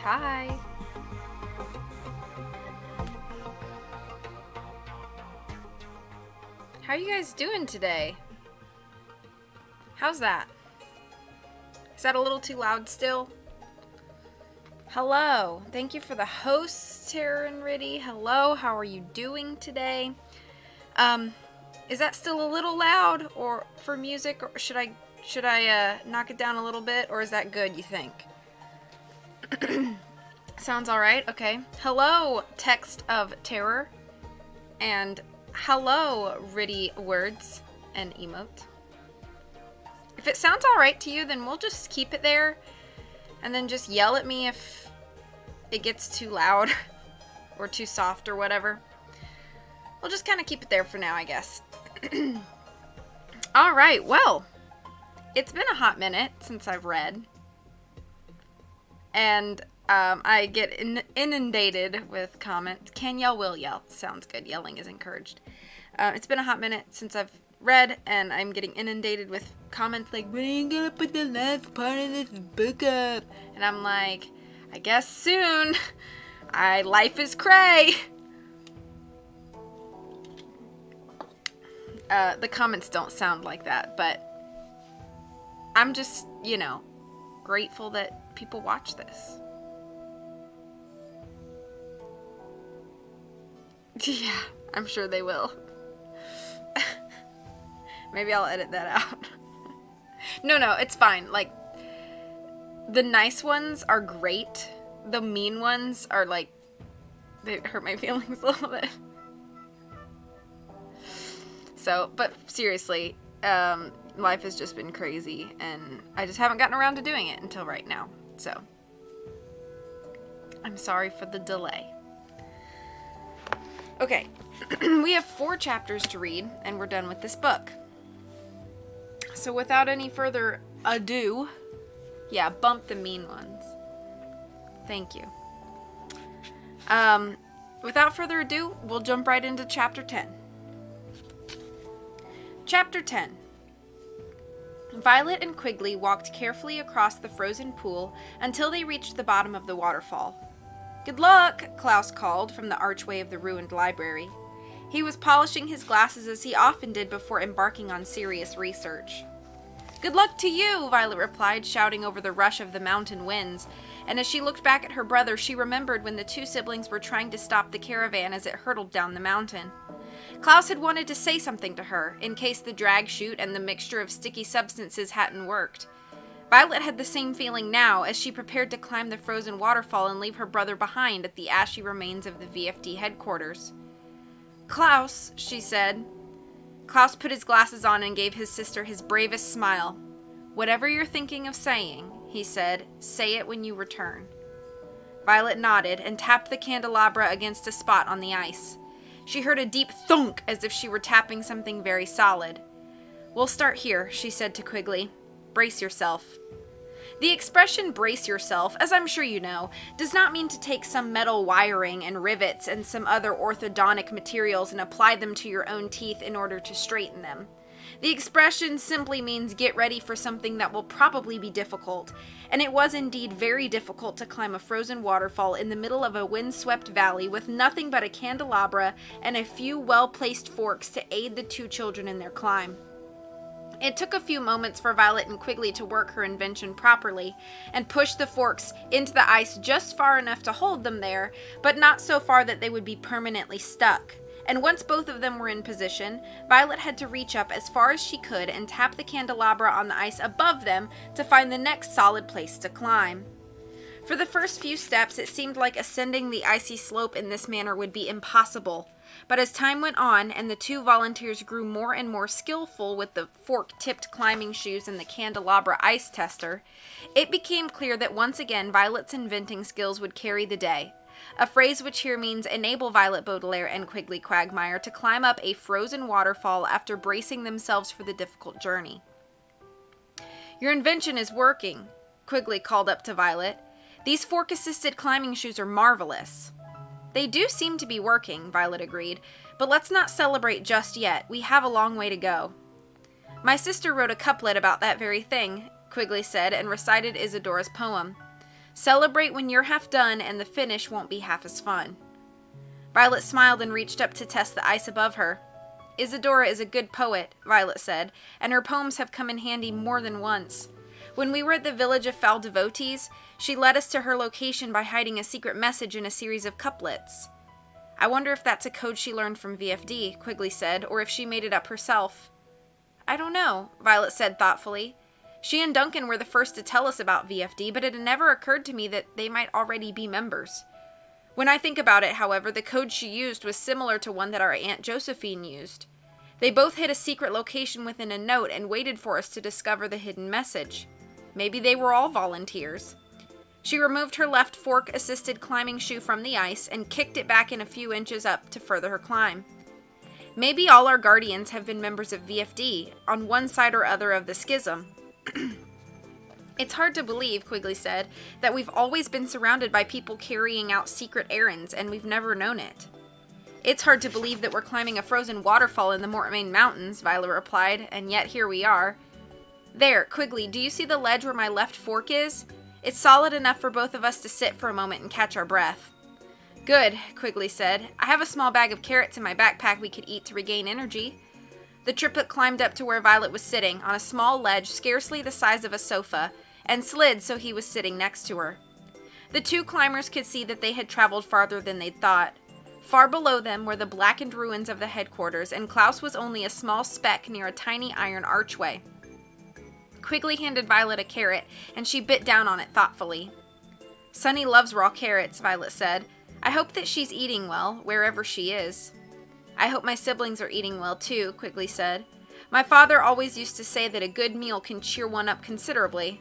Hi. How are you guys doing today? How's that? Is that a little too loud still? Hello. Thank you for the hosts, Tara and Riddy. Hello. How are you doing today? Is that still a little loud or for music, or should I knock it down a little bit, or is that good, you think? Sounds all right. Okay. Hello, Text of Terror, and hello, Riddy Words and Emote. If it sounds all right to you, then we'll just keep it there, and then just yell at me if it gets too loud or too soft or whatever. We'll just kind of keep it there for now, I guess. All right. Well, it's been a hot minute since I've read, and I get inundated with comments. Can yell, will yell. Sounds good. Yelling is encouraged. It's been a hot minute since I've read, and I'm getting inundated with comments like, when are you gonna put the last part of this book up? And I'm like, I guess soon. Life is cray. The comments don't sound like that, but I'm just, grateful that people watch this. Yeah, I'm sure they will. Maybe I'll edit that out. No, it's fine. Like, the nice ones are great. The mean ones are like, they hurt my feelings a little bit. So, but seriously, life has just been crazy, and I just haven't gotten around to doing it until right now. So, I'm sorry for the delay. Okay, we have 4 chapters to read, and we're done with this book. So without any further ado, yeah, bump the mean ones. Thank you. Without further ado, we'll jump right into chapter 10. Chapter 10. Violet and Quigley walked carefully across the frozen pool until they reached the bottom of the waterfall. "Good luck," Klaus called from the archway of the ruined library. He was polishing his glasses as he often did before embarking on serious research. "Good luck to you," Violet replied, shouting over the rush of the mountain winds, and as she looked back at her brother, she remembered when the 2 siblings were trying to stop the caravan as it hurtled down the mountain. Klaus had wanted to say something to her, in case the drag chute and the mixture of sticky substances hadn't worked. Violet had the same feeling now as she prepared to climb the frozen waterfall and leave her brother behind at the ashy remains of the VFD headquarters. "Klaus," she said. Klaus put his glasses on and gave his sister his bravest smile. "Whatever you're thinking of saying," he said, "say it when you return." Violet nodded and tapped the candelabra against a spot on the ice. She heard a deep thunk as if she were tapping something very solid. "We'll start here," she said to Quigley. "Brace yourself." The expression "brace yourself," as I'm sure you know, does not mean to take some metal wiring and rivets and some other orthodontic materials and apply them to your own teeth in order to straighten them. The expression simply means get ready for something that will probably be difficult, and it was indeed very difficult to climb a frozen waterfall in the middle of a windswept valley with nothing but a candelabra and a few well-placed forks to aid the 2 children in their climb. It took a few moments for Violet and Quigley to work her invention properly and push the forks into the ice just far enough to hold them there, but not so far that they would be permanently stuck. And once both of them were in position, Violet had to reach up as far as she could and tap the candelabra on the ice above them to find the next solid place to climb. For the first few steps, it seemed like ascending the icy slope in this manner would be impossible. But as time went on and the 2 volunteers grew more and more skillful with the fork-tipped climbing shoes and the candelabra ice tester, it became clear that once again Violet's inventing skills would carry the day. A phrase which here means enable Violet Baudelaire and Quigley Quagmire to climb up a frozen waterfall after bracing themselves for the difficult journey. "Your invention is working," Quigley called up to Violet. "These fork-assisted climbing shoes are marvelous." "They do seem to be working," Violet agreed, "but let's not celebrate just yet. We have a long way to go." "My sister wrote a couplet about that very thing," Quigley said, and recited Isadora's poem. Celebrate when you're half done and the finish won't be half as fun. Violet smiled and reached up to test the ice above her. Isadora is a good poet, Violet said, and her poems have come in handy more than once. When we were at the village of foul devotees, she led us to her location by hiding a secret message in a series of couplets. I wonder if that's a code she learned from VFD, Quigley said, or if she made it up herself. I don't know, Violet said thoughtfully. She and Duncan were the first to tell us about VFD, but it had never occurred to me that they might already be members. When I think about it, however, the code she used was similar to one that our Aunt Josephine used. They both hid a secret location within a note and waited for us to discover the hidden message. Maybe they were all volunteers. She removed her left fork-assisted climbing shoe from the ice and kicked it back in a few inches up to further her climb. Maybe all our guardians have been members of VFD, on one side or other of the schism. It's hard to believe, Quigley said, that we've always been surrounded by people carrying out secret errands and we've never known it. It's hard to believe that we're climbing a frozen waterfall in the Mortmain Mountains, Violet replied, and yet here we are. There, Quigley, do you see the ledge where my left fork is? It's solid enough for both of us to sit for a moment and catch our breath. Good, Quigley said. I have a small bag of carrots in my backpack we could eat to regain energy. The triplet climbed up to where Violet was sitting, on a small ledge scarcely the size of a sofa, and slid so he was sitting next to her. The two climbers could see that they had traveled farther than they'd thought. Far below them were the blackened ruins of the headquarters, and Klaus was only a small speck near a tiny iron archway. Quigley handed Violet a carrot, and she bit down on it thoughtfully. Sunny loves raw carrots, Violet said. I hope that she's eating well, wherever she is. I hope my siblings are eating well, too, Quigley said. My father always used to say that a good meal can cheer one up considerably.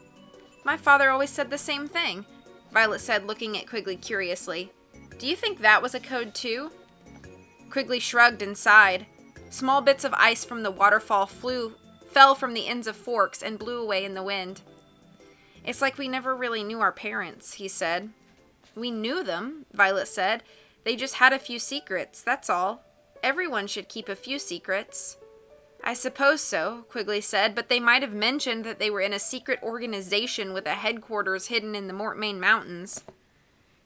My father always said the same thing, Violet said, looking at Quigley curiously. Do you think that was a code, too? Quigley shrugged and sighed. Small bits of ice from the waterfall fell from the ends of forks and blew away in the wind. It's like we never really knew our parents, he said. We knew them, Violet said. They just had a few secrets, that's all. Everyone should keep a few secrets. I suppose so, Quigley said, but they might have mentioned that they were in a secret organization with a headquarters hidden in the Mortmain Mountains.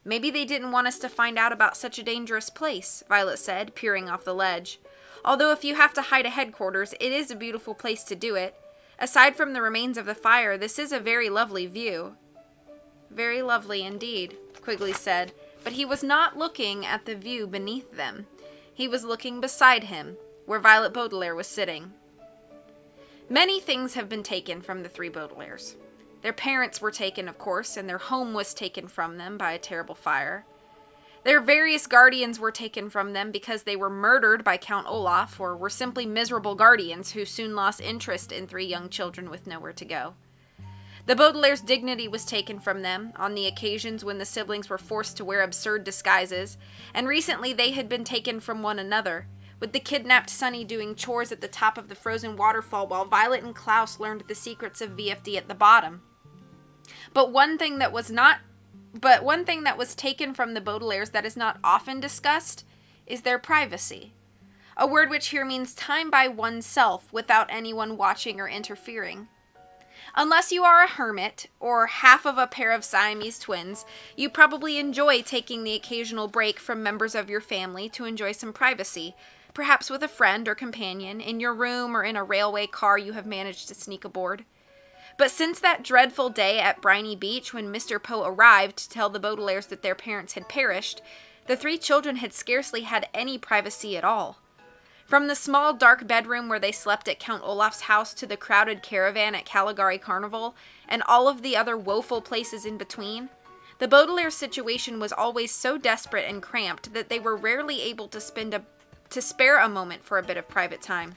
Maybe they didn't want us to find out about such a dangerous place, Violet said, peering off the ledge. Although if you have to hide a headquarters, it is a beautiful place to do it. Aside from the remains of the fire, this is a very lovely view. Very lovely indeed, Quigley said, but he was not looking at the view beneath them. He was looking beside him, where Violet Baudelaire was sitting. Many things have been taken from the three Baudelaires. Their parents were taken, of course, and their home was taken from them by a terrible fire. Their various guardians were taken from them because they were murdered by Count Olaf, or were simply miserable guardians who soon lost interest in three young children with nowhere to go. The Baudelaire's dignity was taken from them on the occasions when the siblings were forced to wear absurd disguises, and recently they had been taken from one another, with the kidnapped Sunny doing chores at the top of the frozen waterfall while Violet and Klaus learned the secrets of VFD at the bottom. But one thing that was taken from the Baudelaires that is not often discussed is their privacy. A word which here means time by oneself without anyone watching or interfering. Unless you are a hermit, or half of a pair of Siamese twins, you probably enjoy taking the occasional break from members of your family to enjoy some privacy, perhaps with a friend or companion, in your room or in a railway car you have managed to sneak aboard. But since that dreadful day at Briny Beach when Mr. Poe arrived to tell the Baudelaires that their parents had perished, the three children had scarcely had any privacy at all. From the small dark bedroom where they slept at Count Olaf's house to the crowded caravan at Caligari Carnival, and all of the other woeful places in between, the Baudelaire situation was always so desperate and cramped that they were rarely able to spare a moment for a bit of private time.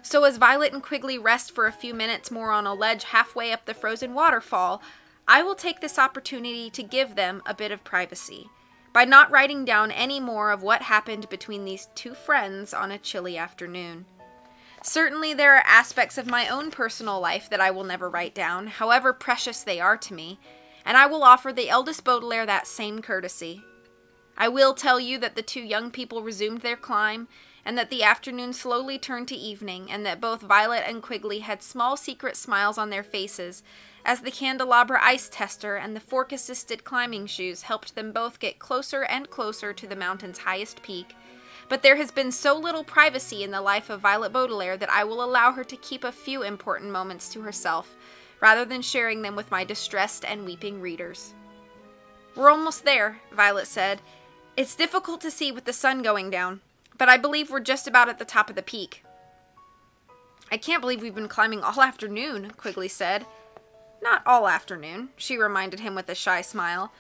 So as Violet and Quigley rest for a few minutes more on a ledge halfway up the frozen waterfall, I will take this opportunity to give them a bit of privacy, by not writing down any more of what happened between these two friends on a chilly afternoon. Certainly there are aspects of my own personal life that I will never write down, however precious they are to me, and I will offer the eldest Baudelaire that same courtesy. I will tell you that the two young people resumed their climb, and that the afternoon slowly turned to evening, and that both Violet and Quigley had small secret smiles on their faces as the candelabra ice tester and the fork-assisted climbing shoes helped them both get closer and closer to the mountain's highest peak. But there has been so little privacy in the life of Violet Baudelaire that I will allow her to keep a few important moments to herself, rather than sharing them with my distressed and weeping readers. "We're almost there," Violet said. "It's difficult to see with the sun going down, but I believe we're just about at the top of the peak." "I can't believe we've been climbing all afternoon," Quigley said. "Not all afternoon," she reminded him with a shy smile.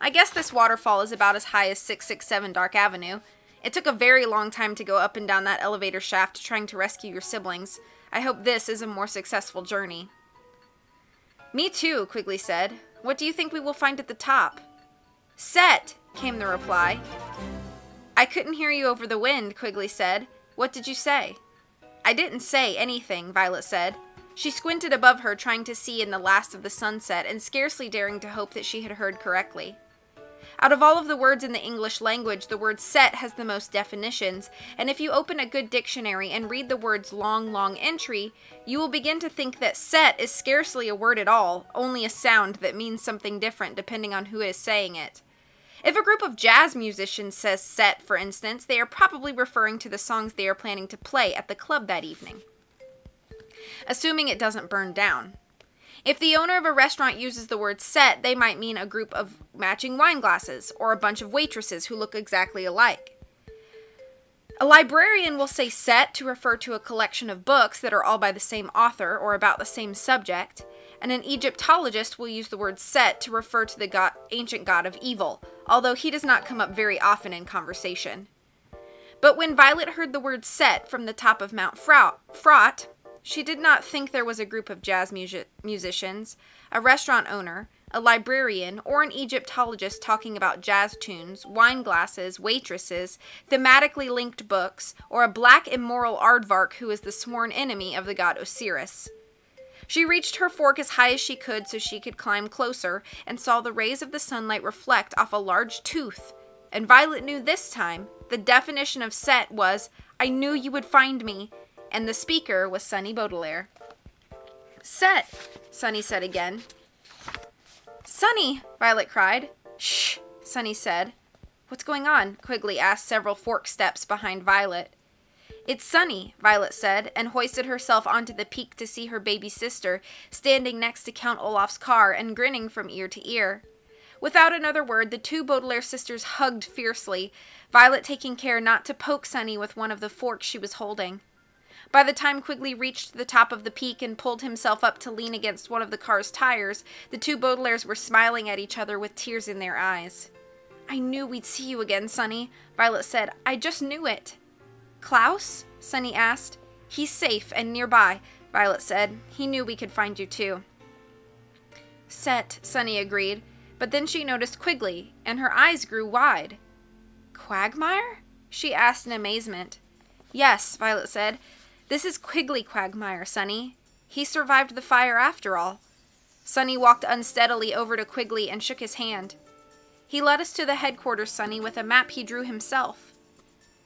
"I guess this waterfall is about as high as 667 Dark Avenue. It took a very long time to go up and down that elevator shaft trying to rescue your siblings. I hope this is a more successful journey." "Me too," Quigley said. "What do you think we will find at the top?" "Set," came the reply. "I couldn't hear you over the wind," Quigley said. "What did you say?" "I didn't say anything," Violet said. She squinted above her, trying to see in the last of the sunset, and scarcely daring to hope that she had heard correctly. Out of all of the words in the English language, the word set has the most definitions, and if you open a good dictionary and read the word's long entry, you will begin to think that set is scarcely a word at all, only a sound that means something different depending on who is saying it. If a group of jazz musicians says set, for instance, they are probably referring to the songs they are planning to play at the club that evening, assuming it doesn't burn down. If the owner of a restaurant uses the word set, they might mean a group of matching wine glasses, or a bunch of waitresses who look exactly alike. A librarian will say set to refer to a collection of books that are all by the same author or about the same subject, and an Egyptologist will use the word Set to refer to the ancient god of evil, although he does not come up very often in conversation. But when Violet heard the word Set from the top of Mount Fraught, she did not think there was a group of jazz musicians, a restaurant owner, a librarian, or an Egyptologist talking about jazz tunes, wine glasses, waitresses, thematically linked books, or a black immoral aardvark who is the sworn enemy of the god Osiris. She reached her fork as high as she could so she could climb closer, and saw the rays of the sunlight reflect off a large tooth. And Violet knew this time the definition of set was, "I knew you would find me," and the speaker was Sunny Baudelaire. "Set," Sunny said again. "Sunny!" Violet cried. "Shh," Sunny said. "What's going on?" Quigley asked several fork steps behind Violet. "It's Sunny," Violet said, and hoisted herself onto the peak to see her baby sister standing next to Count Olaf's car and grinning from ear to ear. Without another word, the two Baudelaire sisters hugged fiercely, Violet taking care not to poke Sunny with one of the forks she was holding. By the time Quigley reached the top of the peak and pulled himself up to lean against one of the car's tires, the two Baudelaires were smiling at each other with tears in their eyes. "I knew we'd see you again, Sunny," Violet said. "I just knew it." "Klaus?" Sunny asked. "He's safe and nearby," Violet said. "He knew we could find you too." "Set," Sunny agreed, but then she noticed Quigley, and her eyes grew wide. "Quagmire?" she asked in amazement. "Yes," Violet said. "This is Quigley Quagmire, Sunny. He survived the fire after all." Sunny walked unsteadily over to Quigley and shook his hand. "He led us to the headquarters, Sunny, with a map he drew himself."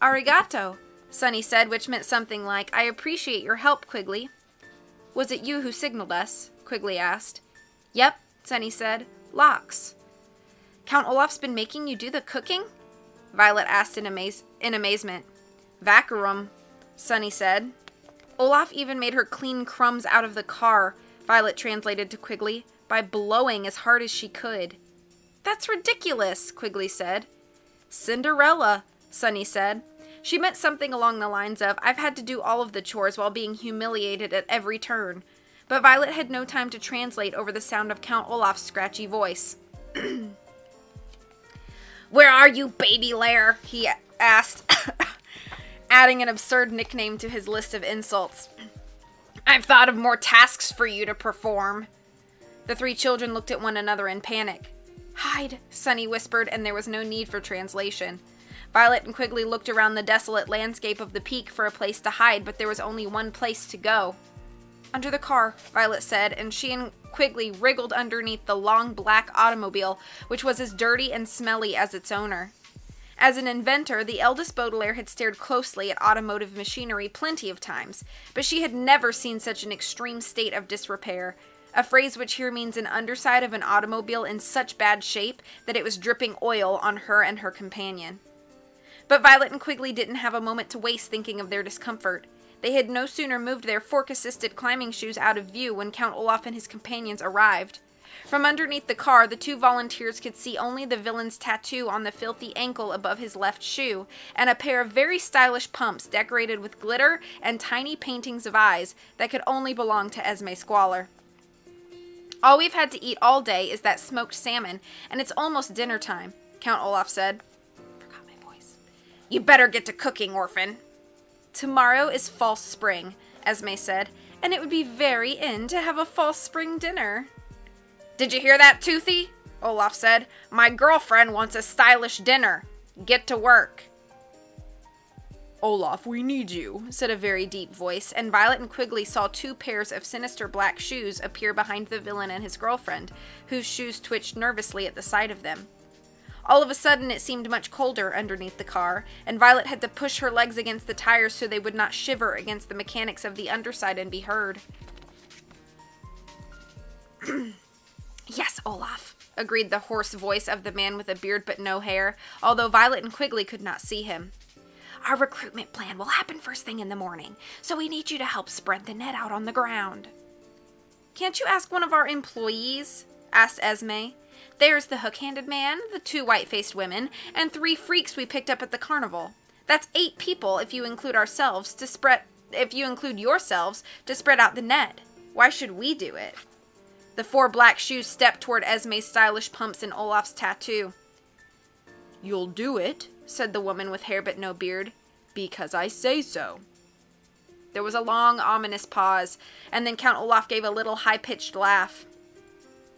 "Arigato," Sunny said, which meant something like, "I appreciate your help, Quigley." "Was it you who signaled us?" Quigley asked. "Yep," Sunny said. "Lox." "Count Olaf's been making you do the cooking?" Violet asked in amazement. "Vacuum," Sunny said. "Olaf even made her clean crumbs out of the car," Violet translated to Quigley, "by blowing as hard as she could." "That's ridiculous," Quigley said. "Cinderella," Sunny said. She meant something along the lines of, "I've had to do all of the chores while being humiliated at every turn." But Violet had no time to translate over the sound of Count Olaf's scratchy voice. "Where are you, baby lair?" he asked, adding an absurd nickname to his list of insults. "I've thought of more tasks for you to perform." The three children looked at one another in panic. "Hide," Sunny whispered, and there was no need for translation. Violet and Quigley looked around the desolate landscape of the peak for a place to hide, but there was only one place to go. "Under the car," Violet said, and she and Quigley wriggled underneath the long black automobile, which was as dirty and smelly as its owner. As an inventor, the eldest Baudelaire had stared closely at automotive machinery plenty of times, but she had never seen such an extreme state of disrepair, a phrase which here means an underside of an automobile in such bad shape that it was dripping oil on her and her companion. But Violet and Quigley didn't have a moment to waste thinking of their discomfort. They had no sooner moved their fork-assisted climbing shoes out of view when Count Olaf and his companions arrived. From underneath the car, the two volunteers could see only the villain's tattoo on the filthy ankle above his left shoe, and a pair of very stylish pumps decorated with glitter and tiny paintings of eyes that could only belong to Esme Squalor. "All we've had to eat all day is that smoked salmon, and it's almost dinner time," Count Olaf said. Forgot my voice. "You better get to cooking, orphan." "Tomorrow is false spring," Esme said, "and it would be very in to have a false spring dinner." "Did you hear that, Toothy?" Olaf said. "My girlfriend wants a stylish dinner. Get to work." "Olaf, we need you," said a very deep voice, and Violet and Quigley saw two pairs of sinister black shoes appear behind the villain and his girlfriend, whose shoes twitched nervously at the sight of them. All of a sudden, it seemed much colder underneath the car, and Violet had to push her legs against the tires so they would not shiver against the mechanics of the underside and be heard. "Yes, Olaf," agreed the hoarse voice of the man with a beard but no hair, although Violet and Quigley could not see him. "Our recruitment plan will happen first thing in the morning, so we need you to help spread the net out on the ground." "Can't you ask one of our employees?" asked Esme. "There's the hook-handed man, the two white-faced women, and 3 freaks we picked up at the carnival. That's 8 people if you include yourselves to spread out the net. Why should we do it?" The 4 black shoes stepped toward Esme's stylish pumps and Olaf's tattoo. "You'll do it," said the woman with hair but no beard, "because I say so." There was a long, ominous pause, and then Count Olaf gave a little high-pitched laugh.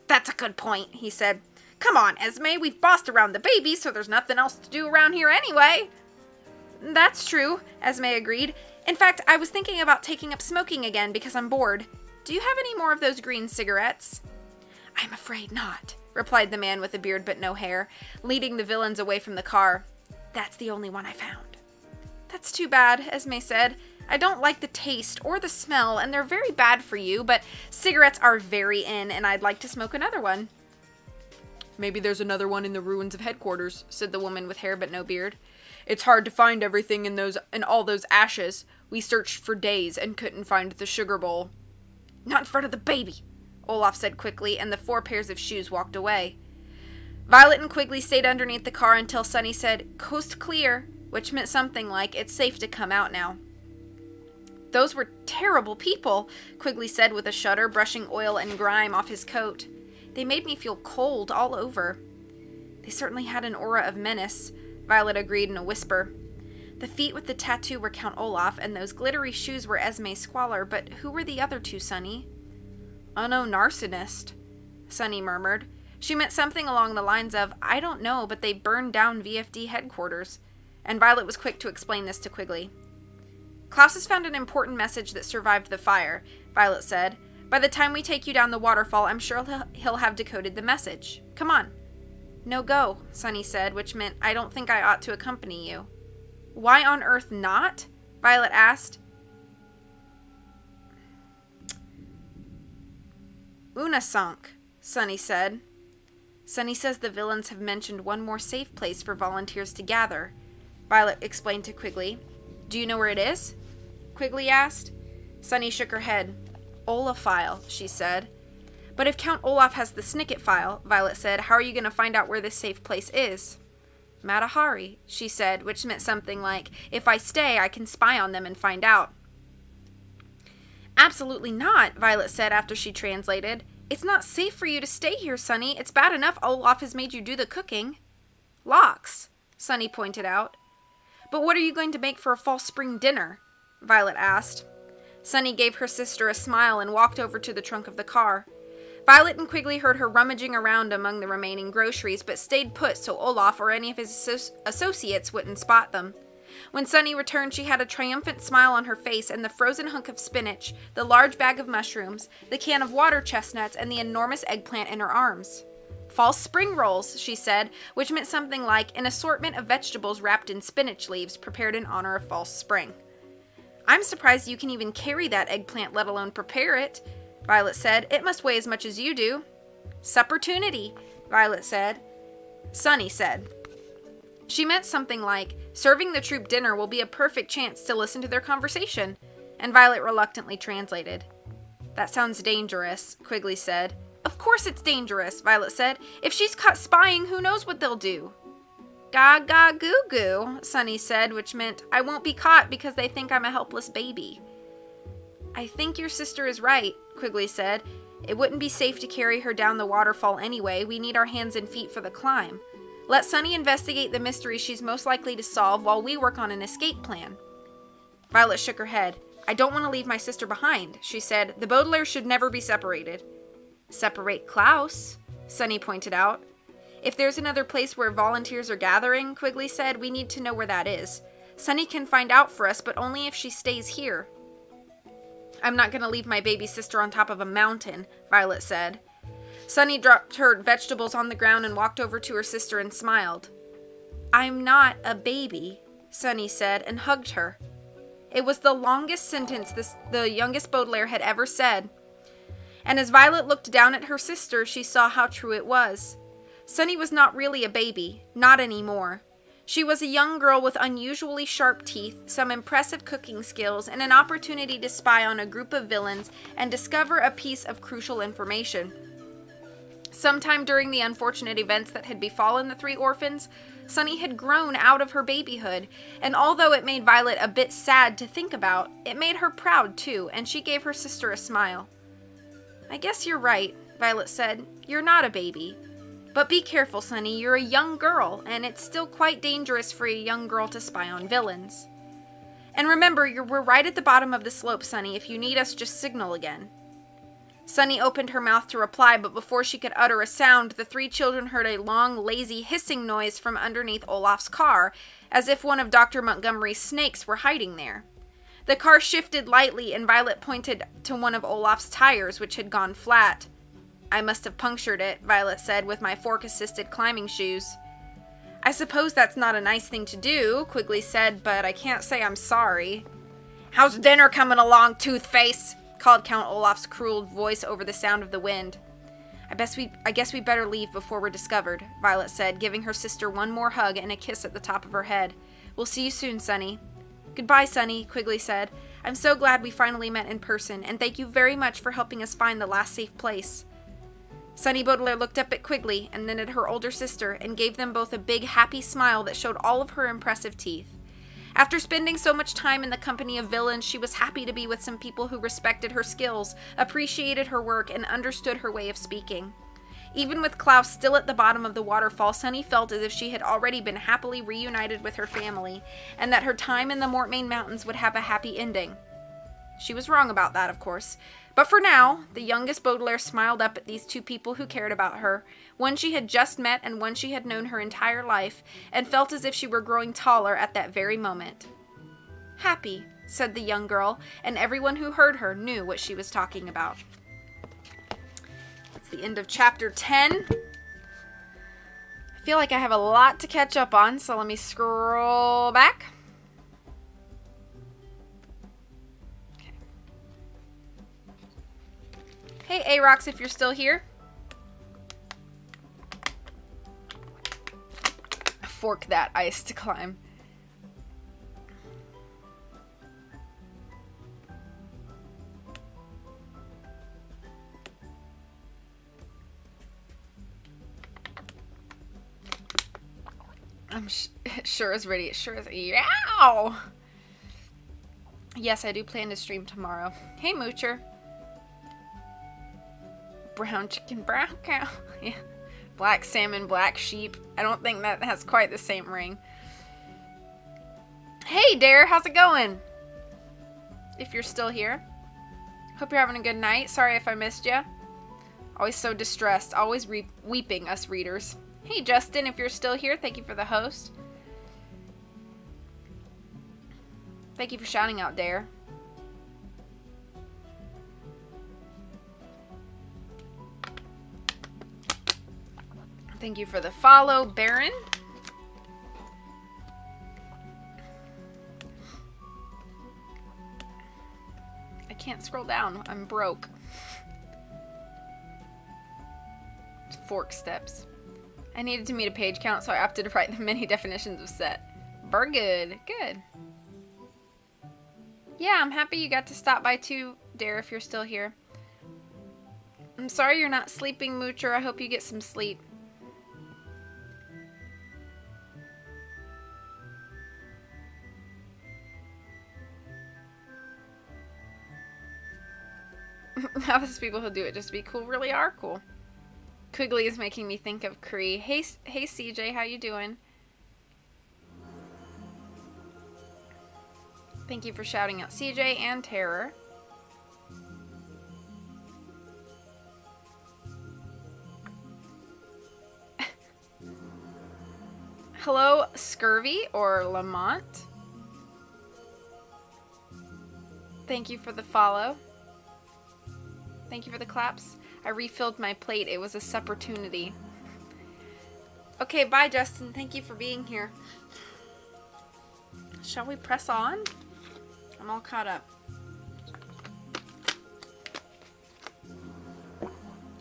"That's a good point," he said. "Come on, Esme, we've bossed around the baby, so there's nothing else to do around here anyway." "That's true," Esme agreed. "In fact, I was thinking about taking up smoking again because I'm bored. Do you have any more of those green cigarettes?" "I'm afraid not," replied the man with a beard but no hair, leading the villains away from the car. "That's the only one I found." "That's too bad," Esme said. "I don't like the taste or the smell, and they're very bad for you, but cigarettes are very in, and I'd like to smoke another one." "Maybe there's another one in the ruins of headquarters," said the woman with hair but no beard. "It's hard to find everything in all those ashes. We searched for days and couldn't find the sugar bowl." "Not in front of the baby," Olaf said quickly, and the 4 pairs of shoes walked away. Violet and Quigley stayed underneath the car until Sunny said, "Coast clear," which meant something like, "It's safe to come out now." "Those were terrible people," Quigley said with a shudder, brushing oil and grime off his coat. "They made me feel cold all over." "They certainly had an aura of menace," Violet agreed in a whisper. The feet with the tattoo were Count Olaf, and those glittery shoes were Esme Squalor, but who were the other 2, Sunny? "Unknown arsonist," Sunny murmured. She meant something along the lines of, "I don't know, but they burned down VFD headquarters," and Violet was quick to explain this to Quigley. "Klaus has found an important message that survived the fire," Violet said. "By the time we take you down the waterfall, I'm sure he'll have decoded the message. Come on." "No go," Sunny said, which meant, "I don't think I ought to accompany you." "Why on earth not?" Violet asked. "Unasunk," Sunny said. "Sunny says the villains have mentioned one more safe place for volunteers to gather," Violet explained to Quigley. "Do you know where it is?" Quigley asked. Sunny shook her head. "Olaf file," she said. "But if Count Olaf has the Snicket file," Violet said, "how are you going to find out where this safe place is?" "Matahari," she said, which meant something like, "If I stay, I can spy on them and find out." "Absolutely not," Violet said after she translated. "It's not safe for you to stay here, Sunny. It's bad enough Olaf has made you do the cooking." "Lox," Sunny pointed out. "But what are you going to make for a fall spring dinner?" Violet asked. Sunny gave her sister a smile and walked over to the trunk of the car. Violet and Quigley heard her rummaging around among the remaining groceries, but stayed put so Olaf or any of his associates wouldn't spot them. When Sunny returned, she had a triumphant smile on her face and the frozen hunk of spinach, the large bag of mushrooms, the can of water chestnuts, and the enormous eggplant in her arms. False spring rolls, she said, which meant something like an assortment of vegetables wrapped in spinach leaves prepared in honor of false spring. I'm surprised you can even carry that eggplant, let alone prepare it, Violet said. It must weigh as much as you do. Supportunity, Violet said. Sunny said. She meant something like, serving the troop dinner will be a perfect chance to listen to their conversation, and Violet reluctantly translated. That sounds dangerous, Quigley said. Of course it's dangerous, Violet said. If she's caught spying, who knows what they'll do? Gaga goo goo, Sunny said, which meant, I won't be caught because they think I'm a helpless baby. I think your sister is right, Quigley said. It wouldn't be safe to carry her down the waterfall anyway. We need our hands and feet for the climb. Let Sunny investigate the mystery she's most likely to solve while we work on an escape plan. Violet shook her head. I don't want to leave my sister behind, she said. The Baudelaires should never be separated. Separate Klaus, Sunny pointed out. If there's another place where volunteers are gathering, Quigley said, we need to know where that is. Sunny can find out for us, but only if she stays here. I'm not going to leave my baby sister on top of a mountain, Violet said. Sunny dropped her vegetables on the ground and walked over to her sister and smiled. I'm not a baby, Sunny said, and hugged her. It was the longest sentence the youngest Baudelaire had ever said. And as Violet looked down at her sister, she saw how true it was. Sunny was not really a baby, not anymore. She was a young girl with unusually sharp teeth, some impressive cooking skills, and an opportunity to spy on a group of villains and discover a piece of crucial information. Sometime during the unfortunate events that had befallen the three orphans, Sunny had grown out of her babyhood, and although it made Violet a bit sad to think about, it made her proud too, and she gave her sister a smile. I guess you're right, Violet said. You're not a baby. But be careful, Sunny. You're a young girl, and it's still quite dangerous for a young girl to spy on villains. And remember, we're right at the bottom of the slope, Sunny. If you need us, just signal again. Sunny opened her mouth to reply, but before she could utter a sound, the three children heard a long, lazy hissing noise from underneath Olaf's car, as if one of Dr. Montgomery's snakes were hiding there. The car shifted lightly, and Violet pointed to one of Olaf's tires, which had gone flat. I must have punctured it, Violet said, with my fork-assisted climbing shoes. I suppose that's not a nice thing to do, Quigley said, but I can't say I'm sorry. How's dinner coming along, Toothface? Called Count Olaf's cruel voice over the sound of the wind. I guess we better leave before we're discovered, Violet said, giving her sister one more hug and a kiss at the top of her head. We'll see you soon, Sunny. Goodbye, Sunny, Quigley said. I'm so glad we finally met in person, and thank you very much for helping us find the last safe place. Sunny Baudelaire looked up at Quigley and then at her older sister and gave them both a big, happy smile that showed all of her impressive teeth. After spending so much time in the company of villains, she was happy to be with some people who respected her skills, appreciated her work, and understood her way of speaking. Even with Klaus still at the bottom of the waterfall, Sunny felt as if she had already been happily reunited with her family, and that her time in the Mortmain Mountains would have a happy ending. She was wrong about that, of course. But for now, the youngest Baudelaire smiled up at these two people who cared about her, one she had just met and one she had known her entire life, and felt as if she were growing taller at that very moment. Happy, said the young girl, and everyone who heard her knew what she was talking about. That's the end of chapter 10. I feel like I have a lot to catch up on, so let me scroll back. Hey, A-Rox, if you're still here. Fork that ice to climb. I'm sure is ready. It sure is. Yow! Yes, I do plan to stream tomorrow. Hey, Moocher. Brown chicken, brown cow. Yeah. Black salmon, black sheep. I don't think that has quite the same ring. Hey, Dare, how's it going? If you're still here. Hope you're having a good night. Sorry if I missed you. Always so distressed. Always weeping, us readers. Hey, Justin, if you're still here, thank you for the host. Thank you for shouting out, Dare. Thank you for the follow, Baron. I can't scroll down. I'm broke. Fork steps. I needed to meet a page count, so I opted to write the many definitions of set. We're good. Good. Yeah, I'm happy you got to stop by too, Dare, if you're still here. I'm sorry you're not sleeping, Moocher. I hope you get some sleep. Now those people who do it just to be cool really are cool. Quigley is making me think of Cree. Hey CJ, how you doing? Thank you for shouting out CJ and Terror. Hello, Scurvy or Lamont. Thank you for the follow. Thank you for the claps. I refilled my plate. It was a supportunity. Okay, bye, Justin. Thank you for being here. Shall we press on? I'm all caught up.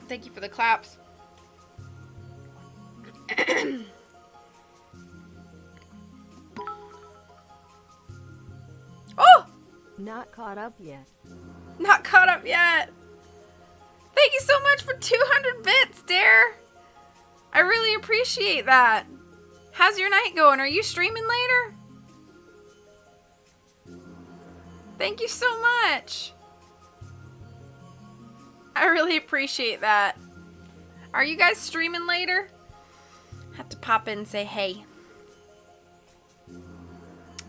Thank you for the claps. Oh! Not caught up yet. Not caught up yet. Thank you so much for 200 bits, Dare. I really appreciate that. How's your night going? Are you streaming later? Thank you so much. I really appreciate that. Are you guys streaming later? Have to pop in and say hey.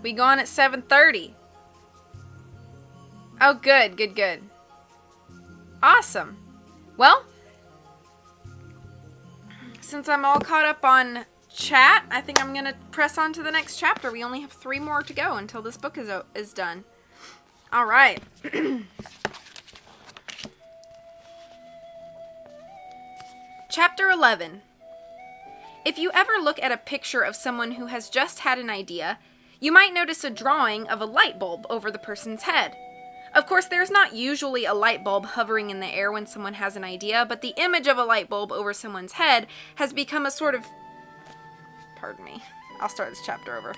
We go on at 7:30. Oh, good, good, good. Awesome. Well, since I'm all caught up on chat, I think I'm going to press on to the next chapter. We only have 3 more to go until this book is done. All right. Chapter 11. If you ever look at a picture of someone who has just had an idea, you might notice a drawing of a light bulb over the person's head. Of course, there's not usually a light bulb hovering in the air when someone has an idea, but the image of a light bulb over someone's head has become a sort of... Pardon me. I'll start this chapter over.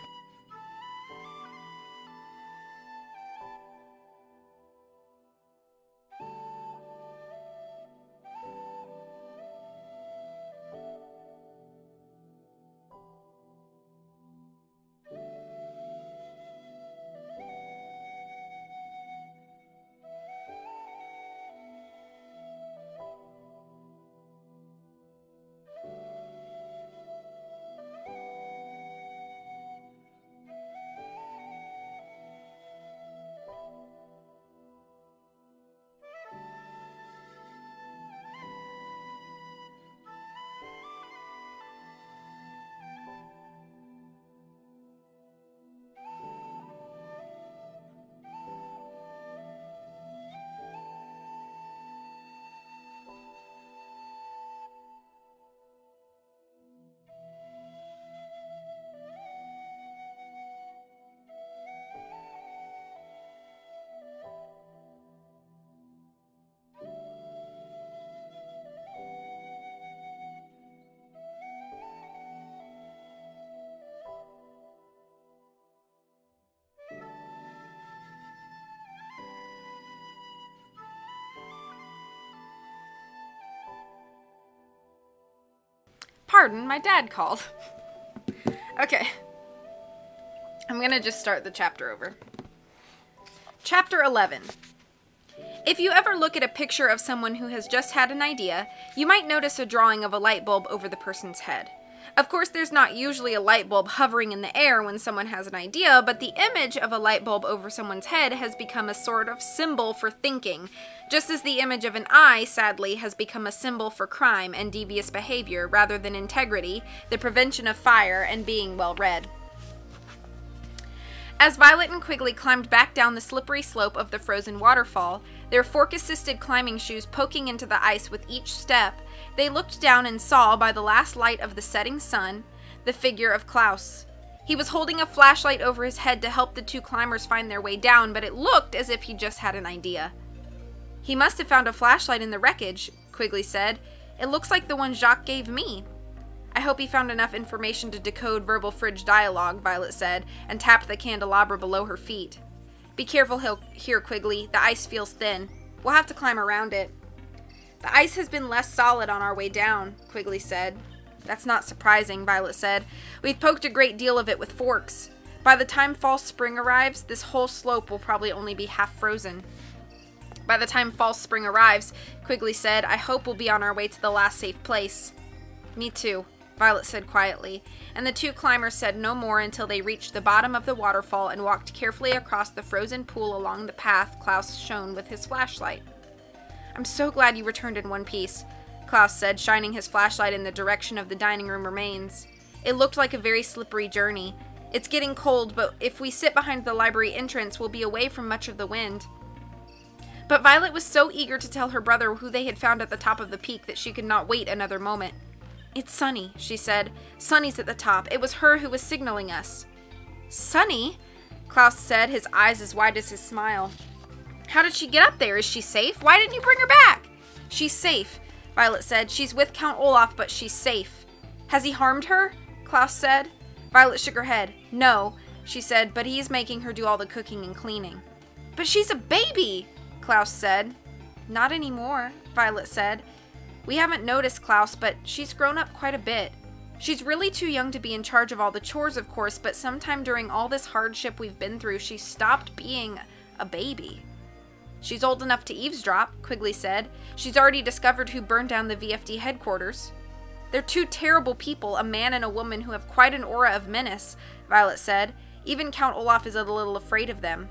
Pardon, my dad called. Okay. I'm gonna just start the chapter over. Chapter 11. If you ever look at a picture of someone who has just had an idea, you might notice a drawing of a light bulb over the person's head. Of course, there's not usually a light bulb hovering in the air when someone has an idea, but the image of a light bulb over someone's head has become a sort of symbol for thinking, just as the image of an eye, sadly, has become a symbol for crime and devious behavior rather than integrity, the prevention of fire, and being well read. As Violet and Quigley climbed back down the slippery slope of the frozen waterfall, their fork-assisted climbing shoes poking into the ice with each step, they looked down and saw, by the last light of the setting sun, the figure of Klaus. He was holding a flashlight over his head to help the two climbers find their way down, but it looked as if he just had an idea. "He must have found a flashlight in the wreckage," Quigley said. "It looks like the one Jacques gave me." "I hope he found enough information to decode verbal fridge dialogue," Violet said, and tapped the candelabra below her feet. "Be careful here, Quigley. The ice feels thin. We'll have to climb around it." "The ice has been less solid on our way down," Quigley said. "That's not surprising," Violet said. "We've poked a great deal of it with forks. By the time fall spring arrives, this whole slope will probably only be half frozen." "By the time fall spring arrives," Quigley said, "I hope we'll be on our way to the last safe place." "Me too," Violet said quietly, and the two climbers said no more until they reached the bottom of the waterfall and walked carefully across the frozen pool along the path Klaus shone with his flashlight. "I'm so glad you returned in one piece," Klaus said, shining his flashlight in the direction of the dining room remains. "It looked like a very slippery journey. It's getting cold, but if we sit behind the library entrance, we'll be away from much of the wind." But Violet was so eager to tell her brother who they had found at the top of the peak that she could not wait another moment. "It's Sunny," she said. "Sunny's at the top. It was her who was signaling us." "Sunny?" Klaus said, his eyes as wide as his smile. "How did she get up there? Is she safe? Why didn't you bring her back?" "She's safe," Violet said. "She's with Count Olaf, but she's safe." "Has he harmed her?" Klaus said. Violet shook her head. "No," she said, "but he's making her do all the cooking and cleaning." "But she's a baby," Klaus said. "Not anymore," Violet said. "We haven't noticed, Klaus, but she's grown up quite a bit. She's really too young to be in charge of all the chores, of course, but sometime during all this hardship we've been through, she stopped being a baby." "She's old enough to eavesdrop," Quigley said. "She's already discovered who burned down the VFD headquarters." "They're two terrible people, a man and a woman who have quite an aura of menace," Violet said. "Even Count Olaf is a little afraid of them."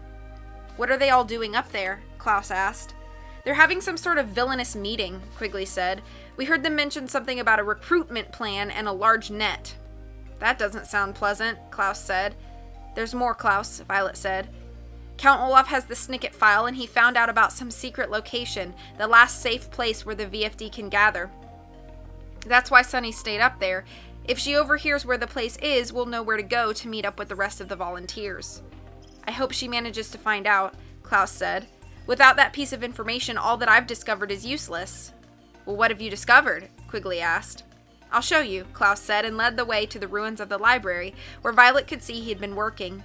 "What are they all doing up there?" Klaus asked. "They're having some sort of villainous meeting," Quigley said. "We heard them mention something about a recruitment plan and a large net." "That doesn't sound pleasant," Klaus said. "There's more, Klaus," Violet said. "Count Olaf has the Snicket file, and he found out about some secret location, the last safe place where the VFD can gather. That's why Sunny stayed up there. If she overhears where the place is, we'll know where to go to meet up with the rest of the volunteers." "I hope she manages to find out," Klaus said. "Without that piece of information, all that I've discovered is useless." "Well, what have you discovered?" Quigley asked. "I'll show you," Klaus said, and led the way to the ruins of the library, where Violet could see he had been working.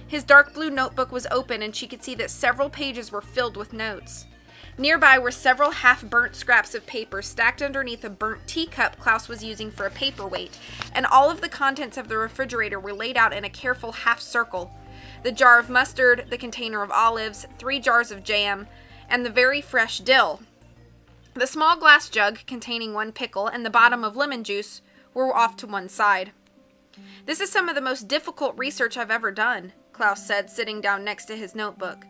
His dark blue notebook was open, and she could see that several pages were filled with notes. Nearby were several half-burnt scraps of paper stacked underneath a burnt teacup Klaus was using for a paperweight, and all of the contents of the refrigerator were laid out in a careful half-circle. The jar of mustard, the container of olives, 3 jars of jam, and the very fresh dill. The small glass jug containing 1 pickle and the bottom of lemon juice were off to one side. "This is some of the most difficult research I've ever done," Klaus said, sitting down next to his notebook.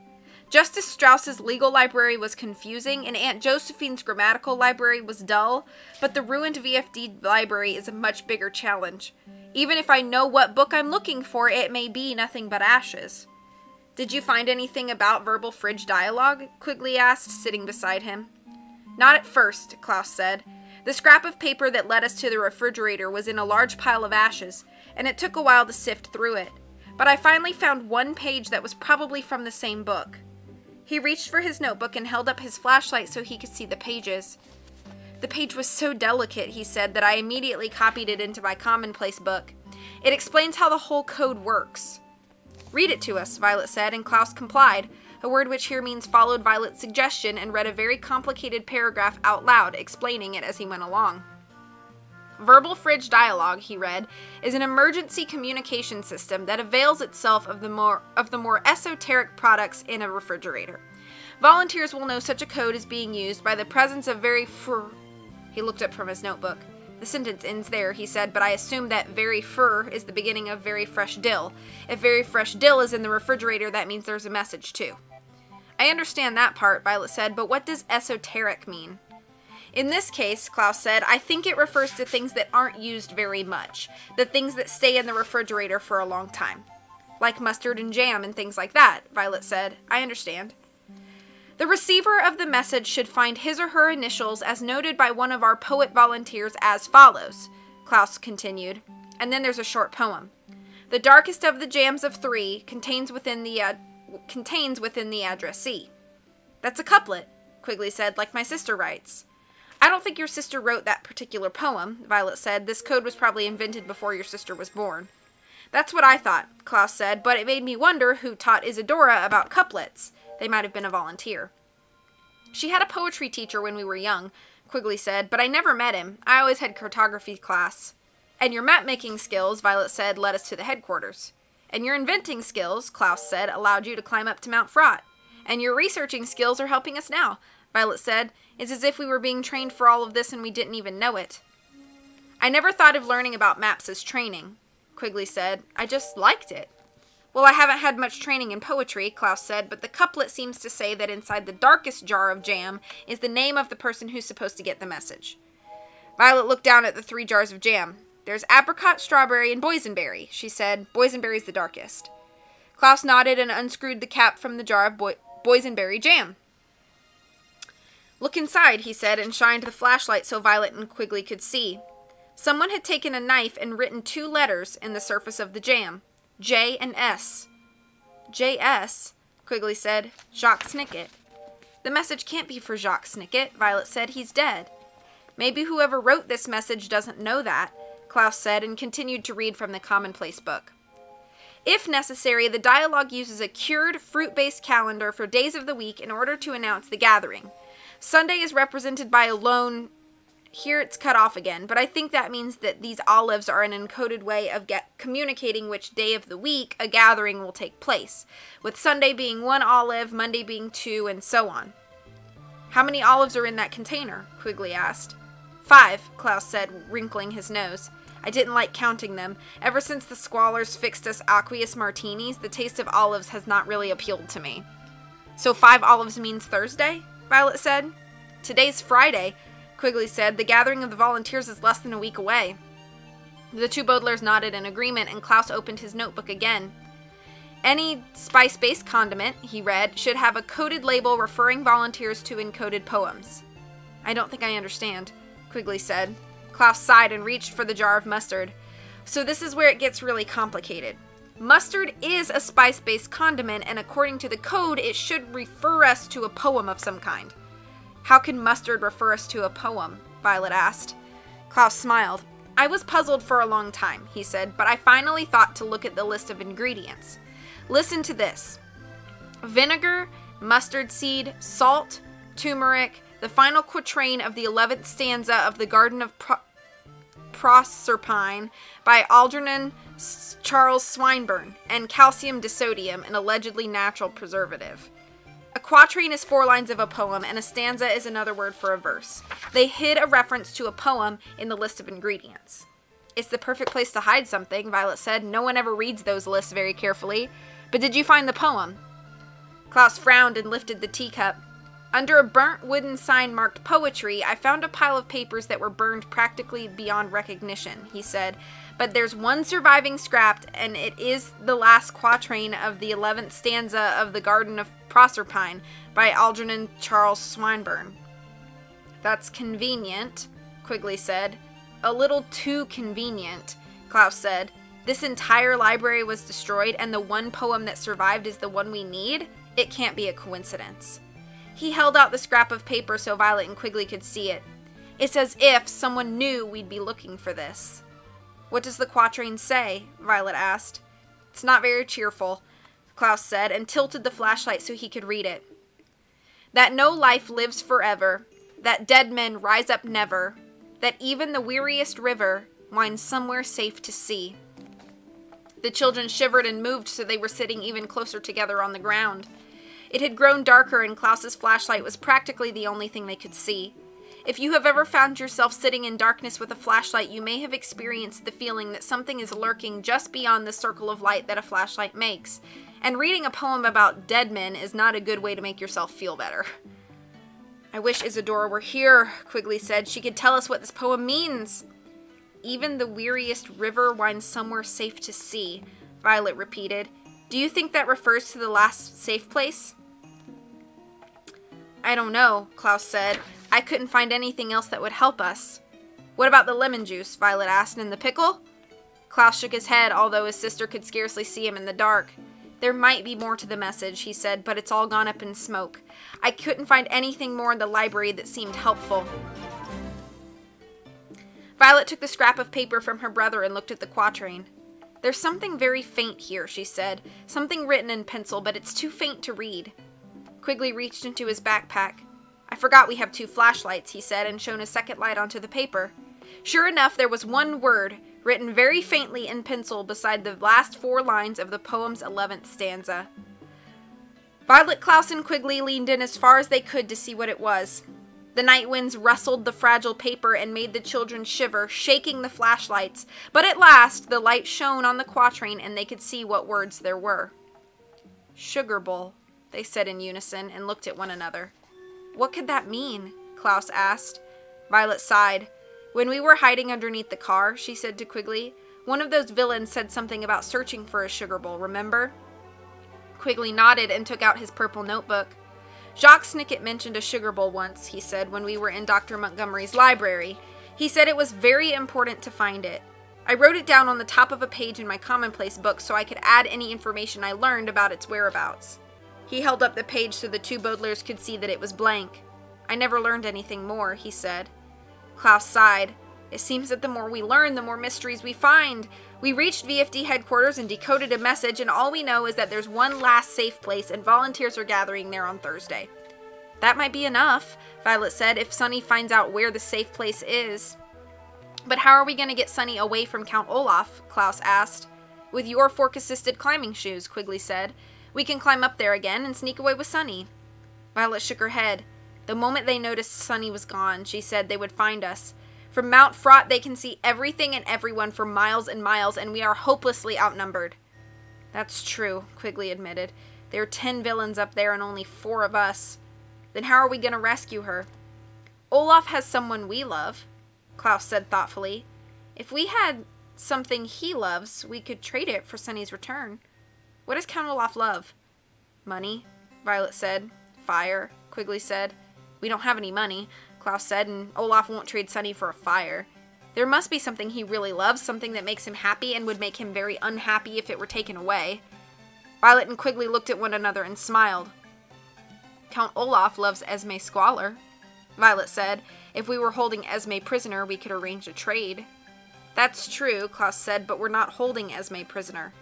"Justice Strauss's legal library was confusing, and Aunt Josephine's grammatical library was dull, but the ruined VFD library is a much bigger challenge. Even if I know what book I'm looking for, it may be nothing but ashes." "Did you find anything about verbal fridge dialogue?" Quigley asked, sitting beside him. "Not at first," Klaus said. "The scrap of paper that led us to the refrigerator was in a large pile of ashes, and it took a while to sift through it. But I finally found 1 page that was probably from the same book." He reached for his notebook and held up his flashlight so he could see the pages. "The page was so delicate," he said, "that I immediately copied it into my commonplace book. It explains how the whole code works." "Read it to us," Violet said, and Klaus complied, a word which here means followed Violet's suggestion and read a very complicated paragraph out loud, explaining it as he went along. "Verbal fridge dialogue," he read, "is an emergency communication system that avails itself of the more esoteric products in a refrigerator. Volunteers will know such a code is being used by the presence of He looked up from his notebook. "The sentence ends there," he said, "but I assume that very fur is the beginning of very fresh dill. If very fresh dill is in the refrigerator, that means there's a message too." "I understand that part," Violet said, "but what does esoteric mean?" "In this case," Klaus said, "I think it refers to things that aren't used very much. The things that stay in the refrigerator for a long time. like mustard and jam and things like that, Violet said. I understand. The receiver of the message should find his or her initials as noted by one of our poet volunteers as follows, Klaus continued. And then there's a short poem. The darkest of the jams of 3 contains within the addressee. That's a couplet, Quigley said, like my sister writes. I don't think your sister wrote that particular poem, Violet said. This code was probably invented before your sister was born. That's what I thought, Klaus said, but it made me wonder who taught Isadora about couplets. They might have been a volunteer. She had a poetry teacher when we were young, Quigley said, but I never met him. I always had cartography class. And your map-making skills, Violet said, led us to the headquarters. And your inventing skills, Klaus said, allowed you to climb up to Mount Fraught. And your researching skills are helping us now, Violet said. It's as if we were being trained for all of this and we didn't even know it. I never thought of learning about maps as training, Quigley said. I just liked it. Well, I haven't had much training in poetry, Klaus said, but the couplet seems to say that inside the darkest jar of jam is the name of the person who's supposed to get the message. Violet looked down at the 3 jars of jam. There's apricot, strawberry, and boysenberry, she said. Boysenberry's the darkest. Klaus nodded and unscrewed the cap from the jar of boysenberry jam. Look inside, he said, and shined the flashlight so Violet and Quigley could see. Someone had taken a knife and written 2 letters in the surface of the jam. J and S. J.S., Quigley said. Jacques Snicket. The message can't be for Jacques Snicket, Violet said. He's dead. Maybe whoever wrote this message doesn't know that, Klaus said, and continued to read from the commonplace book. If necessary, the dialogue uses a cured, fruit-based calendar for days of the week in order to announce the gathering. Sunday is represented by a lone... Here it's cut off again, but I think that means that these olives are an encoded way of communicating which day of the week a gathering will take place, with Sunday being 1 olive, Monday being 2, and so on. How many olives are in that container? Quigley asked. 5, Klaus said, wrinkling his nose. I didn't like counting them. Ever since the squallers fixed us aqueous martinis, the taste of olives has not really appealed to me. So 5 olives means Thursday? Violet said. Today's Friday, Quigley said. The gathering of the volunteers is less than a week away. The 2 Baudelaires nodded in agreement, and Klaus opened his notebook again. Any spice-based condiment, he read, should have a coded label referring volunteers to encoded poems. I don't think I understand, Quigley said. Klaus sighed and reached for the jar of mustard. So this is where it gets really complicated. Mustard is a spice-based condiment, and according to the code, it should refer us to a poem of some kind. How can mustard refer us to a poem? Violet asked. Klaus smiled. I was puzzled for a long time, he said, but I finally thought to look at the list of ingredients. Listen to this. Vinegar, mustard seed, salt, turmeric, the final quatrain of the 11th stanza of the Garden of Proserpine by Algernon Charles Swinburne, and calcium disodium, an allegedly natural preservative. A quatrain is 4 lines of a poem, and a stanza is another word for a verse. They hid a reference to a poem in the list of ingredients. It's the perfect place to hide something, Violet said. No one ever reads those lists very carefully. But did you find the poem? Klaus frowned and lifted the teacup. Under a burnt wooden sign marked poetry, I found a pile of papers that were burned practically beyond recognition, he said. But there's one surviving scrap, and it is the last quatrain of the 11th stanza of the Garden of Proserpine by Algernon Charles Swinburne. That's convenient, Quigley said. A little too convenient, Klaus said. This entire library was destroyed, and the one poem that survived is the one we need? It can't be a coincidence. He held out the scrap of paper so Violet and Quigley could see it. It's as if someone knew we'd be looking for this. What does the quatrain say? Violet asked. It's not very cheerful, Klaus said, and tilted the flashlight so he could read it. That no life lives forever, that dead men rise up never, that even the weariest river winds somewhere safe to sea. The children shivered and moved so they were sitting even closer together on the ground. It had grown darker, and Klaus's flashlight was practically the only thing they could see. If you have ever found yourself sitting in darkness with a flashlight, you may have experienced the feeling that something is lurking just beyond the circle of light that a flashlight makes. And reading a poem about dead men is not a good way to make yourself feel better. I wish Isadora were here, Quigley said. She could tell us what this poem means. Even the weariest river winds somewhere safe to sea, Violet repeated. Do you think that refers to the last safe place? I don't know, Klaus said. I couldn't find anything else that would help us. What about the lemon juice? Violet asked. And the pickle? Klaus shook his head, although his sister could scarcely see him in the dark. There might be more to the message, he said, but it's all gone up in smoke. I couldn't find anything more in the library that seemed helpful. Violet took the scrap of paper from her brother and looked at the quatrain. There's something very faint here, she said. Something written in pencil, but it's too faint to read. Quigley reached into his backpack. I forgot we have 2 flashlights, he said, and shone a second light onto the paper. Sure enough, there was one word, written very faintly in pencil beside the last 4 lines of the poem's 11th stanza. Violet, Klaus, and Quigley leaned in as far as they could to see what it was. The night winds rustled the fragile paper and made the children shiver, shaking the flashlights, but at last the light shone on the quatrain and they could see what words there were. Sugar bowl, they said in unison and looked at one another. What could that mean? Klaus asked. Violet sighed. When we were hiding underneath the car, she said to Quigley, one of those villains said something about searching for a sugar bowl, remember? Quigley nodded and took out his purple notebook. Jacques Snicket mentioned a sugar bowl once, he said, when we were in Dr. Montgomery's library. He said it was very important to find it. I wrote it down on the top of a page in my commonplace book so I could add any information I learned about its whereabouts. He held up the page so the 2 Baudelaires could see that it was blank. I never learned anything more, he said. Klaus sighed. It seems that the more we learn, the more mysteries we find. We reached VFD headquarters and decoded a message, and all we know is that there's one last safe place and volunteers are gathering there on Thursday. That might be enough, Violet said, if Sonny finds out where the safe place is. But how are we going to get Sonny away from Count Olaf? Klaus asked. With your fork-assisted climbing shoes, Quigley said. We can climb up there again and sneak away with Sonny. Violet shook her head. The moment they noticed Sonny was gone, she said they would find us. From Mount Fraught, they can see everything and everyone for miles and miles, and we are hopelessly outnumbered. That's true, Quigley admitted. There are 10 villains up there and only 4 of us. Then how are we going to rescue her? Olaf has someone we love, Klaus said thoughtfully. If we had something he loves, we could trade it for Sonny's return. What does Count Olaf love? Money, Violet said. Fire, Quigley said. We don't have any money, Klaus said, and Olaf won't trade Sonny for a fire. There must be something he really loves, something that makes him happy and would make him very unhappy if it were taken away. Violet and Quigley looked at one another and smiled. Count Olaf loves Esme Squalor, Violet said. If we were holding Esme prisoner, we could arrange a trade. That's true, Klaus said, but we're not holding Esme prisoner.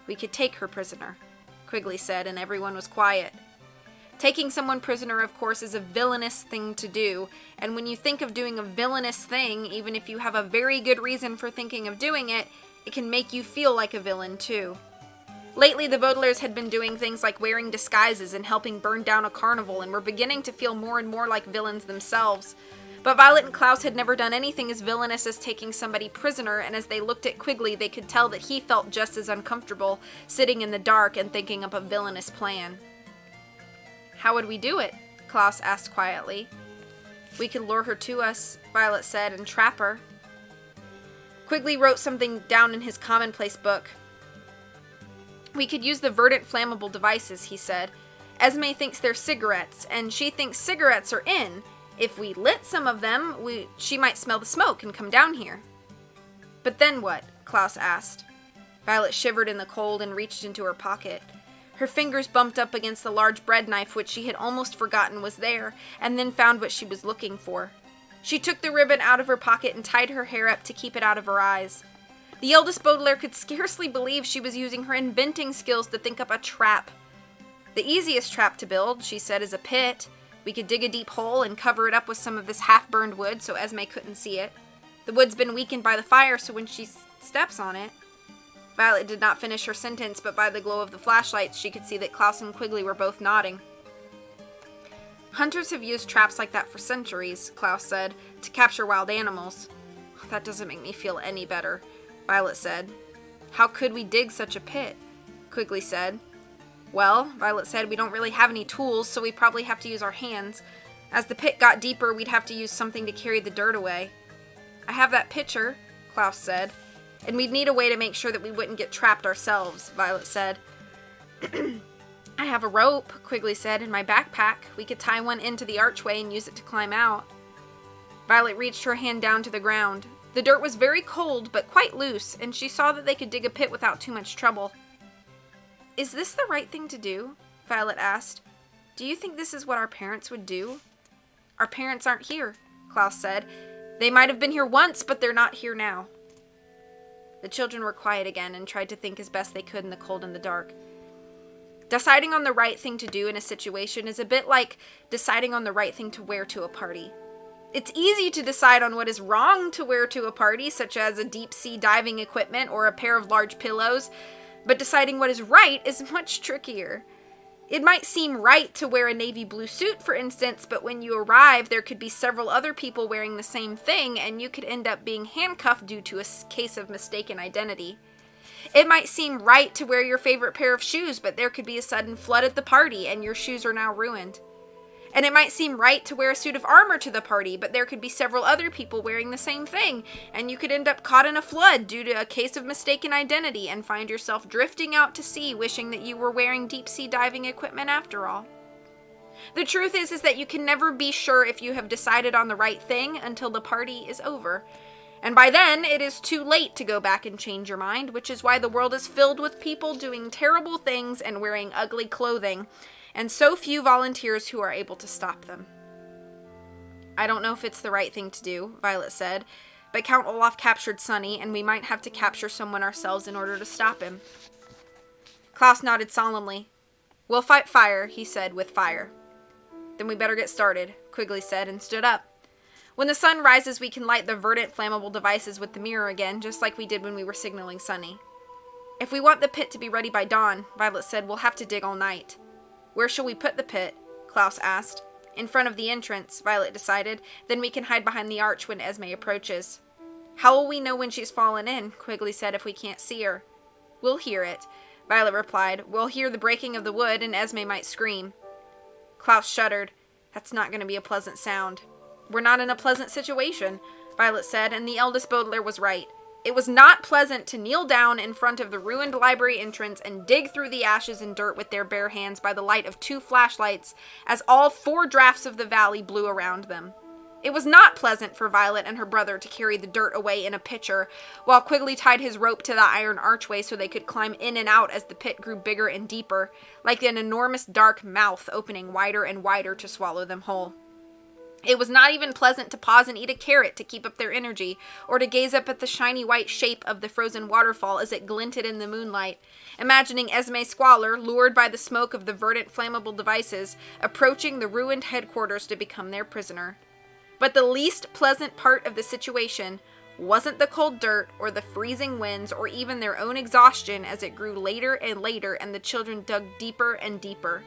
We could take her prisoner, Quigley said, and everyone was quiet. Taking someone prisoner, of course, is a villainous thing to do, and when you think of doing a villainous thing, even if you have a very good reason for thinking of doing it, it can make you feel like a villain, too. Lately, the Baudelaires had been doing things like wearing disguises and helping burn down a carnival, and were beginning to feel more and more like villains themselves. But Violet and Klaus had never done anything as villainous as taking somebody prisoner, and as they looked at Quigley, they could tell that he felt just as uncomfortable sitting in the dark and thinking up a villainous plan. How would we do it? Klaus asked quietly. We could lure her to us, Violet said, and trap her. Quigley wrote something down in his commonplace book. We could use the verdant flammable devices, he said. Esme thinks they're cigarettes, and she thinks cigarettes are in. If we lit some of them, she might smell the smoke and come down here. But then what? Klaus asked. Violet shivered in the cold and reached into her pocket. Her fingers bumped up against the large bread knife which she had almost forgotten was there, and then found what she was looking for. She took the ribbon out of her pocket and tied her hair up to keep it out of her eyes. The eldest Baudelaire could scarcely believe she was using her inventing skills to think up a trap. The easiest trap to build, she said, is a pit. We could dig a deep hole and cover it up with some of this half-burned wood so Esme couldn't see it. The wood's been weakened by the fire, so when she steps on it... Violet did not finish her sentence, but by the glow of the flashlights, she could see that Klaus and Quigley were both nodding. Hunters have used traps like that for centuries, Klaus said, to capture wild animals. That doesn't make me feel any better, Violet said. How could we dig such a pit? Quigley said. Well, Violet said, we don't really have any tools, so we probably have to use our hands. As the pit got deeper, we'd have to use something to carry the dirt away. I have that pitcher, Klaus said. And we'd need a way to make sure that we wouldn't get trapped ourselves, Violet said. I have a rope, Quigley said, in my backpack. We could tie one into the archway and use it to climb out. Violet reached her hand down to the ground. The dirt was very cold, but quite loose, and she saw that they could dig a pit without too much trouble. Is this the right thing to do? Violet asked. Do you think this is what our parents would do? Our parents aren't here, Klaus said. They might have been here once, but they're not here now. The children were quiet again and tried to think as best they could in the cold and the dark. Deciding on the right thing to do in a situation is a bit like deciding on the right thing to wear to a party. It's easy to decide on what is wrong to wear to a party, such as a deep-sea diving equipment or a pair of large pillows, but deciding what is right is much trickier. It might seem right to wear a navy blue suit, for instance, but when you arrive, there could be several other people wearing the same thing, and you could end up being handcuffed due to a case of mistaken identity. It might seem right to wear your favorite pair of shoes, but there could be a sudden flood at the party, and your shoes are now ruined. And it might seem right to wear a suit of armor to the party, but there could be several other people wearing the same thing, and you could end up caught in a flood due to a case of mistaken identity and find yourself drifting out to sea wishing that you were wearing deep-sea diving equipment after all. The truth is that you can never be sure if you have decided on the right thing until the party is over. And by then, it is too late to go back and change your mind, which is why the world is filled with people doing terrible things and wearing ugly clothing, and so few volunteers who are able to stop them. I don't know if it's the right thing to do, Violet said, but Count Olaf captured Sunny, and we might have to capture someone ourselves in order to stop him. Klaus nodded solemnly. We'll fight fire, he said, with fire. Then we better get started, Quigley said, and stood up. When the sun rises, we can light the verdant flammable devices with the mirror again, just like we did when we were signaling Sunny. If we want the pit to be ready by dawn, Violet said, we'll have to dig all night. Where shall we put the pit? Klaus asked. In front of the entrance, Violet decided. Then we can hide behind the arch when Esme approaches. How will we know when she's fallen in? Quigley said, if we can't see her. We'll hear it, Violet replied. We'll hear the breaking of the wood, and Esme might scream. Klaus shuddered. That's not going to be a pleasant sound. We're not in a pleasant situation, Violet said, and the eldest Baudelaire was right. It was not pleasant to kneel down in front of the ruined library entrance and dig through the ashes and dirt with their bare hands by the light of 2 flashlights as all 4 drafts of the valley blew around them. It was not pleasant for Violet and her brother to carry the dirt away in a pitcher, while Quigley tied his rope to the iron archway so they could climb in and out as the pit grew bigger and deeper, like an enormous dark mouth opening wider and wider to swallow them whole. It was not even pleasant to pause and eat a carrot to keep up their energy, or to gaze up at the shiny white shape of the frozen waterfall as it glinted in the moonlight, imagining Esme Squalor, lured by the smoke of the verdant flammable devices, approaching the ruined headquarters to become their prisoner. But the least pleasant part of the situation wasn't the cold dirt, or the freezing winds, or even their own exhaustion as it grew later and later and the children dug deeper and deeper.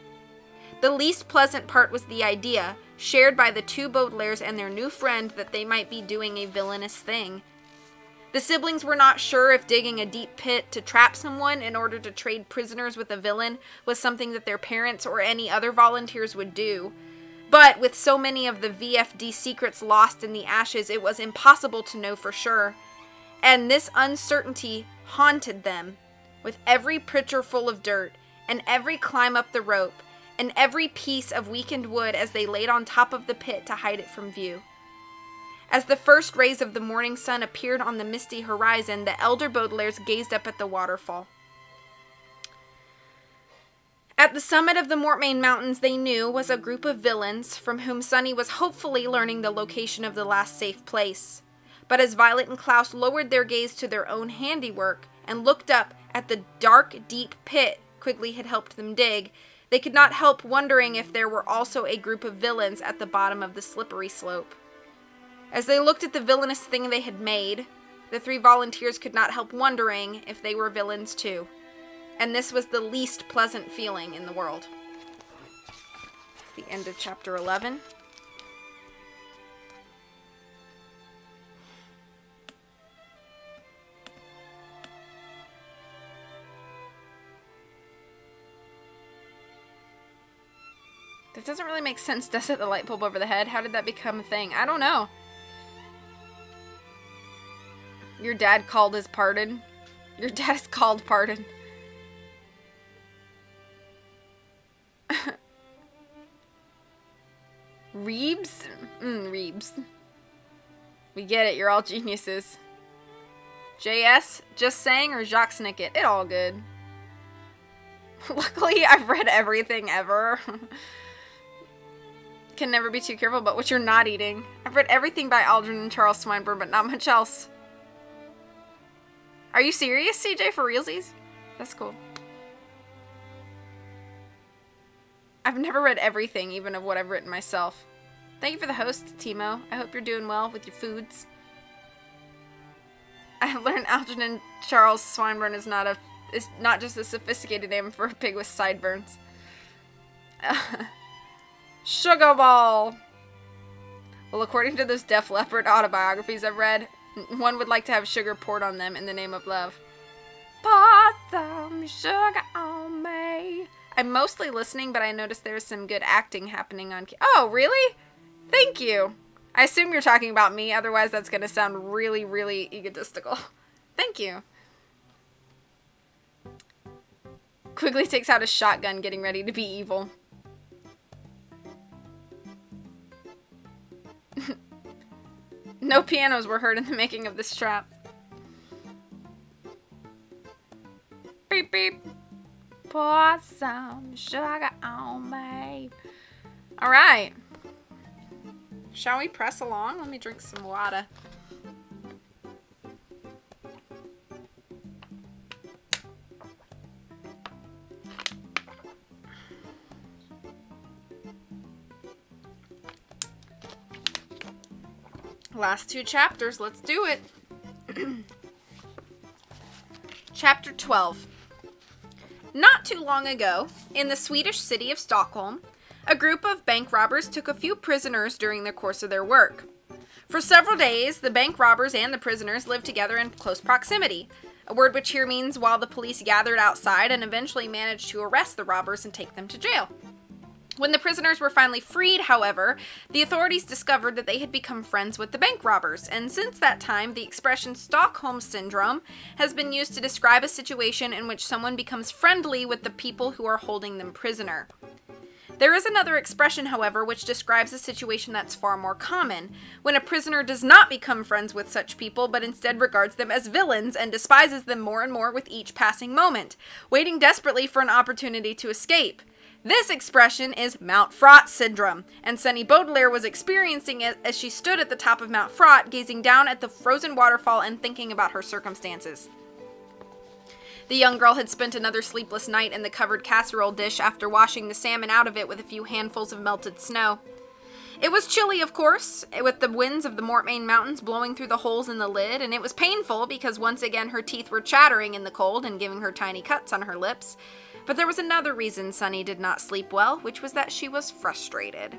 The least pleasant part was the idea, shared by the 2 Baudelaires and their new friend, that they might be doing a villainous thing. The siblings were not sure if digging a deep pit to trap someone in order to trade prisoners with a villain was something that their parents or any other volunteers would do. But with so many of the VFD secrets lost in the ashes, it was impossible to know for sure. And this uncertainty haunted them, with every pitcher full of dirt, and every climb up the rope, and every piece of weakened wood as they laid on top of the pit to hide it from view. As the first rays of the morning sun appeared on the misty horizon, the elder Baudelaires gazed up at the waterfall. At the summit of the Mortmain Mountains, they knew, was a group of villains from whom Sunny was hopefully learning the location of the last safe place. But as Violet and Klaus lowered their gaze to their own handiwork and looked up at the dark, deep pit Quigley had helped them dig, they could not help wondering if there were also a group of villains at the bottom of the slippery slope. As they looked at the villainous thing they had made, the 3 volunteers could not help wondering if they were villains too. And this was the least pleasant feeling in the world. It's the end of chapter 11. That doesn't really make sense, does it? The light bulb over the head. How did that become a thing? I don't know. Your dad called his pardon. Your dad is called pardon. boobs. We get it, you're all geniuses. JS, just saying, or Jacques Snicket? It all good. Luckily, I've read everything ever. Can never be too careful about what you're not eating. I've read everything by Algernon and Charles Swinburne, but not much else. Are you serious, CJ, for realsies? That's cool. I've never read everything, even of what I've written myself. Thank you for the host, Timo. I hope you're doing well with your foods. I have learned Algernon Charles Swinburne is not just a sophisticated name for a pig with sideburns. Sugar Ball! Well, according to those Def Leppard autobiographies I've read, one would like to have sugar poured on them in the name of love. Pour some sugar on me. I'm mostly listening, but I noticed there's some good acting happening on... Oh, really? Thank you. I assume you're talking about me, otherwise that's going to sound really, really egotistical. Thank you. Quigley takes out a shotgun, getting ready to be evil. No pianos were heard in the making of this trap. Beep, beep. Pour some sugar on me. Alright. Shall we press along? Let me drink some water. Last 2 chapters. Let's do it. Chapter 12. Not too long ago, in the Swedish city of Stockholm, a group of bank robbers took a few prisoners during the course of their work. For several days, the bank robbers and the prisoners lived together in close proximity, a word which here means while the police gathered outside and eventually managed to arrest the robbers and take them to jail. When the prisoners were finally freed, however, the authorities discovered that they had become friends with the bank robbers, and since that time, the expression Stockholm Syndrome has been used to describe a situation in which someone becomes friendly with the people who are holding them prisoner. There is another expression, however, which describes a situation that's far more common, when a prisoner does not become friends with such people, but instead regards them as villains and despises them more and more with each passing moment, waiting desperately for an opportunity to escape. This expression is Mount Fraught Syndrome, and Sunny Baudelaire was experiencing it as she stood at the top of Mount Fraught, gazing down at the frozen waterfall and thinking about her circumstances. The young girl had spent another sleepless night in the covered casserole dish after washing the salmon out of it with a few handfuls of melted snow. It was chilly, of course, with the winds of the Mortmain Mountains blowing through the holes in the lid, and it was painful because once again her teeth were chattering in the cold and giving her tiny cuts on her lips. But there was another reason Sunny did not sleep well, which was that she was frustrated.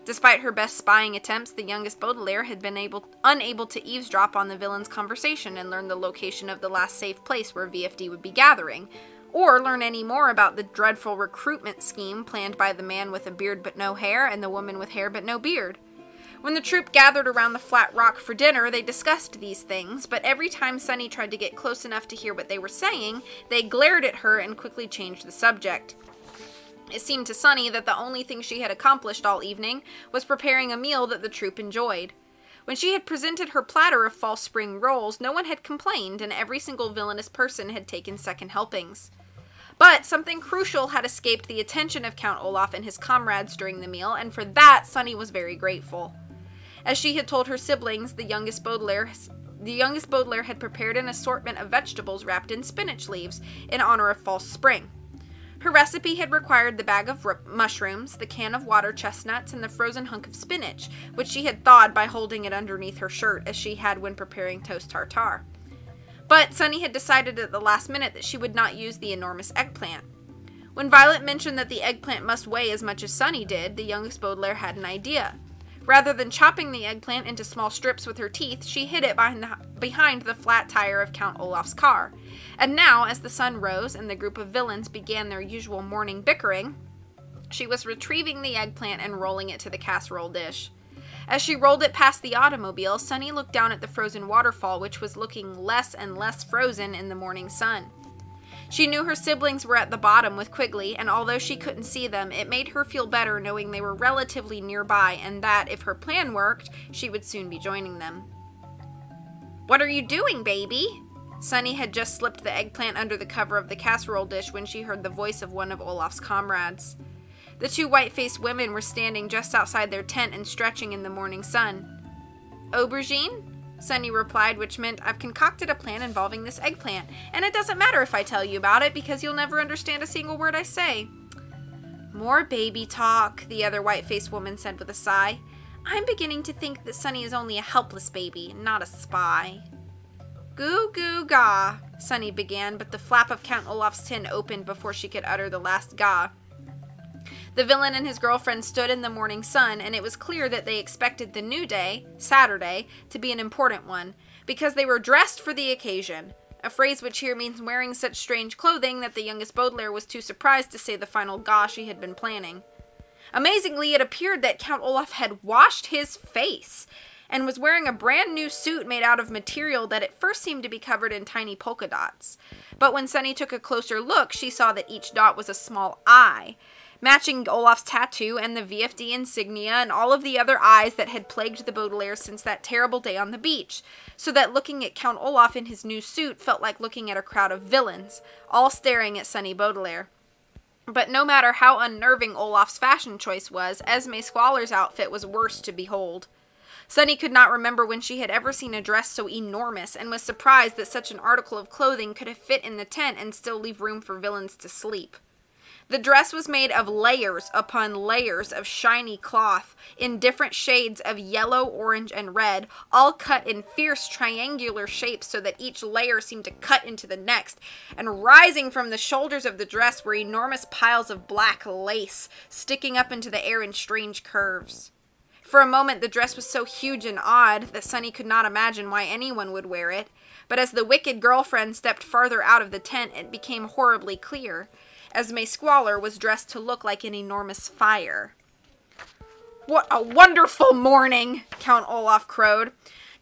Despite her best spying attempts, the youngest Baudelaire had been unable to eavesdrop on the villain's conversation and learn the location of the last safe place where VFD would be gathering, or learn any more about the dreadful recruitment scheme planned by the man with a beard but no hair and the woman with hair but no beard. When the troop gathered around the flat rock for dinner, they discussed these things, but every time Sunny tried to get close enough to hear what they were saying, they glared at her and quickly changed the subject. It seemed to Sunny that the only thing she had accomplished all evening was preparing a meal that the troop enjoyed. When she had presented her platter of false spring rolls, no one had complained, and every single villainous person had taken second helpings. But something crucial had escaped the attention of Count Olaf and his comrades during the meal, and for that Sunny was very grateful. As she had told her siblings, the youngest Baudelaire had prepared an assortment of vegetables wrapped in spinach leaves in honor of false spring. Her recipe had required the bag of mushrooms, the can of water chestnuts, and the frozen hunk of spinach, which she had thawed by holding it underneath her shirt, as she had when preparing toast tartare. But Sunny had decided at the last minute that she would not use the enormous eggplant. When Violet mentioned that the eggplant must weigh as much as Sunny did, the youngest Baudelaire had an idea. Rather than chopping the eggplant into small strips with her teeth, she hid it behind the flat tire of Count Olaf's car. And now, as the sun rose and the group of villains began their usual morning bickering, she was retrieving the eggplant and rolling it to the casserole dish. As she rolled it past the automobile, Sunny looked down at the frozen waterfall, which was looking less and less frozen in the morning sun. She knew her siblings were at the bottom with Quigley, and although she couldn't see them, it made her feel better knowing they were relatively nearby and that, if her plan worked, she would soon be joining them. "What are you doing, baby?" Sunny had just slipped the eggplant under the cover of the casserole dish when she heard the voice of one of Olaf's comrades. The two white-faced women were standing just outside their tent and stretching in the morning sun. "Aubergine?" Sunny replied, which meant, "I've concocted a plan involving this eggplant, and it doesn't matter if I tell you about it because you'll never understand a single word I say." "More baby talk," the other white-faced woman said with a sigh. "I'm beginning to think that Sunny is only a helpless baby, not a spy." "Goo goo ga," Sunny began, but the flap of Count Olaf's tin opened before she could utter the last ga. The villain and his girlfriend stood in the morning sun, and it was clear that they expected the new day, Saturday, to be an important one, because they were dressed for the occasion, a phrase which here means wearing such strange clothing that the youngest Baudelaire was too surprised to say the final ga she had been planning. Amazingly, it appeared that Count Olaf had washed his face, and was wearing a brand new suit made out of material that at first seemed to be covered in tiny polka dots. But when Sunny took a closer look, she saw that each dot was a small eye, matching Olaf's tattoo and the VFD insignia and all of the other eyes that had plagued the Baudelaires since that terrible day on the beach, so that looking at Count Olaf in his new suit felt like looking at a crowd of villains, all staring at Sunny Baudelaire. But no matter how unnerving Olaf's fashion choice was, Esme Squalor's outfit was worse to behold. Sunny could not remember when she had ever seen a dress so enormous, and was surprised that such an article of clothing could have fit in the tent and still leave room for villains to sleep. The dress was made of layers upon layers of shiny cloth in different shades of yellow, orange, and red, all cut in fierce triangular shapes so that each layer seemed to cut into the next, and rising from the shoulders of the dress were enormous piles of black lace, sticking up into the air in strange curves. For a moment the dress was so huge and odd that Sunny could not imagine why anyone would wear it, but as the wicked girlfriend stepped farther out of the tent it became horribly clear. Esme Squalor was dressed to look like an enormous fire. "What a wonderful morning!" Count Olaf crowed.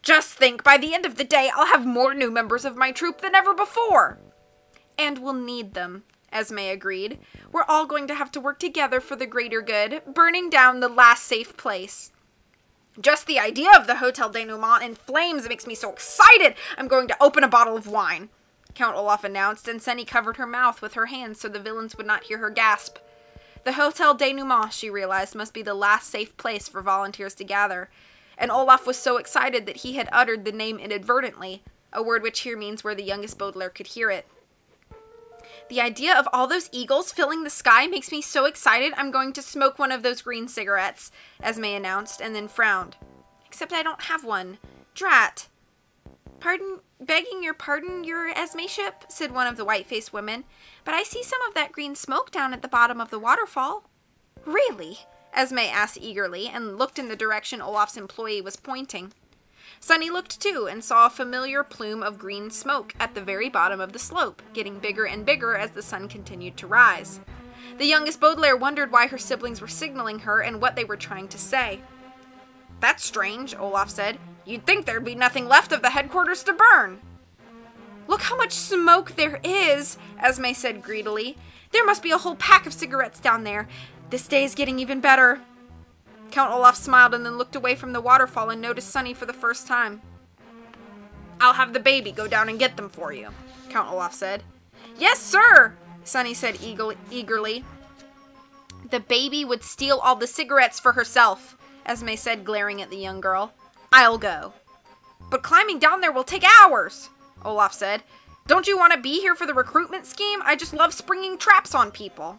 "Just think, by the end of the day, I'll have more new members of my troupe than ever before." "And we'll need them," Esme agreed. "We're all going to have to work together for the greater good, burning down the last safe place." "Just the idea of the Hotel Denouement in flames makes me so excited! I'm going to open a bottle of wine," Count Olaf announced, and Sunny covered her mouth with her hands so the villains would not hear her gasp. The Hotel Denouement, she realized, must be the last safe place for volunteers to gather, and Olaf was so excited that he had uttered the name inadvertently, a word which here means where the youngest Baudelaire could hear it. "The idea of all those eagles filling the sky makes me so excited I'm going to smoke one of those green cigarettes," Esme announced, and then frowned. "Except I don't have one. Drat." "Begging your pardon, your Esme-ship," said one of the white-faced women, "but I see some of that green smoke down at the bottom of the waterfall." "Really?" Esme asked eagerly, and looked in the direction Olaf's employee was pointing. Sunny looked too, and saw a familiar plume of green smoke at the very bottom of the slope, getting bigger and bigger as the sun continued to rise. The youngest Baudelaire wondered why her siblings were signaling her and what they were trying to say. "That's strange," Olaf said. "You'd think there'd be nothing left of the headquarters to burn." "Look how much smoke there is," Esme said greedily. "There must be a whole pack of cigarettes down there. This day is getting even better." Count Olaf smiled and then looked away from the waterfall and noticed Sunny for the first time. "I'll have the baby go down and get them for you," Count Olaf said. "Yes, sir," Sunny said eagerly. "The baby would steal all the cigarettes for herself," Esme said, glaring at the young girl. "I'll go." "But climbing down there will take hours," Olaf said. "Don't you want to be here for the recruitment scheme? I just love springing traps on people."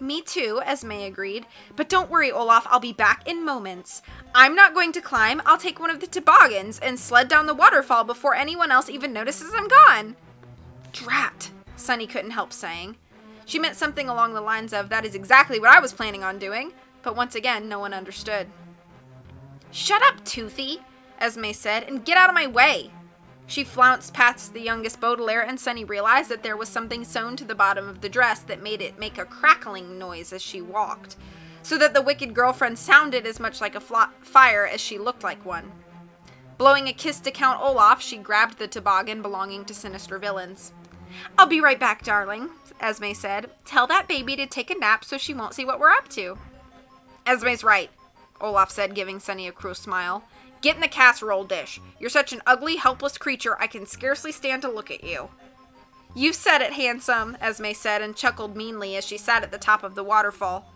"Me too," Esme agreed. "But don't worry, Olaf, I'll be back in moments. I'm not going to climb. I'll take one of the toboggans and sled down the waterfall before anyone else even notices I'm gone." "Drat," Sunny couldn't help saying. She meant something along the lines of, "That is exactly what I was planning on doing," but once again, no one understood. "Shut up, Toothy," Esme said, "and get out of my way." She flounced past the youngest Baudelaire, and Sunny realized that there was something sewn to the bottom of the dress that made it make a crackling noise as she walked, so that the wicked girlfriend sounded as much like a fire as she looked like one. Blowing a kiss to Count Olaf, she grabbed the toboggan belonging to sinister villains. "I'll be right back, darling," Esme said. "Tell that baby to take a nap so she won't see what we're up to." "Esme's right," Olaf said, giving Sunny a cruel smile. "Get in the casserole dish. You're such an ugly, helpless creature, I can scarcely stand to look at you." "You've said it, handsome," Esme said, and chuckled meanly as she sat at the top of the waterfall.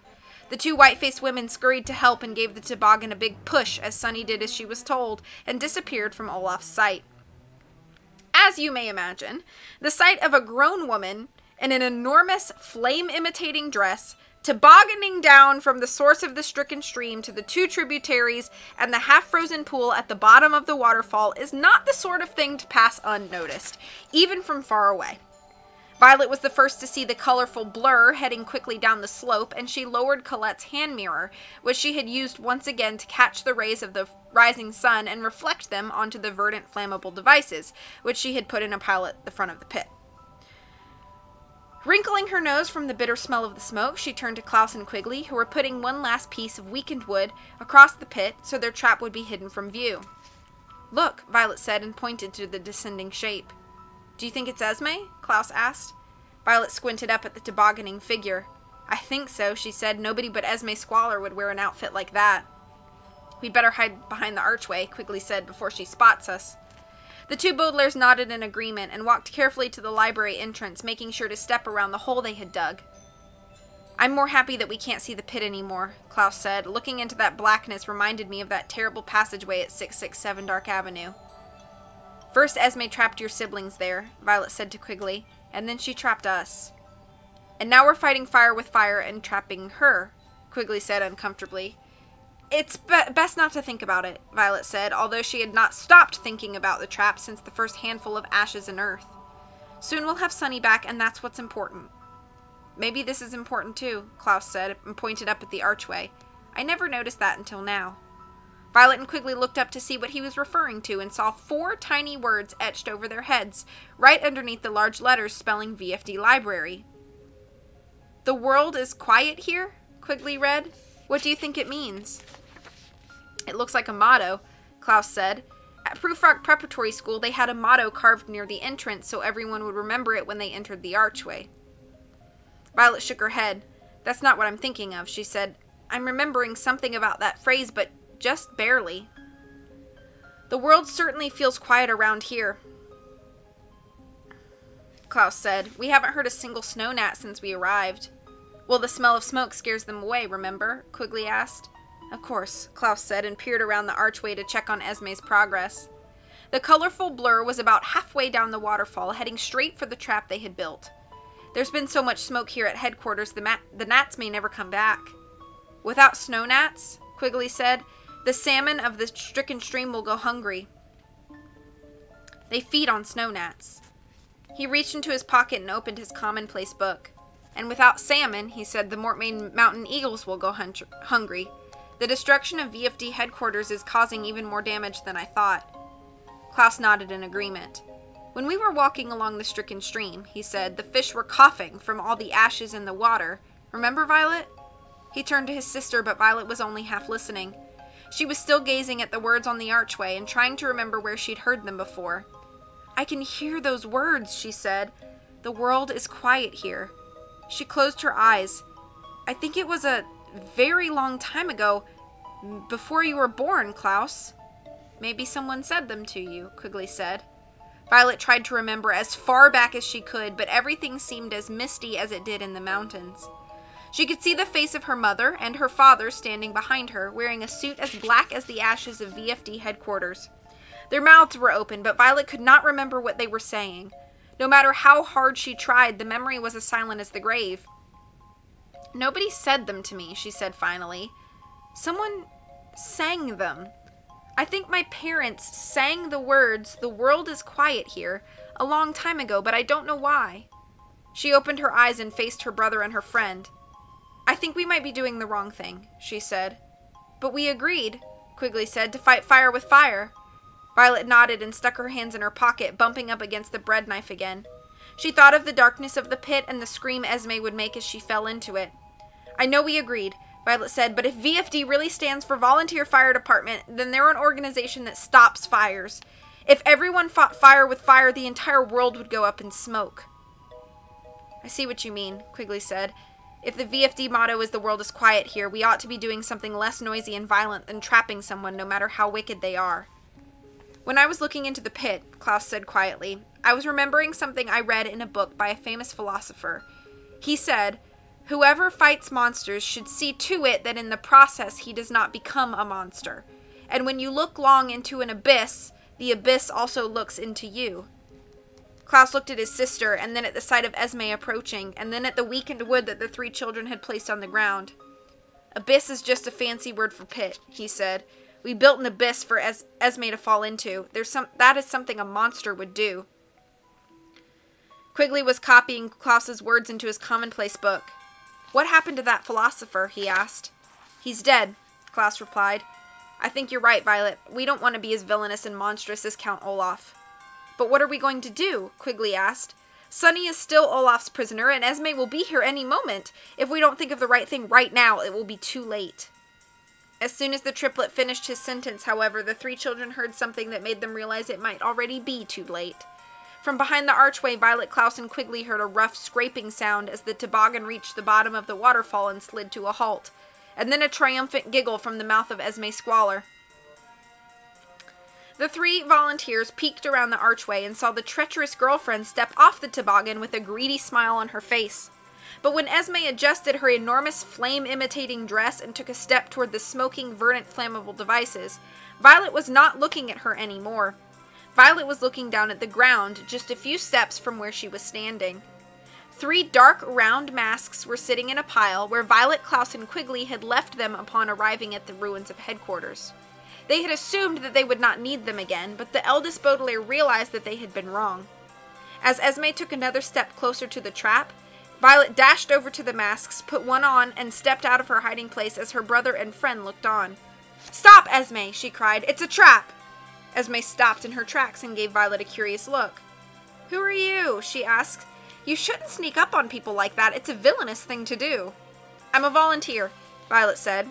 The two white-faced women scurried to help and gave the toboggan a big push as Sunny did as she was told, and disappeared from Olaf's sight. As you may imagine, the sight of a grown woman in an enormous flame-imitating dress tobogganing down from the source of the stricken stream to the two tributaries and the half-frozen pool at the bottom of the waterfall is not the sort of thing to pass unnoticed, even from far away. Violet was the first to see the colorful blur heading quickly down the slope, and she lowered Colette's hand mirror, which she had used once again to catch the rays of the rising sun and reflect them onto the verdant flammable devices, which she had put in a pile at the front of the pit. Wrinkling her nose from the bitter smell of the smoke, she turned to Klaus and Quigley, who were putting one last piece of weakened wood across the pit so their trap would be hidden from view. "Look," Violet said, and pointed to the descending shape. "Do you think it's Esme?" Klaus asked. Violet squinted up at the tobogganing figure. "I think so," she said. "Nobody but Esme Squalor would wear an outfit like that." "We'd better hide behind the archway," Quigley said, "before she spots us." The two Baudelaires nodded in agreement and walked carefully to the library entrance, making sure to step around the hole they had dug. "I'm more happy that we can't see the pit anymore," Klaus said. "Looking into that blackness reminded me of that terrible passageway at 667 Dark Avenue." "First Esme trapped your siblings there," Violet said to Quigley, "and then she trapped us." "And now we're fighting fire with fire and trapping her," Quigley said uncomfortably. "It's best not to think about it," Violet said, although she had not stopped thinking about the trap since the first handful of ashes and earth. "Soon we'll have Sunny back, and that's what's important." "Maybe this is important too," Klaus said, and pointed up at the archway. "I never noticed that until now." Violet and Quigley looked up to see what he was referring to and saw 4 tiny words etched over their heads, right underneath the large letters spelling VFD Library. "The world is quiet here?" Quigley read. "What do you think it means?" "It looks like a motto," Klaus said. "At Proof Rock Preparatory School, they had a motto carved near the entrance so everyone would remember it when they entered the archway." Violet shook her head. "That's not what I'm thinking of," she said. "I'm remembering something about that phrase, but just barely." "The world certainly feels quiet around here," Klaus said. "We haven't heard a single snow gnat since we arrived." "Well, the smell of smoke scares them away, remember?" Quigley asked. "Of course," Klaus said, and peered around the archway to check on Esme's progress. The colorful blur was about halfway down the waterfall, heading straight for the trap they had built. "There's been so much smoke here at headquarters, the gnats may never come back." "Without snow gnats," Quigley said, "the salmon of the stricken stream will go hungry. They feed on snow gnats." He reached into his pocket and opened his commonplace book. "And without salmon," he said, "the Mortmain mountain eagles will go hungry. The destruction of VFD headquarters is causing even more damage than I thought." Klaus nodded in agreement. "When we were walking along the stricken stream," he said, "the fish were coughing from all the ashes in the water. Remember, Violet?" He turned to his sister, but Violet was only half listening. She was still gazing at the words on the archway and trying to remember where she'd heard them before. "I can hear those words," she said. "The world is quiet here." She closed her eyes. "I think it was a very long time ago, before you were born, Klaus." "Maybe someone said them to you," Quigley said. Violet tried to remember as far back as she could, but everything seemed as misty as it did in the mountains. She could see the face of her mother and her father standing behind her, wearing a suit as black as the ashes of VFD headquarters. Their mouths were open, but Violet could not remember what they were saying. No matter how hard she tried, the memory was as silent as the grave. "Nobody said them to me," she said finally. "Someone sang them. I think my parents sang the words, 'The world is quiet here,' a long time ago, but I don't know why." She opened her eyes and faced her brother and her friend. "I think we might be doing the wrong thing," she said. "But we agreed," Quigley said, "to fight fire with fire." Violet nodded and stuck her hands in her pocket, bumping up against the bread knife again. She thought of the darkness of the pit and the scream Esme would make as she fell into it. "I know we agreed," Violet said, "but if VFD really stands for Volunteer Fire Department, then they're an organization that stops fires. If everyone fought fire with fire, the entire world would go up in smoke." I see what you mean, Quigley said. If the VFD motto is the world is quiet here, we ought to be doing something less noisy and violent than trapping someone, no matter how wicked they are. When I was looking into the pit, Klaus said quietly, I was remembering something I read in a book by a famous philosopher. He said, whoever fights monsters should see to it that in the process he does not become a monster. And when you look long into an abyss, the abyss also looks into you. Klaus looked at his sister, and then at the sight of Esme approaching, and then at the weakened wood that the three children had placed on the ground. Abyss is just a fancy word for pit, he said. We built an abyss for Esme to fall into. That is something a monster would do. Quigley was copying Klaus's words into his commonplace book. What happened to that philosopher? He asked. He's dead, Klaus replied. I think you're right, Violet. We don't want to be as villainous and monstrous as Count Olaf. But what are we going to do? Quigley asked. Sonny is still Olaf's prisoner, and Esme will be here any moment. If we don't think of the right thing right now, it will be too late. As soon as the triplet finished his sentence, however, the three children heard something that made them realize it might already be too late. From behind the archway, Violet, Klaus, and Quigley heard a rough scraping sound as the toboggan reached the bottom of the waterfall and slid to a halt, and then a triumphant giggle from the mouth of Esme Squalor. The three volunteers peeked around the archway and saw the treacherous girlfriend step off the toboggan with a greedy smile on her face. But when Esme adjusted her enormous flame-imitating dress and took a step toward the smoking, verdant, flammable devices, Violet was not looking at her anymore. Violet was looking down at the ground, just a few steps from where she was standing. Three dark, round masks were sitting in a pile where Violet, Klaus, and Quigley had left them upon arriving at the ruins of headquarters. They had assumed that they would not need them again, but the eldest Baudelaire realized that they had been wrong. As Esme took another step closer to the trap, Violet dashed over to the masks, put one on, and stepped out of her hiding place as her brother and friend looked on. Stop, Esme, she cried. It's a trap! Esme stopped in her tracks and gave Violet a curious look. Who are you? She asked. You shouldn't sneak up on people like that. It's a villainous thing to do. I'm a volunteer, Violet said.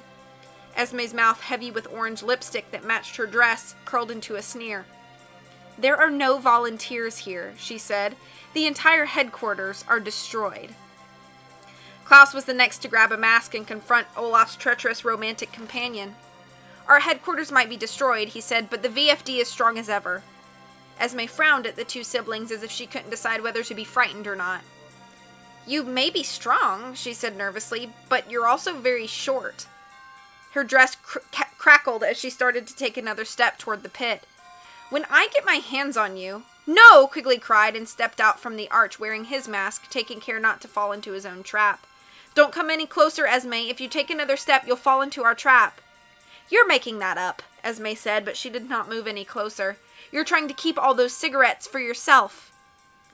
Esme's mouth, heavy with orange lipstick that matched her dress, curled into a sneer. There are no volunteers here, she said. The entire headquarters are destroyed. Klaus was the next to grab a mask and confront Olaf's treacherous romantic companion. Our headquarters might be destroyed, he said, but the VFD is strong as ever. Esme frowned at the two siblings as if she couldn't decide whether to be frightened or not. You may be strong, she said nervously, but you're also very short. Her dress crackled as she started to take another step toward the pit. When I get my hands on you... No! Quigley cried and stepped out from the arch wearing his mask, taking care not to fall into his own trap. Don't come any closer, Esme. If you take another step, you'll fall into our trap. You're making that up, Esme said, but she did not move any closer. You're trying to keep all those cigarettes for yourself.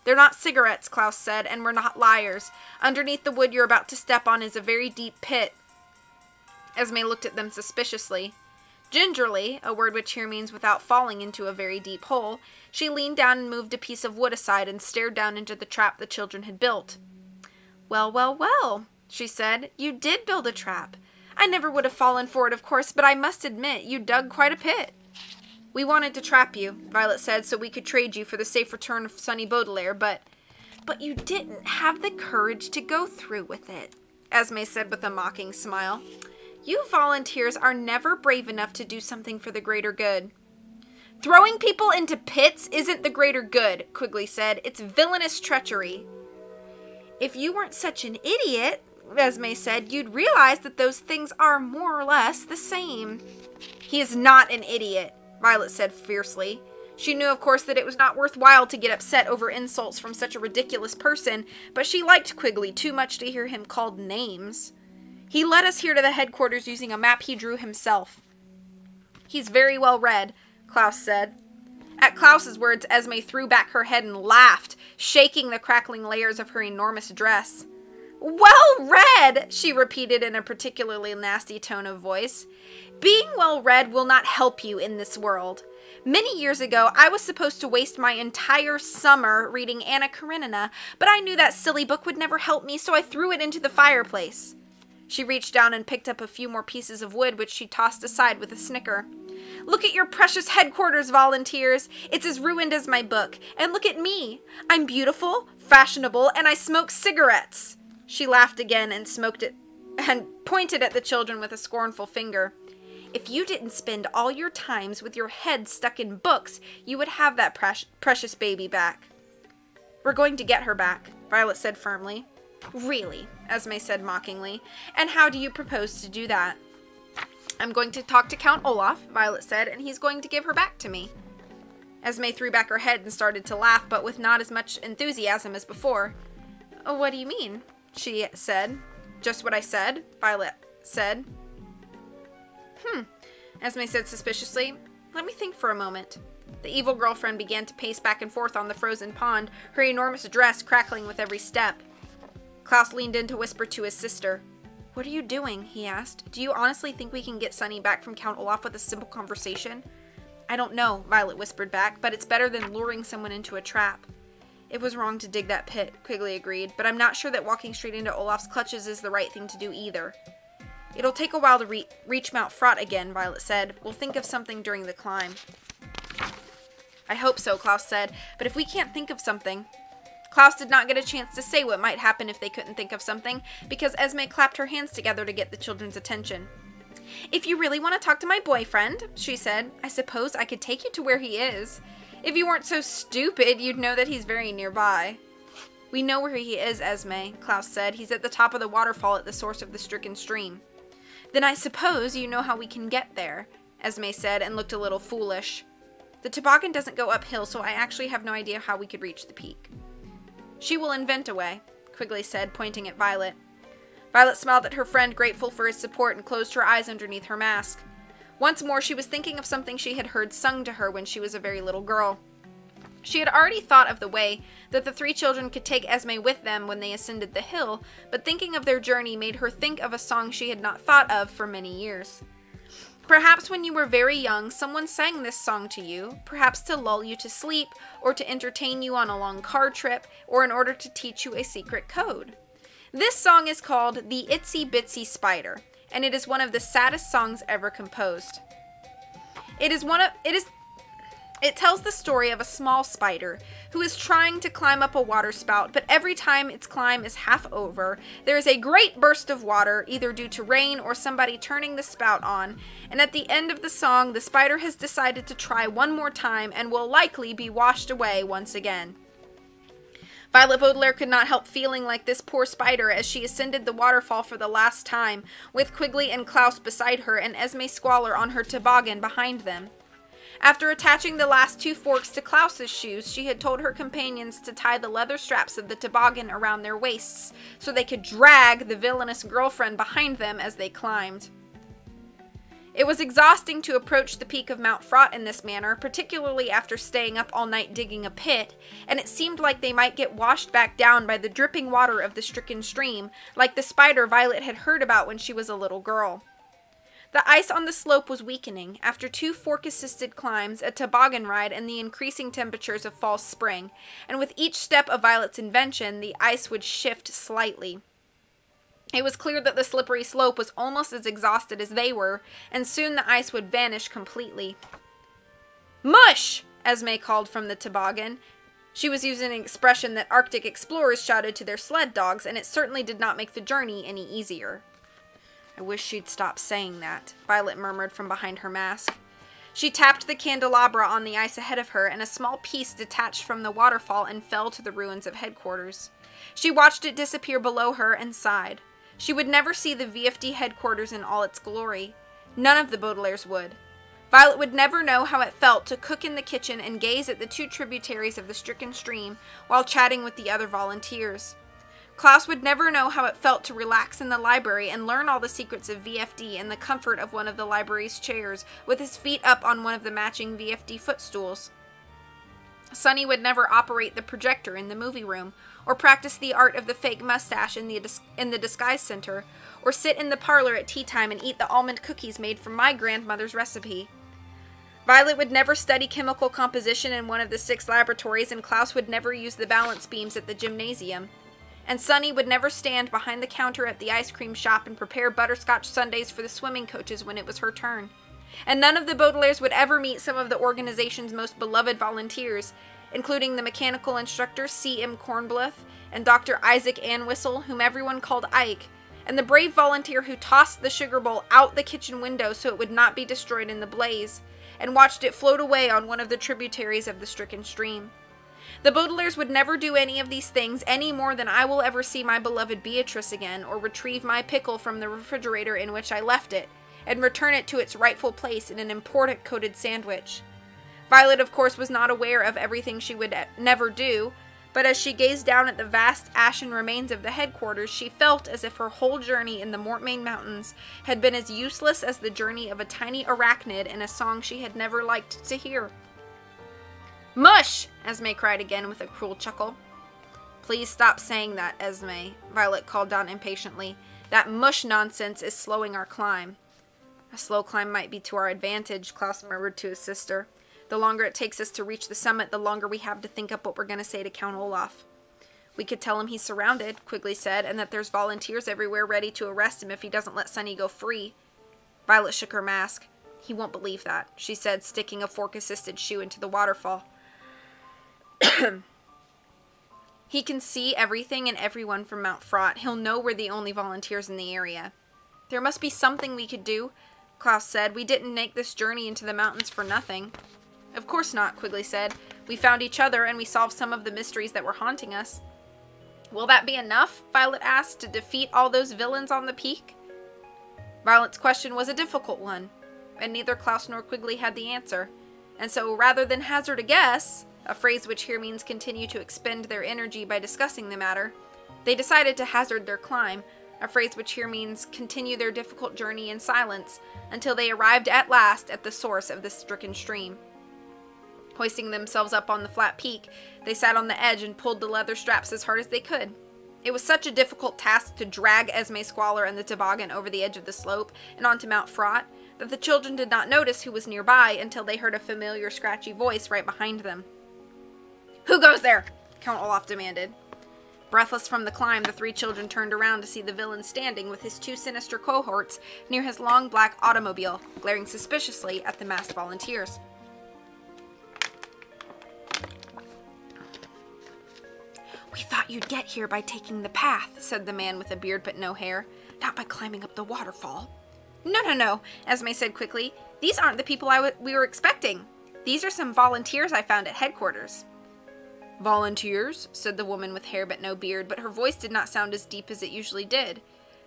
They're not cigarettes, Klaus said, and we're not liars. Underneath the wood you're about to step on is a very deep pit. Esme looked at them suspiciously. Gingerly, a word which here means without falling into a very deep hole, she leaned down and moved a piece of wood aside and stared down into the trap the children had built. Well, well, well, she said. You did build a trap. I never would have fallen for it, of course, but I must admit, you dug quite a pit. We wanted to trap you, Violet said, so we could trade you for the safe return of Sonny Baudelaire, but you didn't have the courage to go through with it, Esme said with a mocking smile. You volunteers are never brave enough to do something for the greater good. Throwing people into pits isn't the greater good, Quigley said. It's villainous treachery. If you weren't such an idiot, Esme said, you'd realize that those things are more or less the same. He is not an idiot, Violet said fiercely. She knew, of course, that it was not worthwhile to get upset over insults from such a ridiculous person, but she liked Quigley too much to hear him called names. He led us here to the headquarters using a map he drew himself. He's very well read, Klaus said. At Klaus's words, Esme threw back her head and laughed, shaking the crackling layers of her enormous dress. Well read, she repeated in a particularly nasty tone of voice. Being well read will not help you in this world. Many years ago, I was supposed to waste my entire summer reading Anna Karenina, but I knew that silly book would never help me, so I threw it into the fireplace. She reached down and picked up a few more pieces of wood, which she tossed aside with a snicker. "Look at your precious headquarters, volunteers. It's as ruined as my book. And look at me. I'm beautiful, fashionable, and I smoke cigarettes." She laughed again and smoked it and pointed at the children with a scornful finger. "If you didn't spend all your times with your head stuck in books, you would have that precious baby back." "We're going to get her back," Violet said firmly. "Really?" Esme said mockingly. "And how do you propose to do that?" "I'm going to talk to Count Olaf," Violet said, "and he's going to give her back to me." Esme threw back her head and started to laugh, but with not as much enthusiasm as before. "Oh, what do you mean?" she said. "Just what I said," Violet said. Esme said suspiciously. "Let me think for a moment." The evil girlfriend began to pace back and forth on the frozen pond, her enormous dress crackling with every step. Klaus leaned in to whisper to his sister. "What are you doing?" he asked. "Do you honestly think we can get Sunny back from Count Olaf with a simple conversation?" "I don't know," Violet whispered back, "but it's better than luring someone into a trap." "It was wrong to dig that pit," Quigley agreed, "but I'm not sure that walking straight into Olaf's clutches is the right thing to do either." "It'll take a while to reach Mount Fraught again," Violet said. "We'll think of something during the climb." "I hope so," Klaus said, "but if we can't think of something—" Klaus did not get a chance to say what might happen if they couldn't think of something, because Esme clapped her hands together to get the children's attention. "If you really want to talk to my boyfriend," she said, "I suppose I could take you to where he is. If you weren't so stupid, you'd know that he's very nearby." "We know where he is, Esme," Klaus said. "He's at the top of the waterfall at the source of the stricken stream." "Then I suppose you know how we can get there," Esme said, and looked a little foolish. "The toboggan doesn't go uphill, so I actually have no idea how we could reach the peak." "She will invent a way," Quigley said, pointing at Violet. Violet smiled at her friend, grateful for his support, and closed her eyes underneath her mask. Once more, she was thinking of something she had heard sung to her when she was a very little girl. She had already thought of the way that the three children could take Esme with them when they ascended the hill, but thinking of their journey made her think of a song she had not thought of for many years. Perhaps when you were very young, someone sang this song to you, perhaps to lull you to sleep, or to entertain you on a long car trip, or in order to teach you a secret code. This song is called The Itsy Bitsy Spider, and it is one of the saddest songs ever composed. It tells the story of a small spider who is trying to climb up a water spout, but every time its climb is half over, there is a great burst of water, either due to rain or somebody turning the spout on, and at the end of the song, the spider has decided to try one more time and will likely be washed away once again. Violet Baudelaire could not help feeling like this poor spider as she ascended the waterfall for the last time, with Quigley and Klaus beside her and Esme Squalor on her toboggan behind them. After attaching the last two forks to Klaus's shoes, she had told her companions to tie the leather straps of the toboggan around their waists so they could drag the villainous girlfriend behind them as they climbed. It was exhausting to approach the peak of Mount Fraught in this manner, particularly after staying up all night digging a pit, and it seemed like they might get washed back down by the dripping water of the stricken stream, like the spider Violet had heard about when she was a little girl. The ice on the slope was weakening. After two fork-assisted climbs, a toboggan ride, and the increasing temperatures of fall spring, and with each step of Violet's invention, the ice would shift slightly. It was clear that the slippery slope was almost as exhausted as they were, and soon the ice would vanish completely. "Mush!" Esme called from the toboggan. She was using an expression that Arctic explorers shouted to their sled dogs, and it certainly did not make the journey any easier. "I wish she'd stop saying that," Violet murmured from behind her mask. She tapped the candelabra on the ice ahead of her, and a small piece detached from the waterfall and fell to the ruins of headquarters. She watched it disappear below her and sighed. She would never see the VFD headquarters in all its glory. None of the Baudelaires would. Violet would never know how it felt to cook in the kitchen and gaze at the two tributaries of the stricken stream while chatting with the other volunteers. Klaus would never know how it felt to relax in the library and learn all the secrets of VFD in the comfort of one of the library's chairs, with his feet up on one of the matching VFD footstools. Sunny would never operate the projector in the movie room, or practice the art of the fake mustache in the disguise center, or sit in the parlor at tea time and eat the almond cookies made from my grandmother's recipe. Violet would never study chemical composition in one of the 6 laboratories, and Klaus would never use the balance beams at the gymnasium. And Sunny would never stand behind the counter at the ice cream shop and prepare butterscotch sundaes for the swimming coaches when it was her turn. And none of the Baudelaires would ever meet some of the organization's most beloved volunteers, including the mechanical instructor C.M. Kornbluth and Dr. Isaac Anwhistle, whom everyone called Ike, and the brave volunteer who tossed the sugar bowl out the kitchen window so it would not be destroyed in the blaze, and watched it float away on one of the tributaries of the stricken stream. The Baudelaires would never do any of these things any more than I will ever see my beloved Beatrice again, or retrieve my pickle from the refrigerator in which I left it, and return it to its rightful place in an important coated sandwich. Violet, of course, was not aware of everything she would never do, but as she gazed down at the vast ashen remains of the headquarters, she felt as if her whole journey in the Mortmain Mountains had been as useless as the journey of a tiny arachnid in a song she had never liked to hear. "Mush!" Esme cried again with a cruel chuckle. "Please stop saying that, Esme," Violet called down impatiently. "That mush nonsense is slowing our climb." "A slow climb might be to our advantage," Klaus murmured to his sister. "The longer it takes us to reach the summit, the longer we have to think up what we're going to say to Count Olaf." "We could tell him he's surrounded," Quigley said, "and that there's volunteers everywhere ready to arrest him if he doesn't let Sunny go free." Violet shook her mask. "He won't believe that," she said, sticking a fork-assisted shoe into the waterfall. "He can see everything and everyone from Mount Fraught. He'll know we're the only volunteers in the area." "There must be something we could do," Klaus said. "We didn't make this journey into the mountains for nothing." "Of course not," Quigley said. "We found each other, and we solved some of the mysteries that were haunting us." "Will that be enough," Violet asked, "to defeat all those villains on the peak?" Violet's question was a difficult one, and neither Klaus nor Quigley had the answer. And so, rather than hazard a guess, a phrase which here means continue to expend their energy by discussing the matter, they decided to hazard their climb, a phrase which here means continue their difficult journey in silence, until they arrived at last at the source of the stricken stream. Hoisting themselves up on the flat peak, they sat on the edge and pulled the leather straps as hard as they could. It was such a difficult task to drag Esme Squalor and the toboggan over the edge of the slope and onto Mount Fraught that the children did not notice who was nearby until they heard a familiar scratchy voice right behind them. "Who goes there?" Count Olaf demanded. Breathless from the climb, the three children turned around to see the villain standing with his two sinister cohorts near his long black automobile, glaring suspiciously at the masked volunteers. "We thought you'd get here by taking the path," said the man with a beard but no hair, "not by climbing up the waterfall." No, Esme said quickly. "These aren't the people we were expecting. These are some volunteers I found at headquarters." "Volunteers?" said the woman with hair but no beard, but her voice did not sound as deep as it usually did.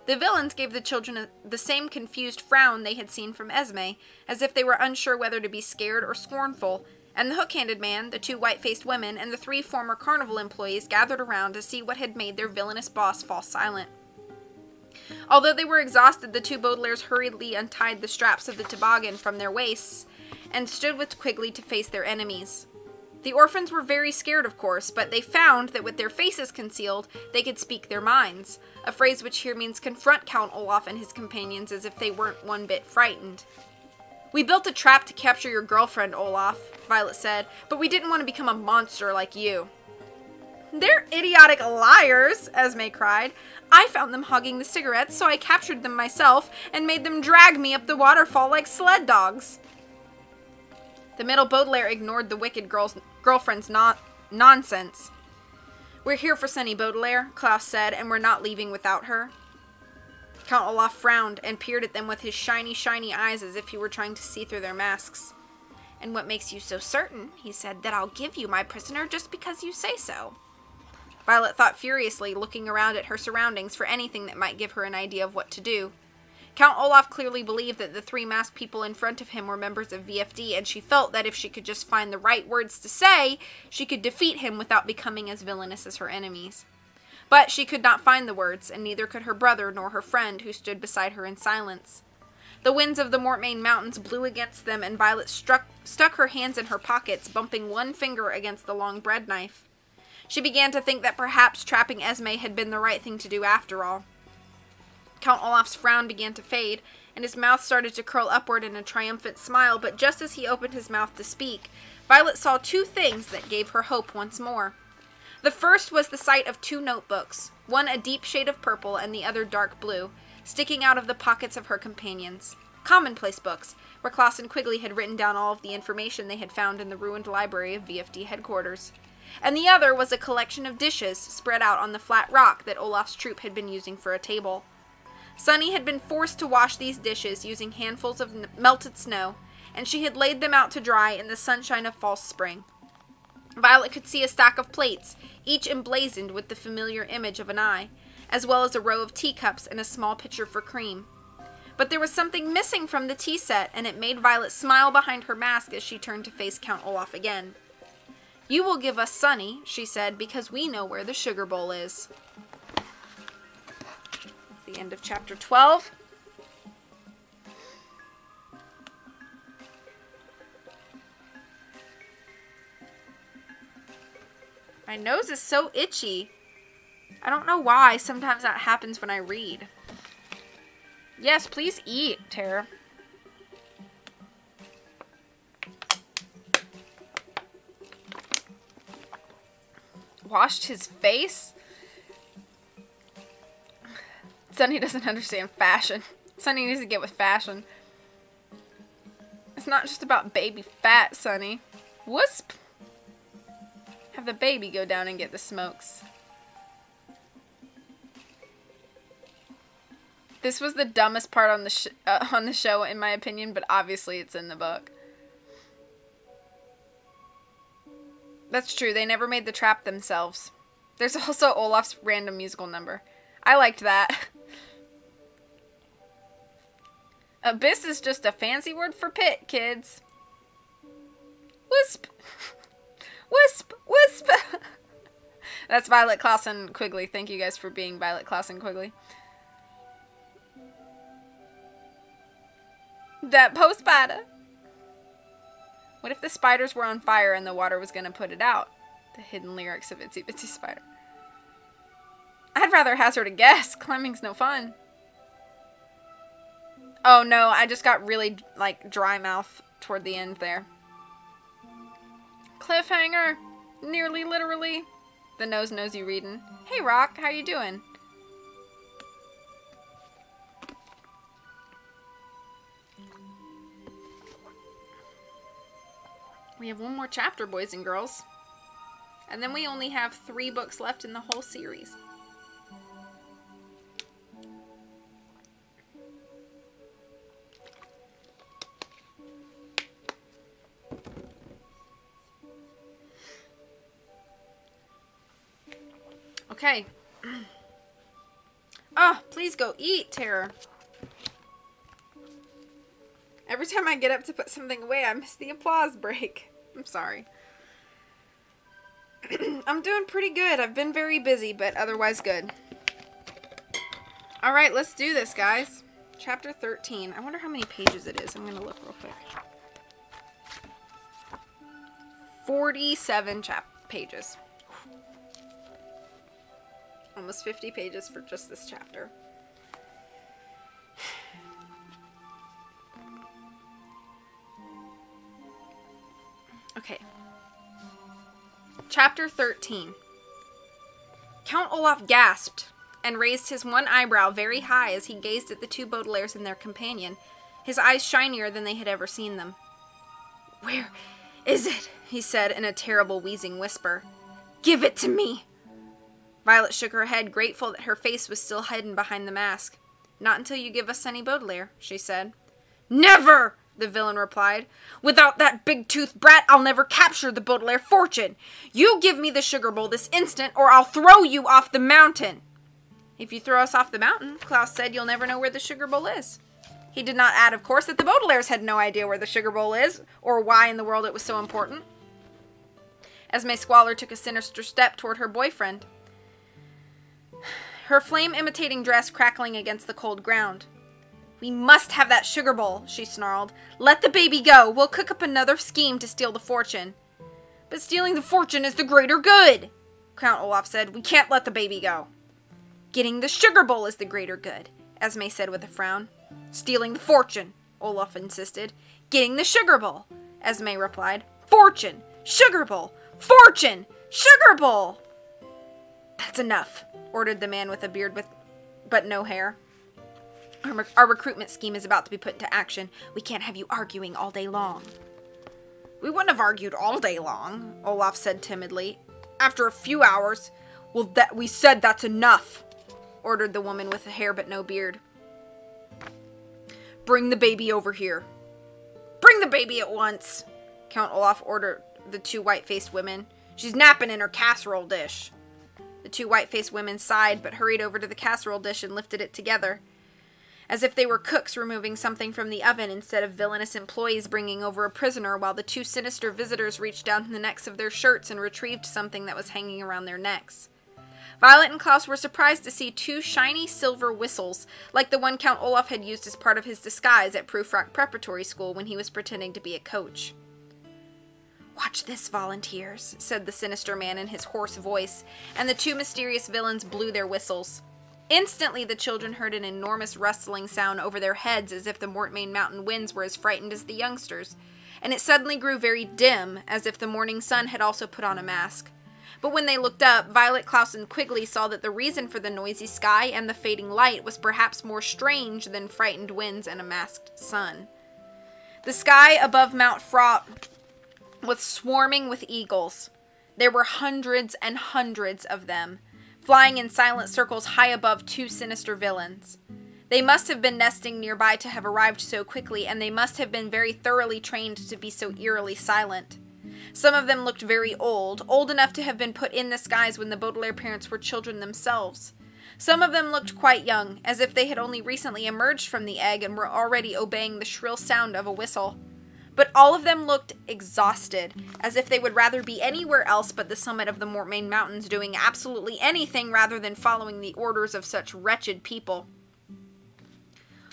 The villains gave the children the same confused frown they had seen from Esme, as if they were unsure whether to be scared or scornful, and the hook-handed man, the two white-faced women, and the three former carnival employees gathered around to see what had made their villainous boss fall silent. Although they were exhausted, the two Baudelaires hurriedly untied the straps of the toboggan from their waists and stood with Quigley to face their enemies. The orphans were very scared, of course, but they found that with their faces concealed, they could speak their minds, a phrase which here means confront Count Olaf and his companions as if they weren't one bit frightened. "We built a trap to capture your girlfriend, Olaf," Violet said, "but we didn't want to become a monster like you." "They're idiotic liars," Esme cried. "I found them hogging the cigarettes, so I captured them myself and made them drag me up the waterfall like sled dogs." The middle Baudelaire ignored the wicked girlfriend's nonsense. "We're here for Sunny Baudelaire," Klaus said, "and we're not leaving without her." Count Olaf frowned and peered at them with his shiny eyes as if he were trying to see through their masks. "And what makes you so certain," he said, "that I'll give you my prisoner just because you say so?" Violet thought furiously, looking around at her surroundings for anything that might give her an idea of what to do. Count Olaf clearly believed that the three masked people in front of him were members of VFD, and she felt that if she could just find the right words to say, she could defeat him without becoming as villainous as her enemies. But she could not find the words, and neither could her brother nor her friend, who stood beside her in silence. The winds of the Mortmain Mountains blew against them, and Violet stuck her hands in her pockets, bumping one finger against the long bread knife. She began to think that perhaps trapping Esme had been the right thing to do after all. Count Olaf's frown began to fade, and his mouth started to curl upward in a triumphant smile, but just as he opened his mouth to speak, Violet saw two things that gave her hope once more. The first was the sight of 2 notebooks, one a deep shade of purple and the other dark blue, sticking out of the pockets of her companions. Commonplace books, where Klaus and Quigley had written down all of the information they had found in the ruined library of VFD headquarters. And the other was a collection of dishes spread out on the flat rock that Olaf's troop had been using for a table. Sunny had been forced to wash these dishes using handfuls of melted snow, and she had laid them out to dry in the sunshine of false spring. Violet could see a stack of plates, each emblazoned with the familiar image of an eye, as well as a row of teacups and a small pitcher for cream. But there was something missing from the tea set, and it made Violet smile behind her mask as she turned to face Count Olaf again. "You will give us Sunny," she said, "because we know where the sugar bowl is." That's the end of chapter 12. My nose is so itchy. I don't know why. Sometimes that happens when I read. Yes, please eat, Tara. Washed his face? Sunny doesn't understand fashion. Sunny needs to get with fashion. It's not just about baby fat, Sunny. Wisp! Have the baby go down and get the smokes. This was the dumbest part on the show, in my opinion, but obviously it's in the book. That's true. They never made the trap themselves. There's also Olaf's random musical number. I liked that. Abyss is just a fancy word for pit, kids. Wisp! Wisp! Wisp! That's Violet, Klaus, and Quigley. Thank you guys for being Violet, Klaus, and Quigley. That post spider. What if the spiders were on fire and the water was going to put it out? The hidden lyrics of Itsy Bitsy Spider. I'd rather hazard a guess. Climbing's no fun. Oh no, I just got really, like, dry mouth toward the end there. Cliffhanger. Nearly literally. The nose knows you readin'. Hey Rock, how you doing? We have one more chapter, boys and girls. And then we only have 3 books left in the whole series. Okay. Oh, please go eat, Tara. Every time I get up to put something away, I miss the applause break. I'm sorry. I'm doing pretty good. I've been very busy, but otherwise good. Alright, let's do this, guys. Chapter 13. I wonder how many pages it is. I'm going to look real quick. 47 pages. Almost 50 pages for just this chapter. Okay. Chapter 13. Count Olaf gasped and raised his one eyebrow very high as he gazed at the 2 Baudelaires and their companion, his eyes shinier than they had ever seen them. "Where is it?" he said in a terrible wheezing whisper. "Give it to me!" Violet shook her head, grateful that her face was still hidden behind the mask. "Not until you give us Sunny Baudelaire," she said. "Never!" the villain replied. "Without that big-toothed brat, I'll never capture the Baudelaire fortune. You give me the sugar bowl this instant, or I'll throw you off the mountain." "If you throw us off the mountain," Klaus said, "you'll never know where the sugar bowl is." He did not add, of course, that the Baudelaires had no idea where the sugar bowl is, or why in the world it was so important. Esme Squalor took a sinister step toward her boyfriend, her flame-imitating dress crackling against the cold ground. "We must have that sugar bowl," she snarled. "Let the baby go. We'll cook up another scheme to steal the fortune." "But stealing the fortune is the greater good," Count Olaf said. "We can't let the baby go." "Getting the sugar bowl is the greater good," Esme said with a frown. "Stealing the fortune," Olaf insisted. "Getting the sugar bowl," Esme replied. "Fortune! Sugar bowl! Fortune! Sugar bowl!" That's enough, ordered the man with a beard but no hair. Our recruitment scheme is about to be put into action. We can't have you arguing all day long. We wouldn't have argued all day long, Olaf said timidly. After a few hours, we said that's enough, ordered the woman with the hair but no beard. Bring the baby over here. Bring the baby at once, Count Olaf ordered the two white-faced women. She's napping in her casserole dish. The two white-faced women sighed but hurried over to the casserole dish and lifted it together, as if they were cooks removing something from the oven instead of villainous employees bringing over a prisoner, while the two sinister visitors reached down to the necks of their shirts and retrieved something that was hanging around their necks. Violet and Klaus were surprised to see two shiny silver whistles, like the one Count Olaf had used as part of his disguise at Prufrock Preparatory School when he was pretending to be a coach. Watch this, volunteers, said the sinister man in his hoarse voice, and the two mysterious villains blew their whistles. Instantly, the children heard an enormous rustling sound over their heads as if the Mortmain Mountain winds were as frightened as the youngsters, and it suddenly grew very dim, as if the morning sun had also put on a mask. But when they looked up, Violet, Klaus, and Quigley saw that the reason for the noisy sky and the fading light was perhaps more strange than frightened winds and a masked sun. The sky above Mount Fraught was swarming with eagles. There were hundreds and hundreds of them, flying in silent circles high above two sinister villains. They must have been nesting nearby to have arrived so quickly, and they must have been very thoroughly trained to be so eerily silent. Some of them looked very old enough to have been put in the skies when the Baudelaire parents were children themselves. Some of them looked quite young, as if they had only recently emerged from the egg and were already obeying the shrill sound of a whistle. But all of them looked exhausted, as if they would rather be anywhere else but the summit of the Mortmain Mountains, doing absolutely anything rather than following the orders of such wretched people.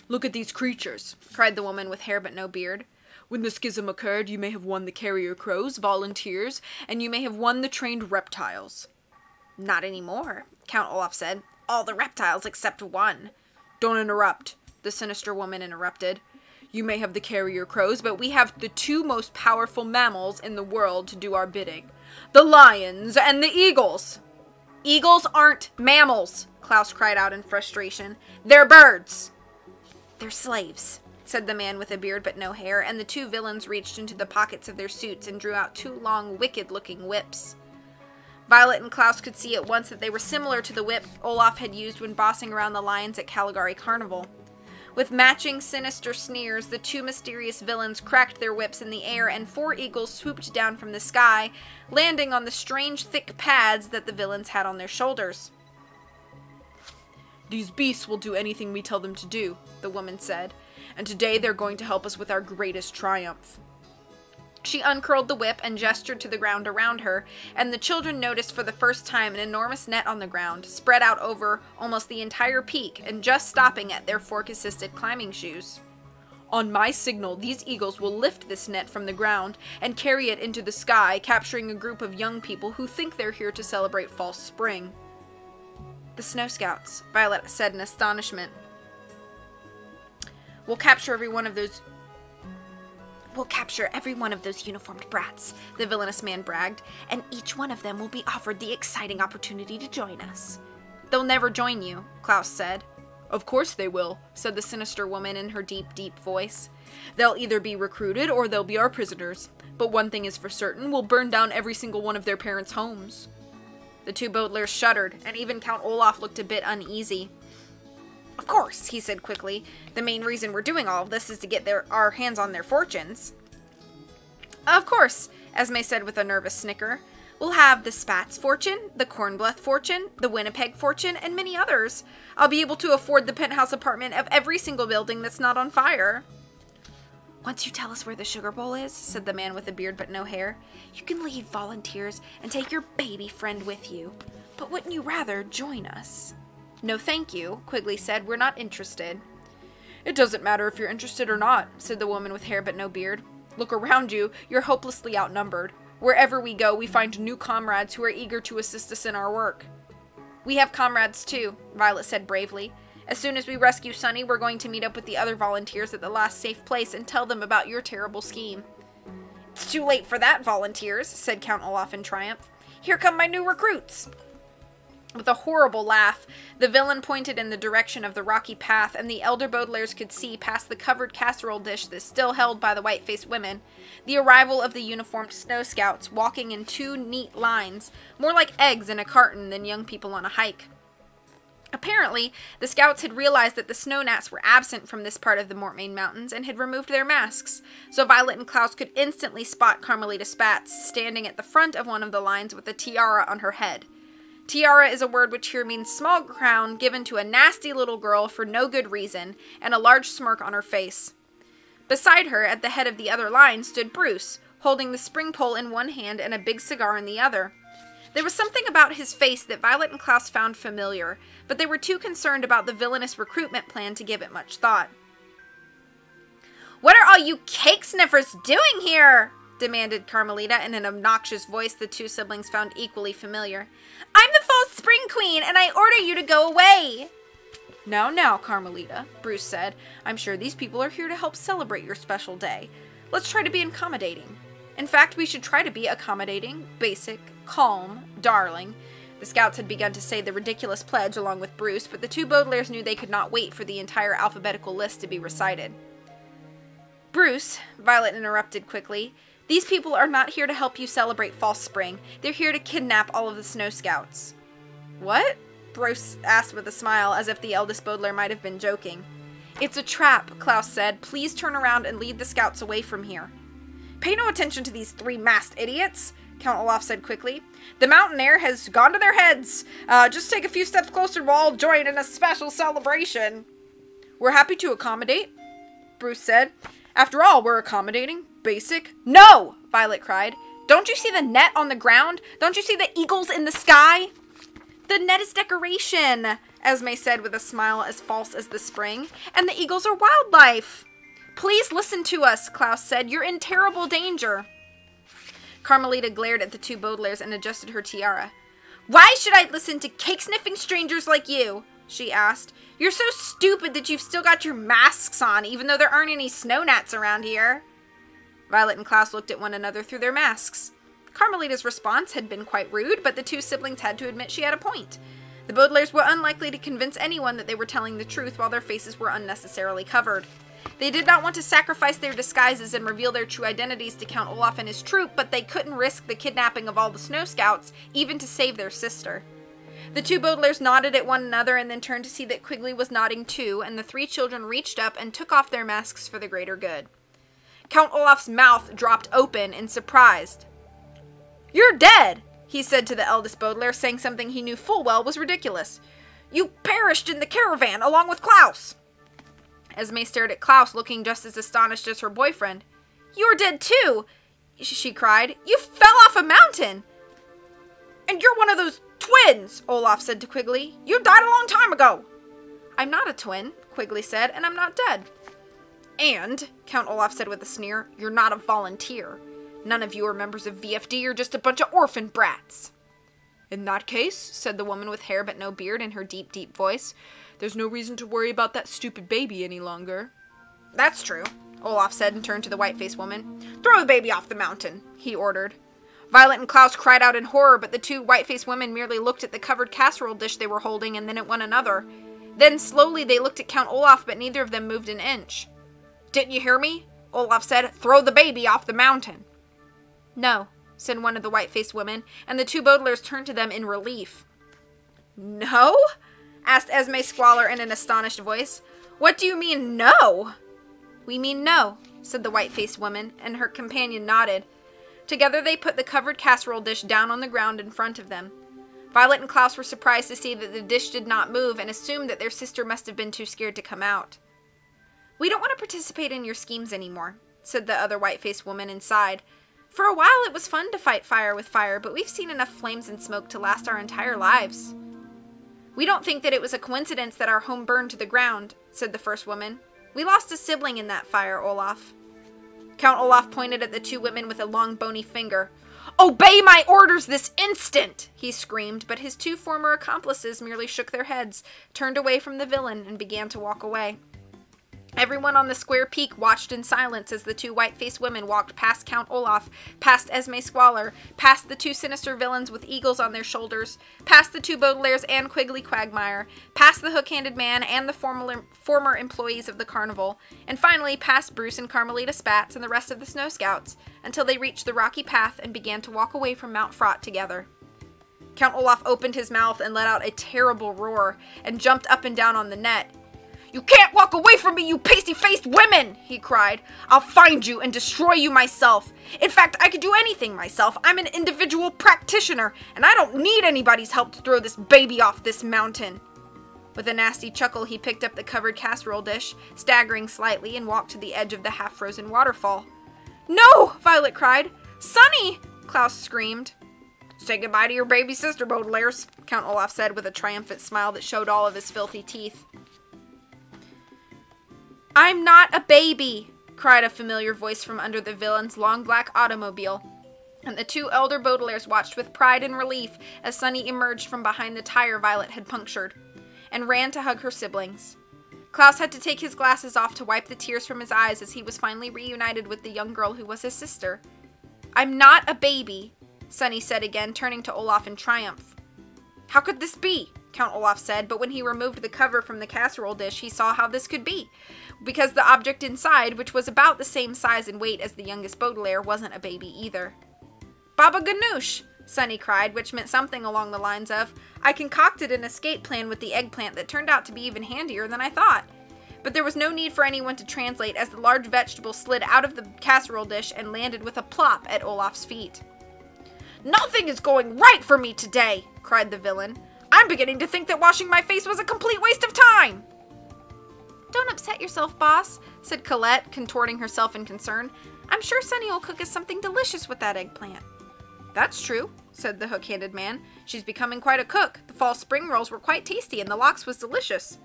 Look at these creatures, cried the woman with hair but no beard. When the schism occurred, you may have won the carrier crows, volunteers, and you may have won the trained reptiles. Not anymore, Count Olaf said. All the reptiles except one. Don't interrupt, the sinister woman interrupted. You may have the carrier crows, but we have the two most powerful mammals in the world to do our bidding. The lions and the eagles. Eagles aren't mammals, Klaus cried out in frustration. They're birds. They're slaves, said the man with a beard but no hair, and the two villains reached into the pockets of their suits and drew out two long, wicked-looking whips. Violet and Klaus could see at once that they were similar to the whip Olaf had used when bossing around the lions at Caligari Carnival. With matching sinister sneers, the two mysterious villains cracked their whips in the air, and four eagles swooped down from the sky, landing on the strange thick pads that the villains had on their shoulders. These beasts will do anything we tell them to do, the woman said, and today they're going to help us with our greatest triumph. She uncurled the whip and gestured to the ground around her, and the children noticed for the first time an enormous net on the ground, spread out over almost the entire peak and just stopping at their fork-assisted climbing shoes. On my signal, these eagles will lift this net from the ground and carry it into the sky, capturing a group of young people who think they're here to celebrate false spring. The Snow Scouts, Violet said in astonishment. We'll capture every one of those uniformed brats, the villainous man bragged, and each one of them will be offered the exciting opportunity to join us. They'll never join you, Klaus said. Of course they will, said the sinister woman in her deep, deep voice. They'll either be recruited or they'll be our prisoners. But one thing is for certain, we'll burn down every single one of their parents' homes. The two Baudelaires shuddered, and even Count Olaf looked a bit uneasy. Of course, he said quickly. The main reason we're doing all of this is to get our hands on their fortunes. Of course, Esme said with a nervous snicker. We'll have the Spats fortune, the Kornbleth fortune, the Winnipeg fortune, and many others. I'll be able to afford the penthouse apartment of every single building that's not on fire. Once you tell us where the sugar bowl is, said the man with the beard but no hair, you can leave, volunteers, and take your baby friend with you. But wouldn't you rather join us? No, thank you, Quigley said. We're not interested. It doesn't matter if you're interested or not, said the woman with hair but no beard. Look around you. You're hopelessly outnumbered. Wherever we go, we find new comrades who are eager to assist us in our work. We have comrades too, Violet said bravely. As soon as we rescue Sunny, we're going to meet up with the other volunteers at the last safe place and tell them about your terrible scheme. It's too late for that, volunteers, said Count Olaf in triumph. Here come my new recruits. With a horrible laugh, the villain pointed in the direction of the rocky path, and the elder Baudelaires could see past the covered casserole dish that still held by the white-faced women, the arrival of the uniformed snow scouts, walking in 2 neat lines, more like eggs in a carton than young people on a hike. Apparently, the scouts had realized that the snow gnats were absent from this part of the Mortmain Mountains and had removed their masks, so Violet and Klaus could instantly spot Carmelita Spatz standing at the front of one of the lines with a tiara on her head. Tiara is a word which here means small crown given to a nasty little girl for no good reason, and a large smirk on her face. Beside her, at the head of the other line, stood Bruce, holding the spring pole in one hand and a big cigar in the other. There was something about his face that Violet and Klaus found familiar, but they were too concerned about the villainous recruitment plan to give it much thought. "What are all you cake sniffers doing here?" demanded Carmelita in an obnoxious voice the 2 siblings found equally familiar. "I'm the Fall Spring Queen, and I order you to go away." Now, Carmelita," Bruce said. "I'm sure these people are here to help celebrate your special day. Let's try to be accommodating. In fact, we should try to be accommodating, basic, calm, darling." The scouts had begun to say the ridiculous pledge along with Bruce, but the 2 Baudelaires knew they could not wait for the entire alphabetical list to be recited. "Bruce," Violet interrupted quickly, "these people are not here to help you celebrate False Spring. They're here to kidnap all of the Snow Scouts." "What?" Bruce asked with a smile, as if the eldest Baudelaire might have been joking. "It's a trap," Klaus said. "Please turn around and lead the scouts away from here." "Pay no attention to these 3 masked idiots," Count Olaf said quickly. "The mountain air has gone to their heads. Just take a few steps closer and we'll all join in a special celebration." "We're happy to accommodate," Bruce said. "After all, we're accommodating, basic." "No!" Violet cried. "Don't you see the net on the ground? Don't you see the eagles in the sky?" "The net is decoration," Esme said with a smile as false as the spring. "And the eagles are wildlife." "Please listen to us," Klaus said. "You're in terrible danger." Carmelita glared at the 2 Baudelaires and adjusted her tiara. "Why should I listen to cake-sniffing strangers like you?" she asked. "You're so stupid that you've still got your masks on, even though there aren't any snow gnats around here." Violet and Klaus looked at one another through their masks. Carmelita's response had been quite rude, but the 2 siblings had to admit she had a point. The Baudelaires were unlikely to convince anyone that they were telling the truth while their faces were unnecessarily covered. They did not want to sacrifice their disguises and reveal their true identities to Count Olaf and his troop, but they couldn't risk the kidnapping of all the Snow Scouts, even to save their sister. The 2 Baudelaires nodded at one another and then turned to see that Quigley was nodding too, and the 3 children reached up and took off their masks for the greater good. Count Olaf's mouth dropped open in surprise. "You're dead," he said to the eldest Baudelaire, saying something he knew full well was ridiculous. "You perished in the caravan along with Klaus." Esme stared at Klaus, looking just as astonished as her boyfriend. "You're dead too," she cried. "You fell off a mountain." "And you're one of those twins," Olaf said to Quigley. "You died a long time ago." "I'm not a twin," Quigley said, "and I'm not dead." "And," Count Olaf said with a sneer, "you're not a volunteer. None of you are members of VFD, you're just a bunch of orphan brats." "In that case," said the woman with hair but no beard in her deep, deep voice, "there's no reason to worry about that stupid baby any longer." "That's true," Olaf said and turned to the white-faced woman. "Throw the baby off the mountain," he ordered. Violet and Klaus cried out in horror, but the 2 white-faced women merely looked at the covered casserole dish they were holding and then at one another. Then slowly they looked at Count Olaf, but neither of them moved an inch. "Didn't you hear me?" Olaf said. "Throw the baby off the mountain." "No," said one of the white-faced women, and the 2 Baudelaires turned to them in relief. "No?" asked Esme Squalor in an astonished voice. "What do you mean, no?" "We mean no," said the white-faced woman, and her companion nodded. Together they put the covered casserole dish down on the ground in front of them. Violet and Klaus were surprised to see that the dish did not move and assumed that their sister must have been too scared to come out. "We don't want to participate in your schemes anymore," said the other white-faced woman and sighed. "For a while it was fun to fight fire with fire, but we've seen enough flames and smoke to last our entire lives." "We don't think that it was a coincidence that our home burned to the ground," said the first woman. "We lost a sibling in that fire, Olaf." Count Olaf pointed at the 2 women with a long bony finger. "Obey my orders this instant!" he screamed, but his 2 former accomplices merely shook their heads, turned away from the villain, and began to walk away. Everyone on the square peak watched in silence as the two white-faced women walked past Count Olaf, past Esme Squalor, past the two sinister villains with eagles on their shoulders, past the two Baudelaires and Quigley Quagmire, past the hook-handed man and the former employees of the carnival, and finally past Bruce and Carmelita Spatz and the rest of the Snow Scouts, until they reached the rocky path and began to walk away from Mount Fraught together. Count Olaf opened his mouth and let out a terrible roar, and jumped up and down on the net. "You can't walk away from me, you pasty-faced women!" he cried. "I'll find you and destroy you myself. In fact, I could do anything myself. I'm an individual practitioner, and I don't need anybody's help to throw this baby off this mountain." With a nasty chuckle, he picked up the covered casserole dish, staggering slightly, and walked to the edge of the half-frozen waterfall. "No!" Violet cried. "Sonny!" Klaus screamed. "Say goodbye to your baby sister, Baudelaires," Count Olaf said with a triumphant smile that showed all of his filthy teeth. "I'm not a baby!" cried a familiar voice from under the villain's long black automobile, and the two elder Baudelaires watched with pride and relief as Sunny emerged from behind the tire Violet had punctured, and ran to hug her siblings. Klaus had to take his glasses off to wipe the tears from his eyes as he was finally reunited with the young girl who was his sister. "I'm not a baby," Sunny said again, turning to Olaf in triumph. "How could this be?" Count Olaf said, but when he removed the cover from the casserole dish, he saw how this could be, because the object inside, which was about the same size and weight as the youngest Baudelaire, wasn't a baby either. "Baba Ganoush!" Sunny cried, which meant something along the lines of, "I concocted an escape plan with the eggplant that turned out to be even handier than I thought." But there was no need for anyone to translate, as the large vegetable slid out of the casserole dish and landed with a plop at Olaf's feet. "Nothing is going right for me today!" cried the villain. "I'm beginning to think that washing my face was a complete waste of time!" "Don't upset yourself, boss," said Colette, contorting herself in concern. "I'm sure Sunny will cook us something delicious with that eggplant." "That's true," said the hook-handed man. "She's becoming quite a cook. The fall spring rolls were quite tasty, and the lox was delicious."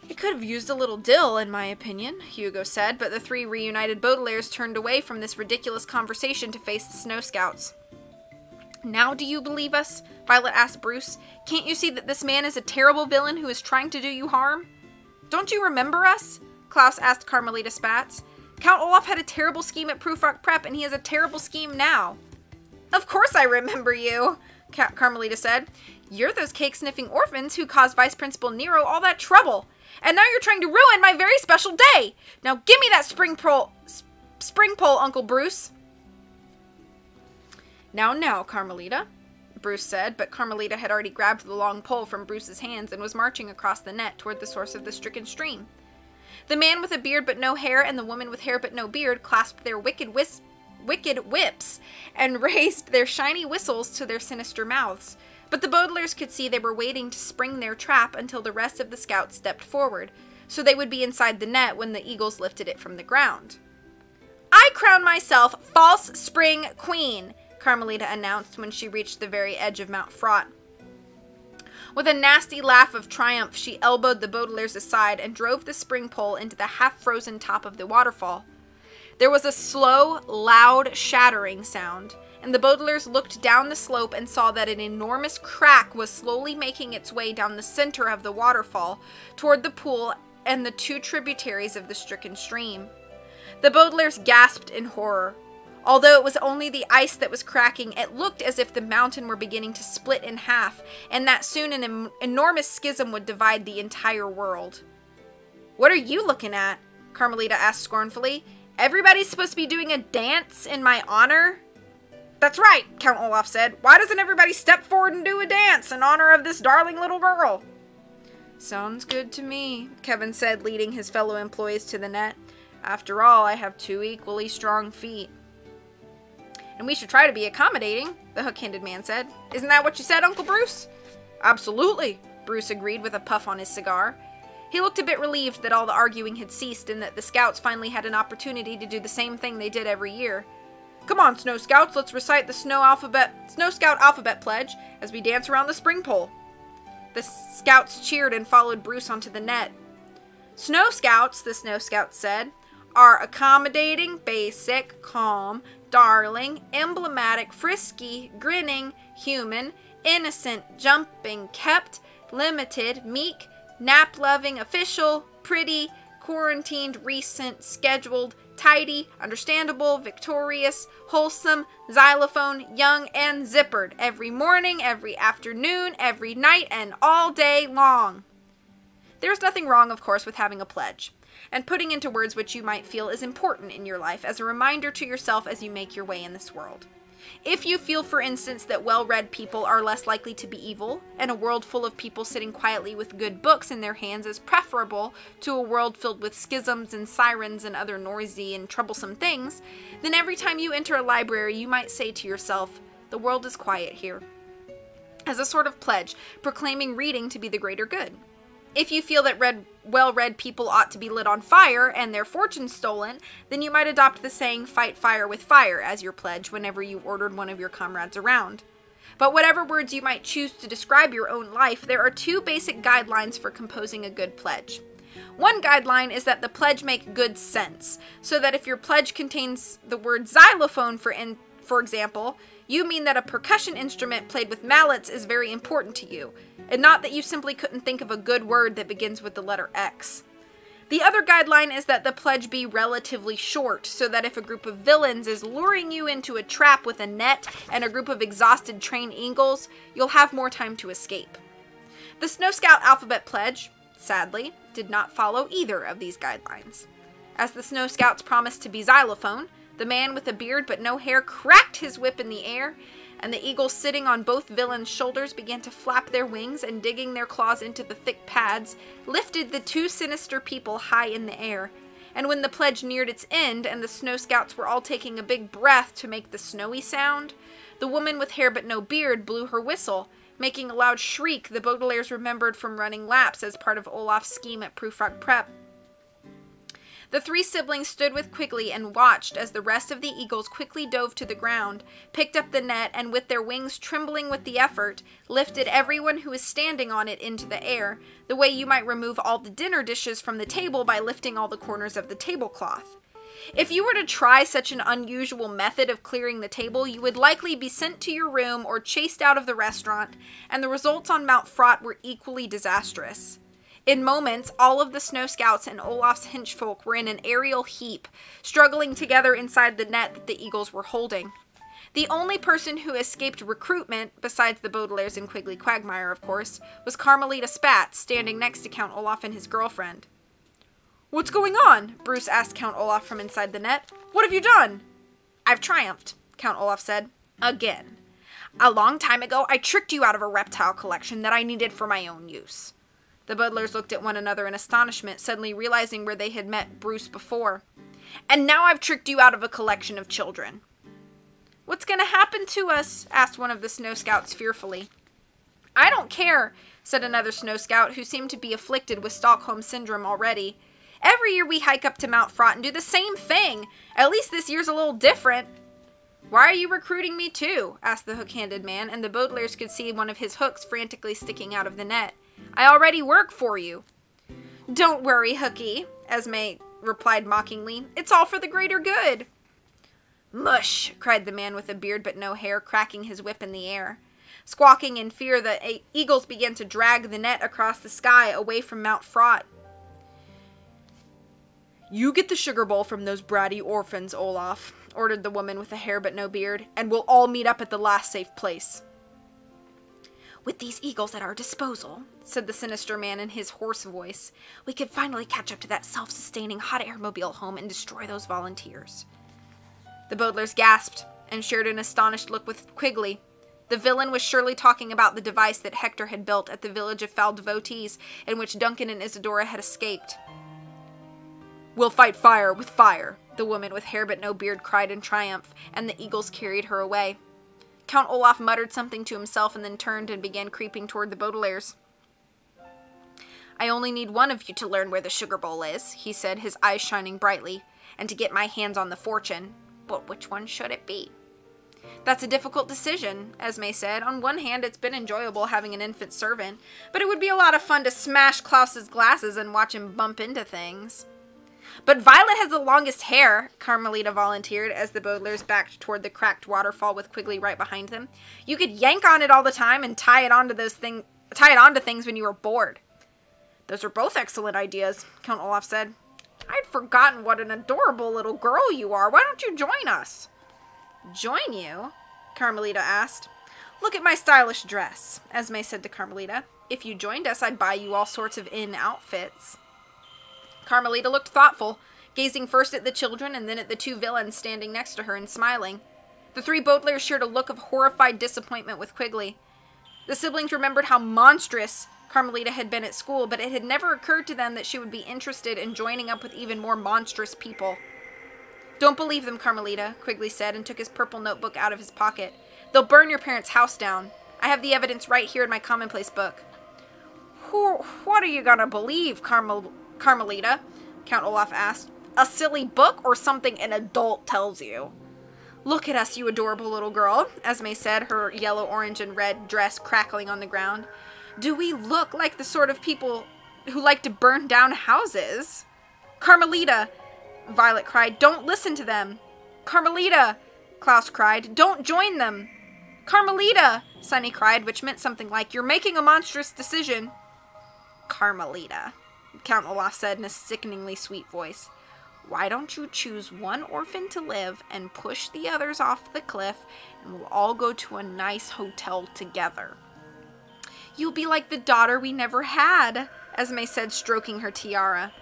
"It could have used a little dill, in my opinion," Hugo said, but the three reunited Baudelaires turned away from this ridiculous conversation to face the Snow Scouts. "Now do you believe us?" Violet asked Bruce. "Can't you see that this man is a terrible villain who is trying to do you harm?" "Don't you remember us?" Klaus asked Carmelita Spatz. "Count Olaf had a terrible scheme at Prufrock Prep, and he has a terrible scheme now." "Of course I remember you," Carmelita said. "You're those cake-sniffing orphans who caused Vice Principal Nero all that trouble. And now you're trying to ruin my very special day. Now give me that spring pole, Uncle Bruce." Now, Carmelita," Bruce said, but Carmelita had already grabbed the long pole from Bruce's hands and was marching across the net toward the source of the stricken stream. The man with a beard but no hair and the woman with hair but no beard clasped their wicked whips and raised their shiny whistles to their sinister mouths. But the Baudelaires could see they were waiting to spring their trap until the rest of the scouts stepped forward, so they would be inside the net when the eagles lifted it from the ground. "I crown myself False Spring Queen," Carmelita announced when she reached the very edge of Mount Fraught. With a nasty laugh of triumph, she elbowed the Baudelaires aside and drove the spring pole into the half-frozen top of the waterfall. There was a slow, loud shattering sound, and the Baudelaires looked down the slope and saw that an enormous crack was slowly making its way down the center of the waterfall toward the pool and the two tributaries of the stricken stream. The Baudelaires gasped in horror. Although it was only the ice that was cracking, it looked as if the mountain were beginning to split in half, and that soon an enormous schism would divide the entire world. "What are you looking at?" Carmelita asked scornfully. "Everybody's supposed to be doing a dance in my honor?" "That's right," Count Olaf said. "Why doesn't everybody step forward and do a dance in honor of this darling little girl?" "Sounds good to me," Kevin said, leading his fellow employees to the net. "After all, I have 2 equally strong feet." "And we should try to be accommodating," the hook-handed man said. "Isn't that what you said, Uncle Bruce?" "Absolutely," Bruce agreed with a puff on his cigar. He looked a bit relieved that all the arguing had ceased and that the scouts finally had an opportunity to do the same thing they did every year. "Come on, Snow Scouts, let's recite the Snow Scout alphabet pledge as we dance around the spring pole." The scouts cheered and followed Bruce onto the net. "Snow Scouts," the Snow Scouts said, "are accommodating, basic, calm, darling, emblematic, frisky, grinning, human, innocent, jumping, kept, limited, meek, nap-loving, official, pretty, quarantined, recent, scheduled, tidy, understandable, victorious, wholesome, xylophone, young, and zippered, every morning, every afternoon, every night, and all day long. There's nothing wrong, of course, with having a pledge, and putting into words what you might feel is important in your life as a reminder to yourself as you make your way in this world. If you feel, for instance, that well-read people are less likely to be evil, and a world full of people sitting quietly with good books in their hands is preferable to a world filled with schisms and sirens and other noisy and troublesome things, then every time you enter a library you might say to yourself, "The world is quiet here," as a sort of pledge, proclaiming reading to be the greater good. If you feel that well-read people ought to be lit on fire and their fortunes stolen, then you might adopt the saying, "Fight fire with fire," as your pledge whenever you've ordered one of your comrades around. But whatever words you might choose to describe your own life, there are two basic guidelines for composing a good pledge. One guideline is that the pledge make good sense, so that if your pledge contains the word xylophone, for example, you mean that a percussion instrument played with mallets is very important to you, and not that you simply couldn't think of a good word that begins with the letter X. The other guideline is that the pledge be relatively short, so that if a group of villains is luring you into a trap with a net and a group of exhausted trained eagles, you'll have more time to escape. The Snow Scout alphabet pledge, sadly, did not follow either of these guidelines. As the Snow Scouts promised to be xylophone, the man with a beard but no hair cracked his whip in the air, and the eagles sitting on both villains' shoulders began to flap their wings and, digging their claws into the thick pads, lifted the two sinister people high in the air. And when the pledge neared its end and the Snow Scouts were all taking a big breath to make the snowy sound, the woman with hair but no beard blew her whistle, making a loud shriek the Baudelaires remembered from running laps as part of Olaf's scheme at Prufrock Prep. The three siblings stood with Quigley and watched as the rest of the eagles quickly dove to the ground, picked up the net, and with their wings trembling with the effort, lifted everyone who was standing on it into the air, the way you might remove all the dinner dishes from the table by lifting all the corners of the tablecloth. If you were to try such an unusual method of clearing the table, you would likely be sent to your room or chased out of the restaurant, and the results on Mount Fraught were equally disastrous. In moments, all of the Snow Scouts and Olaf's henchfolk were in an aerial heap, struggling together inside the net that the eagles were holding. The only person who escaped recruitment, besides the Baudelaires and Quigley Quagmire, of course, was Carmelita Spatz, standing next to Count Olaf and his girlfriend. "What's going on?" Bruce asked Count Olaf from inside the net. "What have you done?" "I've triumphed," Count Olaf said. "Again. A long time ago, I tricked you out of a reptile collection that I needed for my own use." The Baudelaires looked at one another in astonishment, suddenly realizing where they had met Bruce before. "And now I've tricked you out of a collection of children." "What's going to happen to us?" asked one of the Snow Scouts fearfully. "I don't care," said another Snow Scout who seemed to be afflicted with Stockholm Syndrome already. "Every year we hike up to Mount Fraught and do the same thing. At least this year's a little different." "Why are you recruiting me too?" asked the hook-handed man, and the Baudelaires could see one of his hooks frantically sticking out of the net. "I already work for you." "Don't worry, Hooky," Esme replied mockingly. "It's all for the greater good." "Mush!" cried the man with a beard but no hair, cracking his whip in the air. Squawking in fear, the eagles began to drag the net across the sky away from Mount Fraught. "You get the sugar bowl from those bratty orphans, Olaf," ordered the woman with the hair but no beard, "and we'll all meet up at the last safe place." "With these eagles at our disposal," said the sinister man in his hoarse voice, "we could finally catch up to that self-sustaining hot air mobile home and destroy those volunteers." The Baudelaires gasped and shared an astonished look with Quigley. The villain was surely talking about the device that Hector had built at the village of Foul Devotees, in which Duncan and Isadora had escaped. "We'll fight fire with fire," the woman with hair but no beard cried in triumph, and the eagles carried her away. Count Olaf muttered something to himself and then turned and began creeping toward the Baudelaires. "I only need one of you to learn where the sugar bowl is," he said, his eyes shining brightly, "and to get my hands on the fortune. But which one should it be?" "That's a difficult decision," Esme said. "On one hand, it's been enjoyable having an infant servant, but it would be a lot of fun to smash Klaus's glasses and watch him bump into things." "But Violet has the longest hair," Carmelita volunteered as the Baudelaires backed toward the cracked waterfall with Quigley right behind them. "You could yank on it all the time and tie it onto things when you were bored." "Those are both excellent ideas," Count Olaf said. I'd forgotten what an adorable little girl you are. Why don't you join us? Join you? Carmelita asked. Look at my stylish dress, Esme said to Carmelita. If you joined us, I'd buy you all sorts of outfits. Carmelita looked thoughtful, gazing first at the children and then at the two villains standing next to her and smiling. The three Baudelaires shared a look of horrified disappointment with Quigley. The siblings remembered how monstrous Carmelita had been at school, but it had never occurred to them that she would be interested in joining up with even more monstrous people. Don't believe them, Carmelita, Quigley said and took his purple notebook out of his pocket. They'll burn your parents' house down. I have the evidence right here in my commonplace book. What are you gonna believe, Carmelita? Count Olaf asked. A silly book or something an adult tells you? Look at us, you adorable little girl, Esme said, her yellow, orange, and red dress crackling on the ground. Do we look like the sort of people who like to burn down houses? Carmelita, Violet cried, don't listen to them. Carmelita, Klaus cried, don't join them. Carmelita, Sunny cried, which meant something like, you're making a monstrous decision. Carmelita, Count Olaf said in a sickeningly sweet voice. Why don't you choose one orphan to live and push the others off the cliff, and we'll all go to a nice hotel together. You'll be like the daughter we never had, Esme said, stroking her tiara.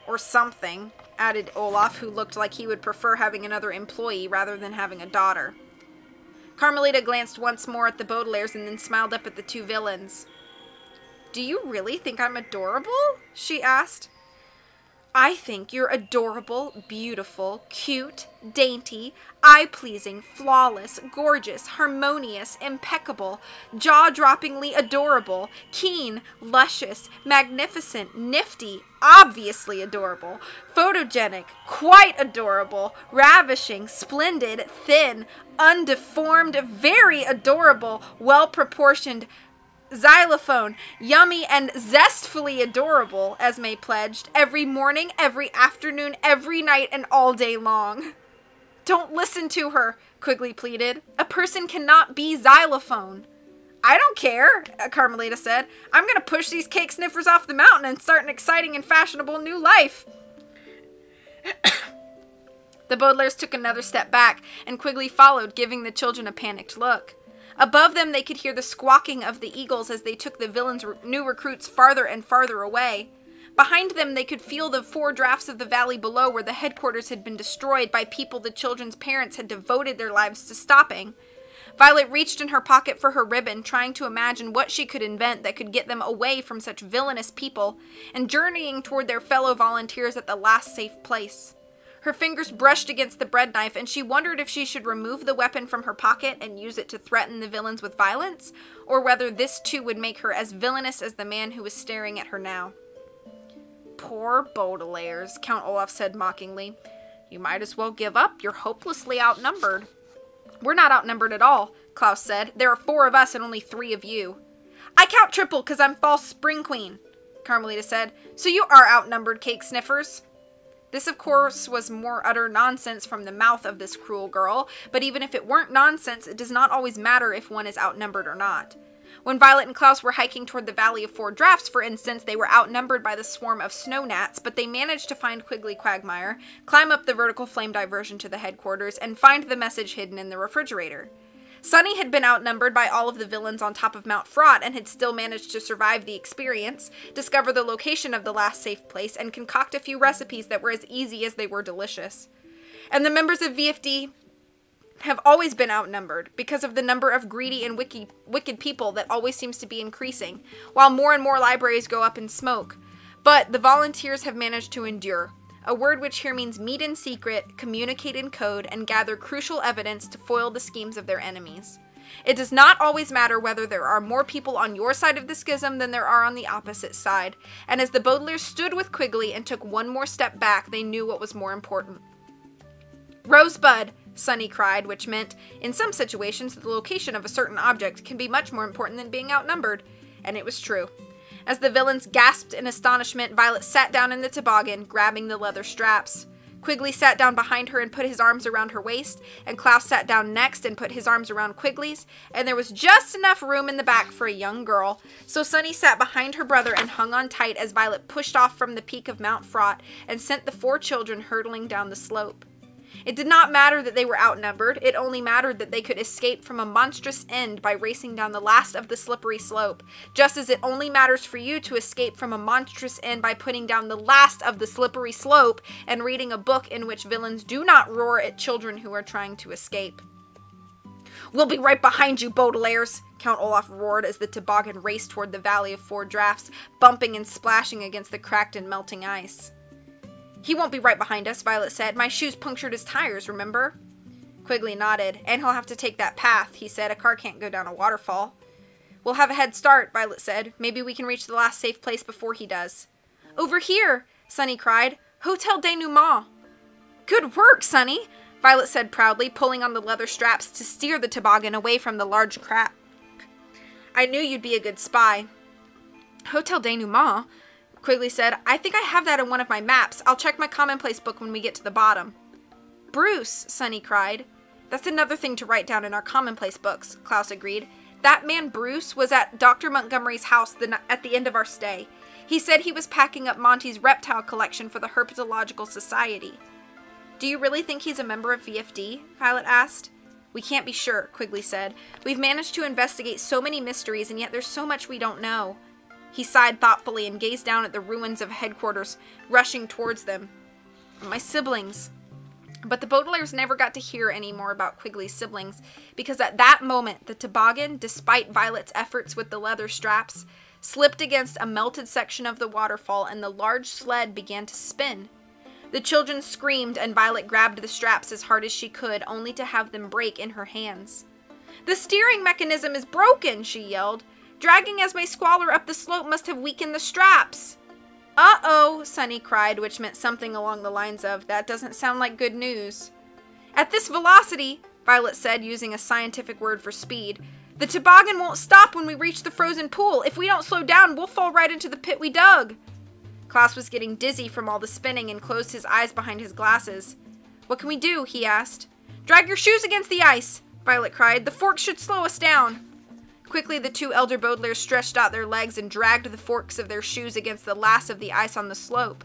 Or something, added Olaf, who looked like he would prefer having another employee rather than having a daughter. Carmelita glanced once more at the Baudelaires and then smiled up at the two villains. Do you really think I'm adorable? She asked. I think you're adorable, beautiful, cute, dainty, eye-pleasing, flawless, gorgeous, harmonious, impeccable, jaw-droppingly adorable, keen, luscious, magnificent, nifty, obviously adorable, photogenic, quite adorable, ravishing, splendid, thin, undeformed, very adorable, well-proportioned, xylophone, yummy and zestfully adorable, Esme pledged, every morning, every afternoon, every night, and all day long. Don't listen to her, Quigley pleaded. A person cannot be xylophone. I don't care, Carmelita said. I'm going to push these cake sniffers off the mountain and start an exciting and fashionable new life. The Baudelaires took another step back, and Quigley followed, giving the children a panicked look. Above them, they could hear the squawking of the eagles as they took the villains' new recruits farther and farther away. Behind them, they could feel the four drafts of the valley below where the headquarters had been destroyed by people the children's parents had devoted their lives to stopping. Violet reached in her pocket for her ribbon, trying to imagine what she could invent that could get them away from such villainous people and journeying toward their fellow volunteers at the last safe place. Her fingers brushed against the bread knife, and she wondered if she should remove the weapon from her pocket and use it to threaten the villains with violence, or whether this too would make her as villainous as the man who was staring at her now. Poor Baudelaires, Count Olaf said mockingly. You might as well give up. You're hopelessly outnumbered. We're not outnumbered at all, Klaus said. There are 4 of us and only 3 of you. I count triple because I'm false spring queen, Carmelita said. So you are outnumbered, cake sniffers. This, of course, was more utter nonsense from the mouth of this cruel girl, but even if it weren't nonsense, it does not always matter if one is outnumbered or not. When Violet and Klaus were hiking toward the Valley of 4 Drafts, for instance, they were outnumbered by the swarm of snow gnats, but they managed to find Quigley Quagmire, climb up the vertical flame diversion to the headquarters, and find the message hidden in the refrigerator. Sunny had been outnumbered by all of the villains on top of Mount Fraught and had still managed to survive the experience, discover the location of the last safe place, and concoct a few recipes that were as easy as they were delicious. And the members of VFD have always been outnumbered because of the number of greedy and wicked people that always seems to be increasing, while more and more libraries go up in smoke. But the volunteers have managed to endure. A word which here means meet in secret, communicate in code, and gather crucial evidence to foil the schemes of their enemies. It does not always matter whether there are more people on your side of the schism than there are on the opposite side, and as the Baudelaires stood with Quigley and took one more step back, they knew what was more important. Rosebud, Sunny cried, which meant, in some situations, the location of a certain object can be much more important than being outnumbered. And it was true. As the villains gasped in astonishment, Violet sat down in the toboggan, grabbing the leather straps. Quigley sat down behind her and put his arms around her waist, and Klaus sat down next and put his arms around Quigley's, and there was just enough room in the back for a young girl, so Sunny sat behind her brother and hung on tight as Violet pushed off from the peak of Mount Fraught and sent the 4 children hurtling down the slope. It did not matter that they were outnumbered, it only mattered that they could escape from a monstrous end by racing down the last of the slippery slope, just as it only matters for you to escape from a monstrous end by putting down the last of the slippery slope and reading a book in which villains do not roar at children who are trying to escape. "We'll be right behind you, Baudelaires," Count Olaf roared as the toboggan raced toward the Valley of 4 Drafts, bumping and splashing against the cracked and melting ice. "He won't be right behind us," Violet said. "My shoes punctured his tires, remember?" Quigley nodded. "And he'll have to take that path," he said. "A car can't go down a waterfall." "We'll have a head start," Violet said. "Maybe we can reach the last safe place before he does." "Over here!" Sunny cried. "Hotel Denouement." "Good work, Sunny," Violet said proudly, pulling on the leather straps to steer the toboggan away from the large crack. "I knew you'd be a good spy." "Hotel Denouement?" Quigley said. "I think I have that in one of my maps. I'll check my commonplace book when we get to the bottom." "Bruce," Sunny cried. "That's another thing to write down in our commonplace books," Klaus agreed. "That man Bruce was at Dr. Montgomery's house at the end of our stay. He said he was packing up Monty's reptile collection for the Herpetological Society." "Do you really think he's a member of VFD?" Violet asked. "We can't be sure," Quigley said. "We've managed to investigate so many mysteries, and yet there's so much we don't know." He sighed thoughtfully and gazed down at the ruins of headquarters, rushing towards them. "My siblings." But the Baudelaires never got to hear any more about Quigley's siblings, because at that moment the toboggan, despite Violet's efforts with the leather straps, slipped against a melted section of the waterfall and the large sled began to spin. The children screamed and Violet grabbed the straps as hard as she could, only to have them break in her hands. "The steering mechanism is broken!" she yelled. "Dragging Esme Squalor up the slope must have weakened the straps." "Uh-oh," Sunny cried, which meant something along the lines of, "That doesn't sound like good news." "At this velocity," Violet said, using a scientific word for speed, "the toboggan won't stop when we reach the frozen pool. If we don't slow down, we'll fall right into the pit we dug." Klaus was getting dizzy from all the spinning and closed his eyes behind his glasses. "What can we do?" he asked. "Drag your shoes against the ice," Violet cried. "The forks should slow us down." Quickly, the 2 elder Baudelaires stretched out their legs and dragged the forks of their shoes against the last of the ice on the slope.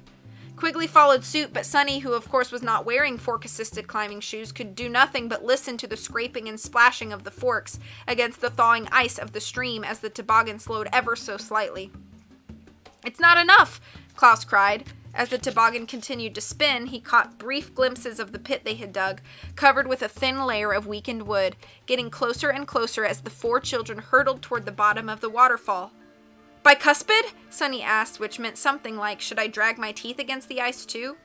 Quigley followed suit, but Sunny, who of course was not wearing fork-assisted climbing shoes, could do nothing but listen to the scraping and splashing of the forks against the thawing ice of the stream as the toboggan slowed ever so slightly. "It's not enough!" Klaus cried. As the toboggan continued to spin, he caught brief glimpses of the pit they had dug, covered with a thin layer of weakened wood, getting closer and closer as the 4 children hurtled toward the bottom of the waterfall. "Bicuspid?" Sunny asked, which meant something like, "Should I drag my teeth against the ice too?"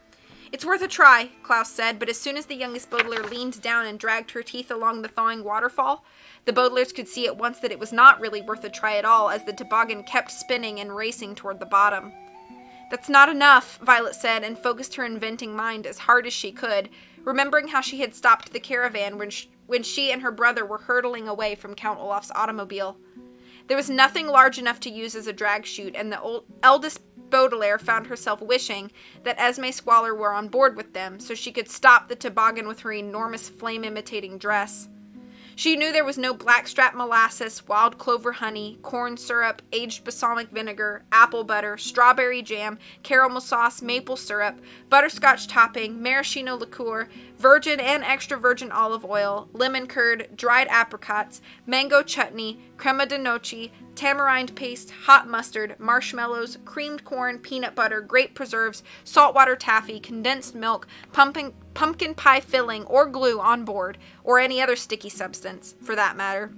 "It's worth a try," Klaus said, but as soon as the youngest Baudelaire leaned down and dragged her teeth along the thawing waterfall, the Baudelaires could see at once that it was not really worth a try at all as the toboggan kept spinning and racing toward the bottom. "That's not enough," Violet said, and focused her inventing mind as hard as she could, remembering how she had stopped the caravan when she and her brother were hurtling away from Count Olaf's automobile. There was nothing large enough to use as a drag chute, and the eldest Baudelaire found herself wishing that Esme Squalor were on board with them, so she could stop the toboggan with her enormous flame-imitating dress. She knew there was no blackstrap molasses, wild clover honey, corn syrup, aged balsamic vinegar, apple butter, strawberry jam, caramel sauce, maple syrup, butterscotch topping, maraschino liqueur, virgin and extra virgin olive oil, lemon curd, dried apricots, mango chutney, crema de noce, tamarind paste, hot mustard, marshmallows, creamed corn, peanut butter, grape preserves, saltwater taffy, condensed milk, pumpkin pie filling, or glue on board, or any other sticky substance, for that matter.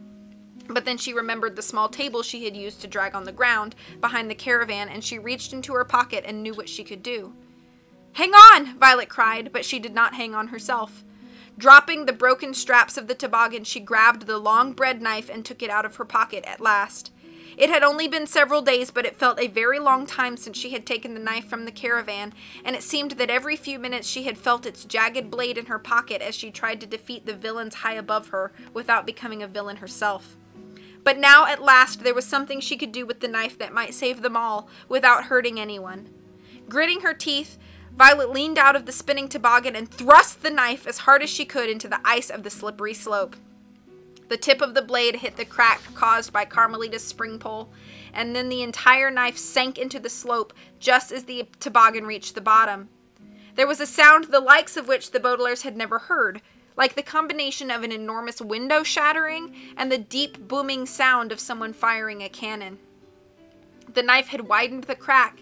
But then she remembered the small table she had used to drag on the ground behind the caravan, and she reached into her pocket and knew what she could do. "Hang on!" Violet cried, but she did not hang on herself. Dropping the broken straps of the toboggan, she grabbed the long bread knife and took it out of her pocket at last. It had only been several days, but it felt a very long time since she had taken the knife from the caravan, and it seemed that every few minutes she had felt its jagged blade in her pocket as she tried to defeat the villains high above her without becoming a villain herself. But now, at last, there was something she could do with the knife that might save them all without hurting anyone. Gritting her teeth, Violet leaned out of the spinning toboggan and thrust the knife as hard as she could into the ice of the slippery slope. The tip of the blade hit the crack caused by Carmelita's spring pole, and then the entire knife sank into the slope just as the toboggan reached the bottom. There was a sound the likes of which the Baudelaires had never heard, like the combination of an enormous window shattering and the deep booming sound of someone firing a cannon. The knife had widened the crack,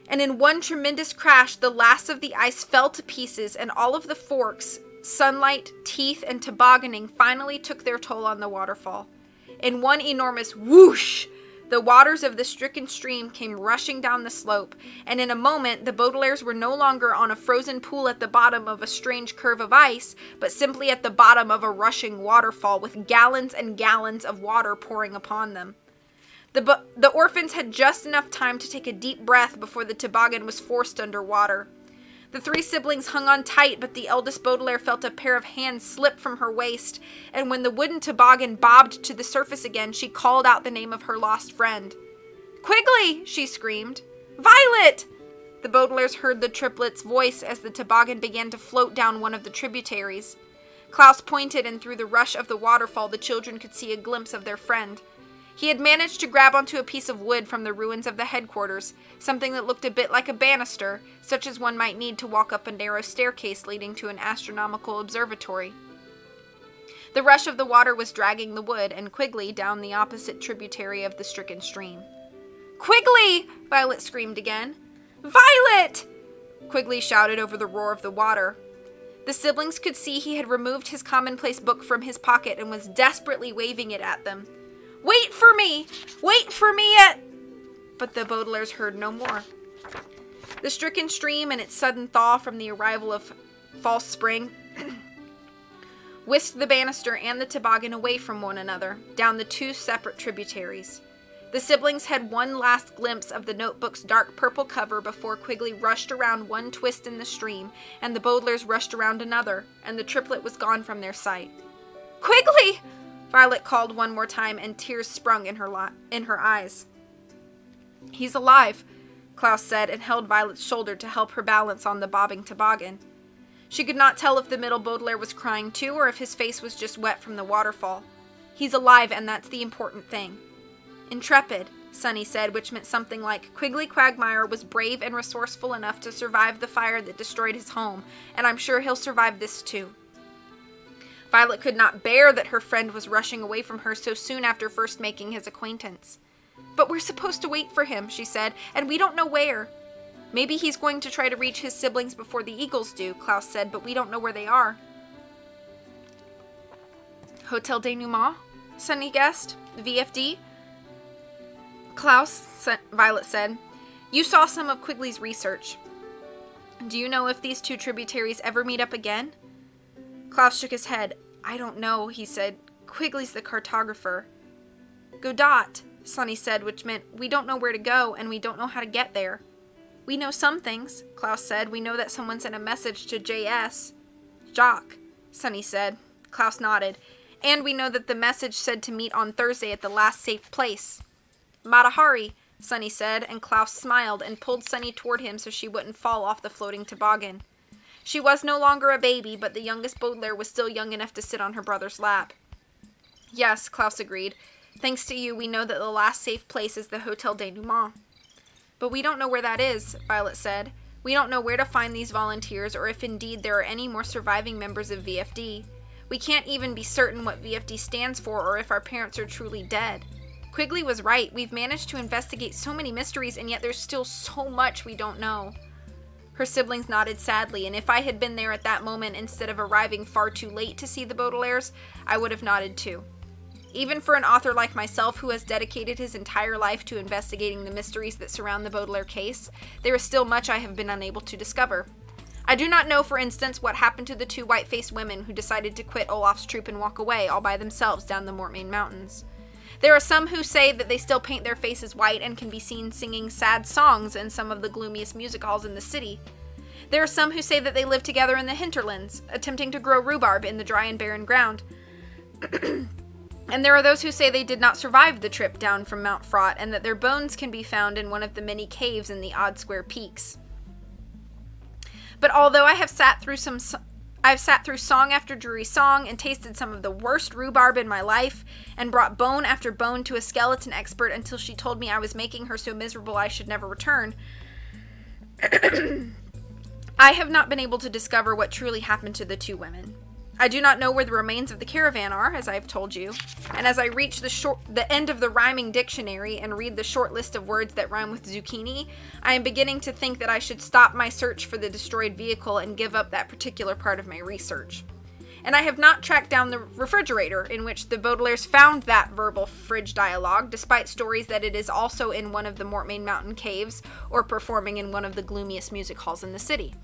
and in one tremendous crash, the last of the ice fell to pieces, and all of the forks, sunlight, teeth, and tobogganing finally took their toll on the waterfall. In one enormous whoosh, the waters of the stricken stream came rushing down the slope, and in a moment the Baudelaires were no longer on a frozen pool at the bottom of a strange curve of ice, but simply at the bottom of a rushing waterfall with gallons and gallons of water pouring upon them. The orphans had just enough time to take a deep breath before the toboggan was forced underwater. The three siblings hung on tight, but the eldest Baudelaire felt a pair of hands slip from her waist, and when the wooden toboggan bobbed to the surface again, she called out the name of her lost friend. "Quigley!" she screamed. "Violet!" The Baudelaires heard the triplets' voice as the toboggan began to float down one of the tributaries. Klaus pointed, and through the rush of the waterfall the children could see a glimpse of their friend. He had managed to grab onto a piece of wood from the ruins of the headquarters, something that looked a bit like a banister, such as one might need to walk up a narrow staircase leading to an astronomical observatory. The rush of the water was dragging the wood and Quigley down the opposite tributary of the stricken stream. "Quigley!" Violet screamed again. "Violet!" Quigley shouted over the roar of the water. The siblings could see he had removed his commonplace book from his pocket and was desperately waving it at them. "Wait for me! Wait for me at—" But the Baudelaires heard no more. The stricken stream and its sudden thaw from the arrival of false spring whisked the banister and the toboggan away from one another, down the two separate tributaries. The siblings had one last glimpse of the notebook's dark purple cover before Quigley rushed around one twist in the stream, and the Baudelaires rushed around another, and the triplet was gone from their sight. "Quigley!" Violet called one more time, and tears sprung in her eyes. "He's alive," Klaus said, and held Violet's shoulder to help her balance on the bobbing toboggan. She could not tell if the middle Baudelaire was crying too, or if his face was just wet from the waterfall. "He's alive, and that's the important thing." "Intrepid," Sonny said, which meant something like, "Quigley Quagmire was brave and resourceful enough to survive the fire that destroyed his home, and I'm sure he'll survive this too." Violet could not bear that her friend was rushing away from her so soon after first making his acquaintance. "But we're supposed to wait for him," she said, "and we don't know where." "Maybe he's going to try to reach his siblings before the Eagles do," Klaus said, "but we don't know where they are." "Hotel Denouement?" Sonny guessed. "VFD?" "Klaus," Violet said, "you saw some of Quigley's research. Do you know if these two tributaries ever meet up again?" Klaus shook his head. "I don't know," he said. "Quigley's the cartographer." "Godot," Sonny said, which meant we don't know where to go and we don't know how to get there. "We know some things," Klaus said. "We know that someone sent a message to JS. Jacques," Sonny said. Klaus nodded. "And we know that the message said to meet on Thursday at the last safe place." "Matahari," Sonny said, and Klaus smiled and pulled Sonny toward him so she wouldn't fall off the floating toboggan. She was no longer a baby, but the youngest Baudelaire was still young enough to sit on her brother's lap. "Yes," Klaus agreed. "Thanks to you, we know that the last safe place is the Hotel Denouement." "But we don't know where that is," Violet said. "We don't know where to find these volunteers, or if indeed there are any more surviving members of VFD. We can't even be certain what VFD stands for or if our parents are truly dead. Quigley was right. We've managed to investigate so many mysteries, and yet there's still so much we don't know." Her siblings nodded sadly, and if I had been there at that moment instead of arriving far too late to see the Baudelaires, I would have nodded too. Even for an author like myself who has dedicated his entire life to investigating the mysteries that surround the Baudelaire case, there is still much I have been unable to discover. I do not know, for instance, what happened to the two white-faced women who decided to quit Olaf's troop and walk away all by themselves down the Mortmain Mountains. There are some who say that they still paint their faces white and can be seen singing sad songs in some of the gloomiest music halls in the city. There are some who say that they live together in the hinterlands, attempting to grow rhubarb in the dry and barren ground. And there are those who say they did not survive the trip down from Mount Fraught, and that their bones can be found in one of the many caves in the odd square peaks. But although I've sat through song after dreary song and tasted some of the worst rhubarb in my life and brought bone after bone to a skeleton expert until she told me I was making her so miserable I should never return, I have not been able to discover what truly happened to the two women. I do not know where the remains of the caravan are, as I have told you, and as I reach the end of the rhyming dictionary and read the short list of words that rhyme with zucchini, I am beginning to think that I should stop my search for the destroyed vehicle and give up that particular part of my research. And I have not tracked down the refrigerator in which the Baudelaires found that verbal fridge dialogue, despite stories that it is also in one of the Mortmain Mountain caves or performing in one of the gloomiest music halls in the city.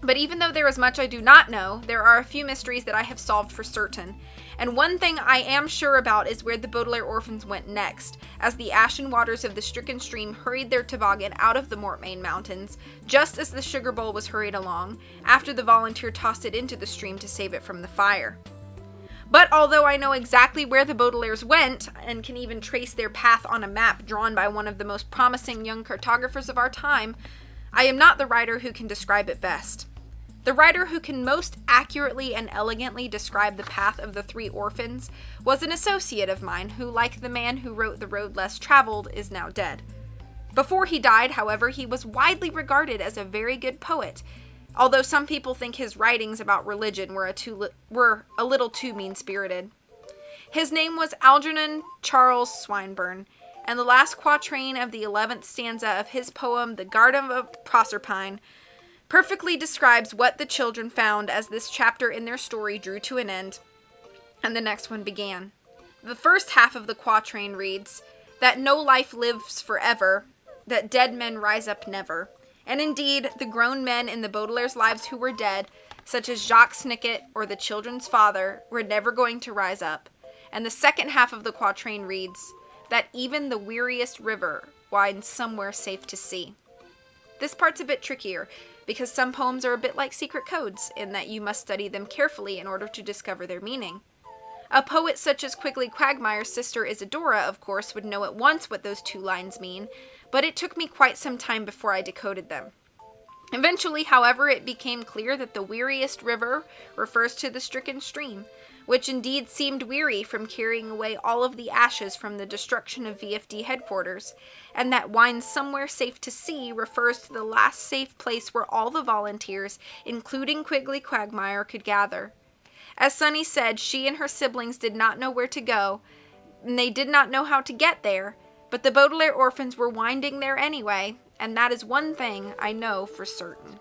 But even though there is much I do not know, there are a few mysteries that I have solved for certain. And one thing I am sure about is where the Baudelaire orphans went next, as the ashen waters of the stricken stream hurried their toboggan out of the Mortmain Mountains, just as the sugar bowl was hurried along, after the volunteer tossed it into the stream to save it from the fire. But although I know exactly where the Baudelaires went, and can even trace their path on a map drawn by one of the most promising young cartographers of our time, I am not the writer who can describe it best. The writer who can most accurately and elegantly describe the path of the three orphans was an associate of mine who, like the man who wrote The Road Less Traveled, is now dead. Before he died, however, he was widely regarded as a very good poet, although some people think his writings about religion were a little too mean-spirited. His name was Algernon Charles Swinburne, and the last quatrain of the 11th stanza of his poem, The Garden of Proserpine, perfectly describes what the children found as this chapter in their story drew to an end, and the next one began. The first half of the quatrain reads, that no life lives forever, that dead men rise up never. And indeed, the grown men in the Baudelaire's lives who were dead, such as Jacques Snicket or the children's father, were never going to rise up. And the second half of the quatrain reads, that even the weariest river winds somewhere safe to see. This part's a bit trickier, because some poems are a bit like secret codes, in that you must study them carefully in order to discover their meaning. A poet such as Quigley Quagmire's sister Isadora, of course, would know at once what those two lines mean, but it took me quite some time before I decoded them. Eventually, however, it became clear that the weariest river refers to the stricken stream, which indeed seemed weary from carrying away all of the ashes from the destruction of VFD headquarters, and that winds somewhere safe to see refers to the last safe place where all the volunteers, including Quigley Quagmire, could gather. As Sunny said, she and her siblings did not know where to go, and they did not know how to get there, but the Baudelaire orphans were winding there anyway, and that is one thing I know for certain.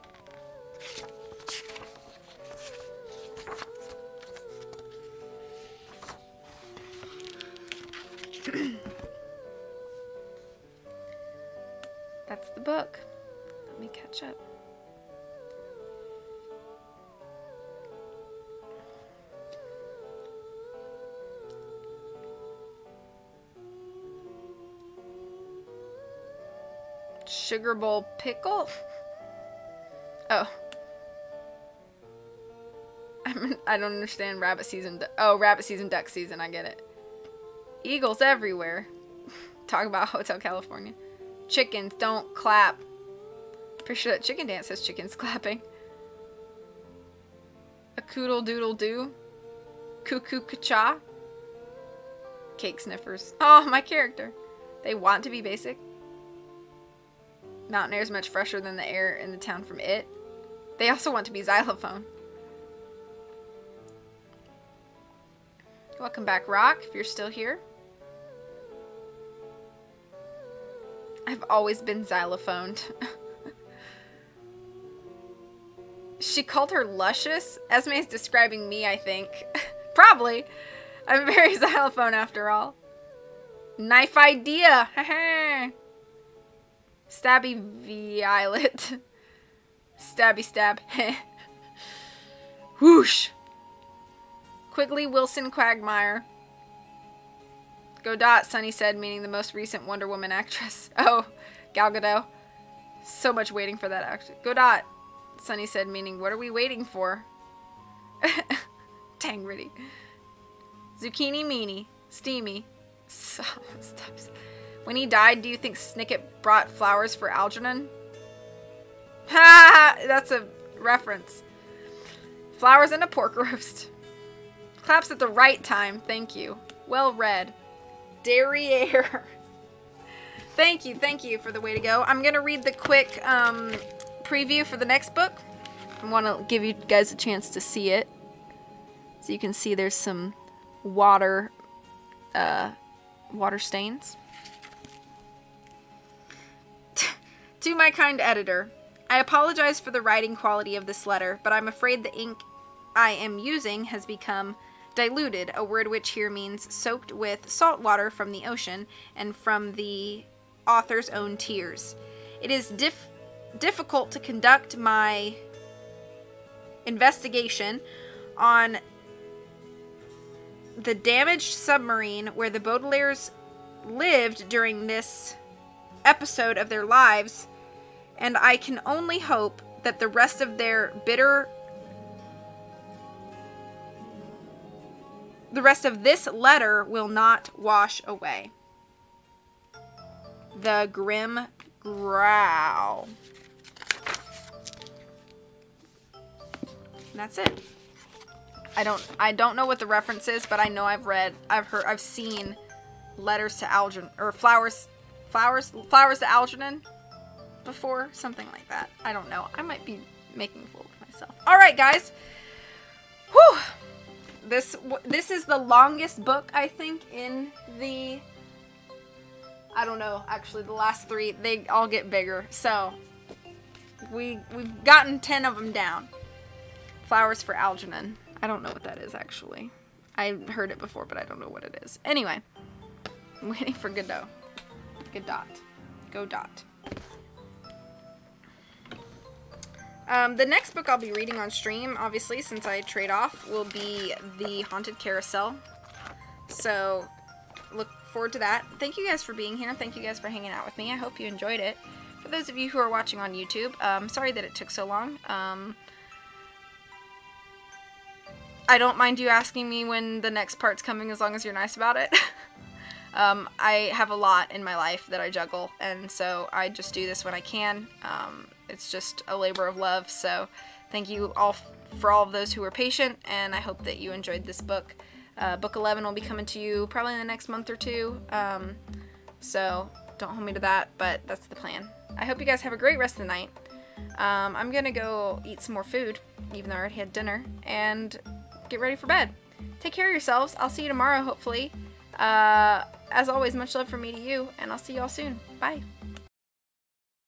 That's the book. Let me catch up. Sugar bowl pickle? Oh. I don't understand rabbit season. Oh, rabbit season, duck season. I get it. Eagles everywhere. Talk about Hotel California. Chickens don't clap. Pretty sure that chicken dance has chickens clapping. A coodle doodle doo. Cuckoo ka-cha. Cake sniffers. Oh, my character. They want to be basic. Mountain air is much fresher than the air in the town from it. They also want to be xylophone. Welcome back, Rock, if you're still here. I've always been xylophoned. She called her luscious? Esme is describing me, I think. Probably. I'm very xylophone after all. Knife idea! Stabby violet. Stabby stab. Whoosh! Quigley Wilson Quagmire. Godot, Sunny said, meaning the most recent Wonder Woman actress. Oh, Gal Gadot. So much waiting for that actress. Godot, Sunny said, meaning what are we waiting for? Dang, Ritty. Zucchini meanie. Steamy. Stop. When he died, do you think Snicket brought flowers for Algernon? Ha! That's a reference. Flowers and a pork roast. Claps at the right time. Thank you. Well read. Derriere. Thank you for the way to go. I'm gonna read the quick preview for the next book. I want to give you guys a chance to see it. So you can see there's some water stains. To my kind editor, I apologize for the writing quality of this letter, but I'm afraid the ink I am using has become diluted, a word which here means soaked with salt water from the ocean and from the author's own tears. It is difficult to conduct my investigation on the damaged submarine where the Baudelaires lived during this episode of their lives, and I can only hope that the rest of this letter will not wash away. The Grim Growl. And that's it. I don't know what the reference is, but I know I've seen letters to Algernon, or flowers to Algernon before, something like that. I don't know. I might be making a fool of myself. All right, guys. Whew. This is the longest book, I think, in the, I don't know, actually the last 3, they all get bigger. So we've gotten 10 of them down. Flowers for Algernon. I don't know what that is, actually. I heard it before, but I don't know what it is. Anyway, I'm waiting for Godot. Go Dot. The next book I'll be reading on stream, obviously, since I trade off, will be The Haunted Carousel. So, look forward to that. Thank you guys for being here. Thank you guys for hanging out with me. I hope you enjoyed it. For those of you who are watching on YouTube, sorry that it took so long. I don't mind you asking me when the next part's coming as long as you're nice about it. I have a lot in my life that I juggle, and so I just do this when I can. It's just a labor of love, so thank you all for all of those who were patient, and I hope that you enjoyed this book. Book 11 will be coming to you probably in the next month or 2, so don't hold me to that, but that's the plan. I hope you guys have a great rest of the night. I'm gonna go eat some more food, even though I already had dinner, and get ready for bed. Take care of yourselves. I'll see you tomorrow, hopefully. As always, much love from me to you, and I'll see you all soon. Bye.